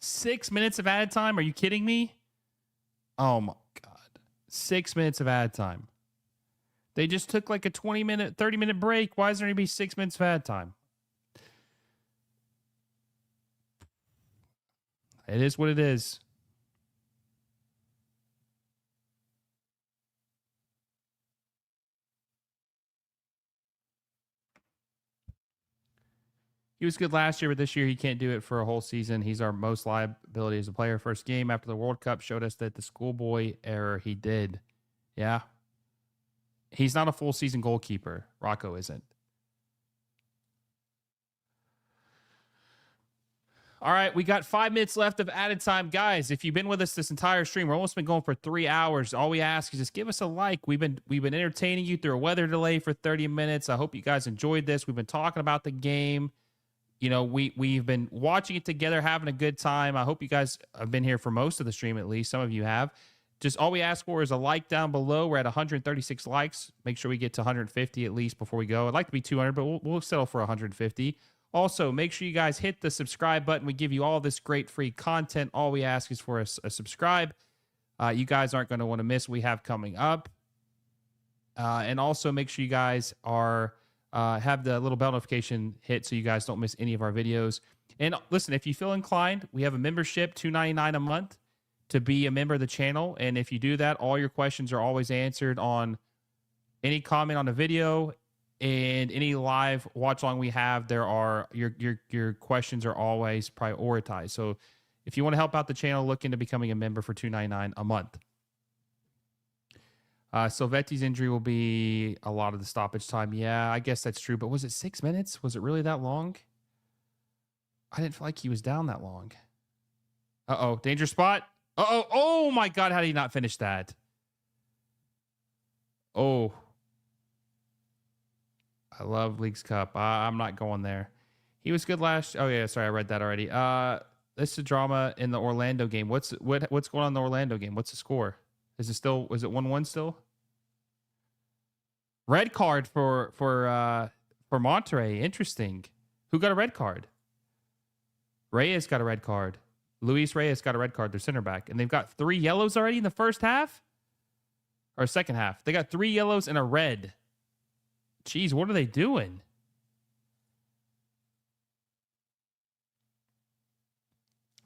Six minutes of added time? Are you kidding me? Oh my God. 6 minutes of added time. They just took like a 20-minute, 30-minute break. Why is there going to be 6 minutes of added time? It is what it is. He was good last year, but this year he can't do it for a whole season. He's our most liability as a player. First game after the World Cup showed us that the schoolboy error he did. Yeah. He's not a full season goalkeeper. Rocco isn't. All right, we got 5 minutes left of added time. Guys, if you've been with us this entire stream, we're almost been going for 3 hours. All we ask is just give us a like. We've been entertaining you through a weather delay for 30 minutes. I hope you guys enjoyed this. We've been talking about the game. You know, we've been watching it together, having a good time. I hope you guys have been here for most of the stream, at least. Some of you have. Just all we ask for is a like down below. We're at 136 likes. Make sure we get to 150 at least before we go. I'd like to be 200, but we'll settle for 150. Also, make sure you guys hit the subscribe button. We give you all this great free content. All we ask is for a subscribe. You guys aren't going to want to miss what we have coming up. And also make sure you guys are have the little bell notification hit so you guys don't miss any of our videos. And listen, if you feel inclined, we have a membership, $2.99 a month to be a member of the channel. And if you do that, all your questions are always answered on any comment on the video and any live watch along we have. There are your questions are always prioritized. So if you want to help out the channel, look into becoming a member for $2.99 a month. Silvetti's injury will be a lot of the stoppage time. Yeah, I guess that's true. But was it 6 minutes? Was it really that long? I didn't feel like he was down that long. Uh-oh, danger spot. Uh-oh, oh my God, how did he not finish that? Oh. I love Leagues Cup. I'm not going there. He was good last. Oh yeah, sorry, I read that already. This is a drama in the Orlando game. What's going on in the Orlando game? What's the score? Is it 1-1 still? Red card for Monterrey. Interesting. Who got a red card? Reyes got a red card. Luis Reyes got a red card. Their center back, and they've got 3 yellows already in the first half or second half. They got 3 yellows and a red. Jeez, what are they doing?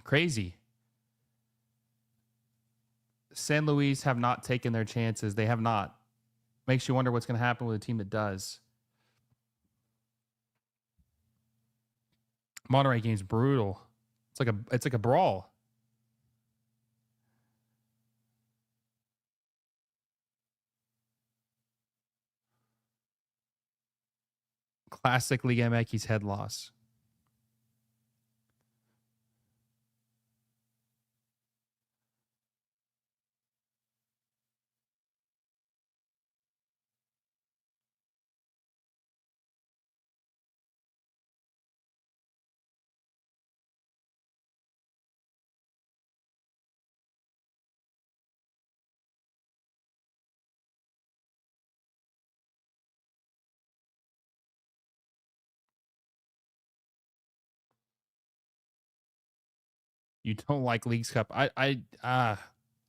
Crazy. San Luis have not taken their chances. They have not. Makes you wonder what's going to happen with a team that does. Monterrey game's brutal. It's like a brawl. Classic Liga MX head loss. You don't like Leagues Cup. I got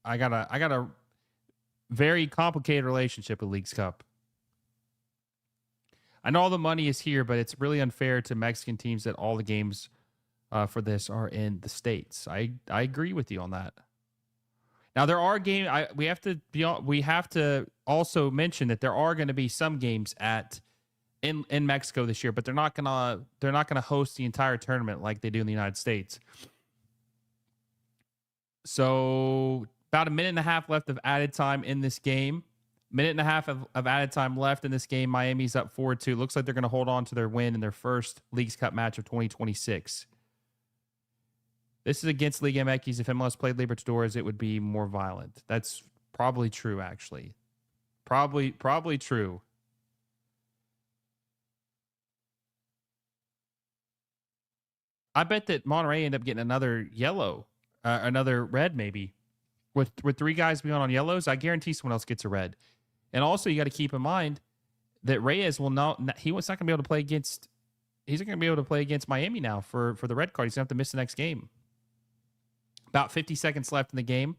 a very complicated relationship with Leagues Cup. I know all the money is here, but it's really unfair to Mexican teams that all the games for this are in the States. I agree with you on that. Now there are games. We have to also mention that there are going to be some games in Mexico this year, but they're not gonna host the entire tournament like they do in the United States. So about a minute and a half left of added time in this game. Minute and a half of added time left in this game. Miami's up 4-2. Looks like they're going to hold on to their win in their first Leagues Cup match of 2026. This is against Liga MX. If MLS played Libertadores, it would be more violent. That's probably true, actually. Probably true. I bet that Monterrey end up getting another yellow, another red maybe. With three guys being on yellows, I guarantee someone else gets a red. And also, you got to keep in mind that Reyes will not. He's not going to be able to play against. He's not going to be able to play against Miami now for the red card. He's going to have to miss the next game. About 50 seconds left in the game.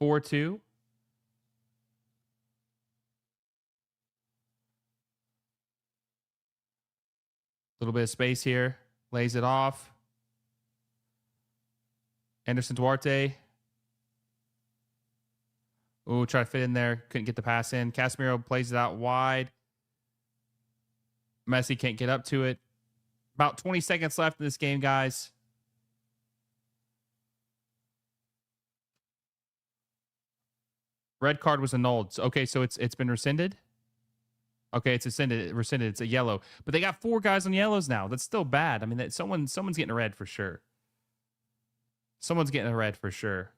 4-2. Little bit of space here. Lays it off. Anderson Duarte. Ooh, try to fit in there. Couldn't get the pass in. Casemiro plays it out wide. Messi can't get up to it. About 20 seconds left in this game, guys. Red card was annulled. Okay, so it's been rescinded. Okay, it's rescinded. It's a yellow. But they got 4 guys on yellows now. That's still bad. I mean, someone's getting a red for sure. Someone's getting a red for sure.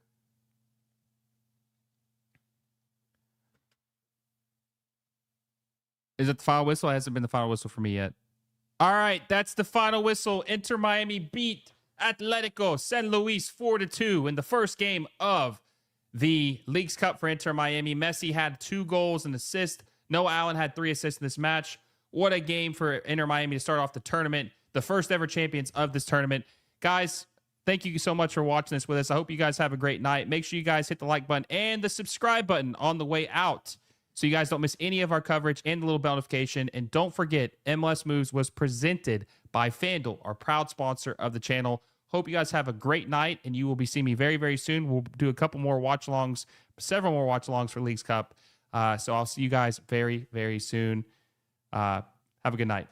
Is it the final whistle? It hasn't been the final whistle for me yet. All right, that's the final whistle. Inter Miami beat Atlético San Luis 4-2 in the first game of the Leagues Cup for Inter Miami. Messi had 2 goals and assists. Noah Allen had 3 assists in this match. What a game for Inter Miami to start off the tournament. The first ever champions of this tournament. Guys, thank you so much for watching this with us. I hope you guys have a great night. Make sure you guys hit the like button and the subscribe button on the way out so you guys don't miss any of our coverage and the little bell notification. And don't forget, MLS Moves was presented by FanDuel, our proud sponsor of the channel. Hope you guys have a great night, and you will be seeing me very, very soon. We'll do a couple more watch-alongs, several more watch-alongs for Leagues Cup. So I'll see you guys very, very soon. Have a good night.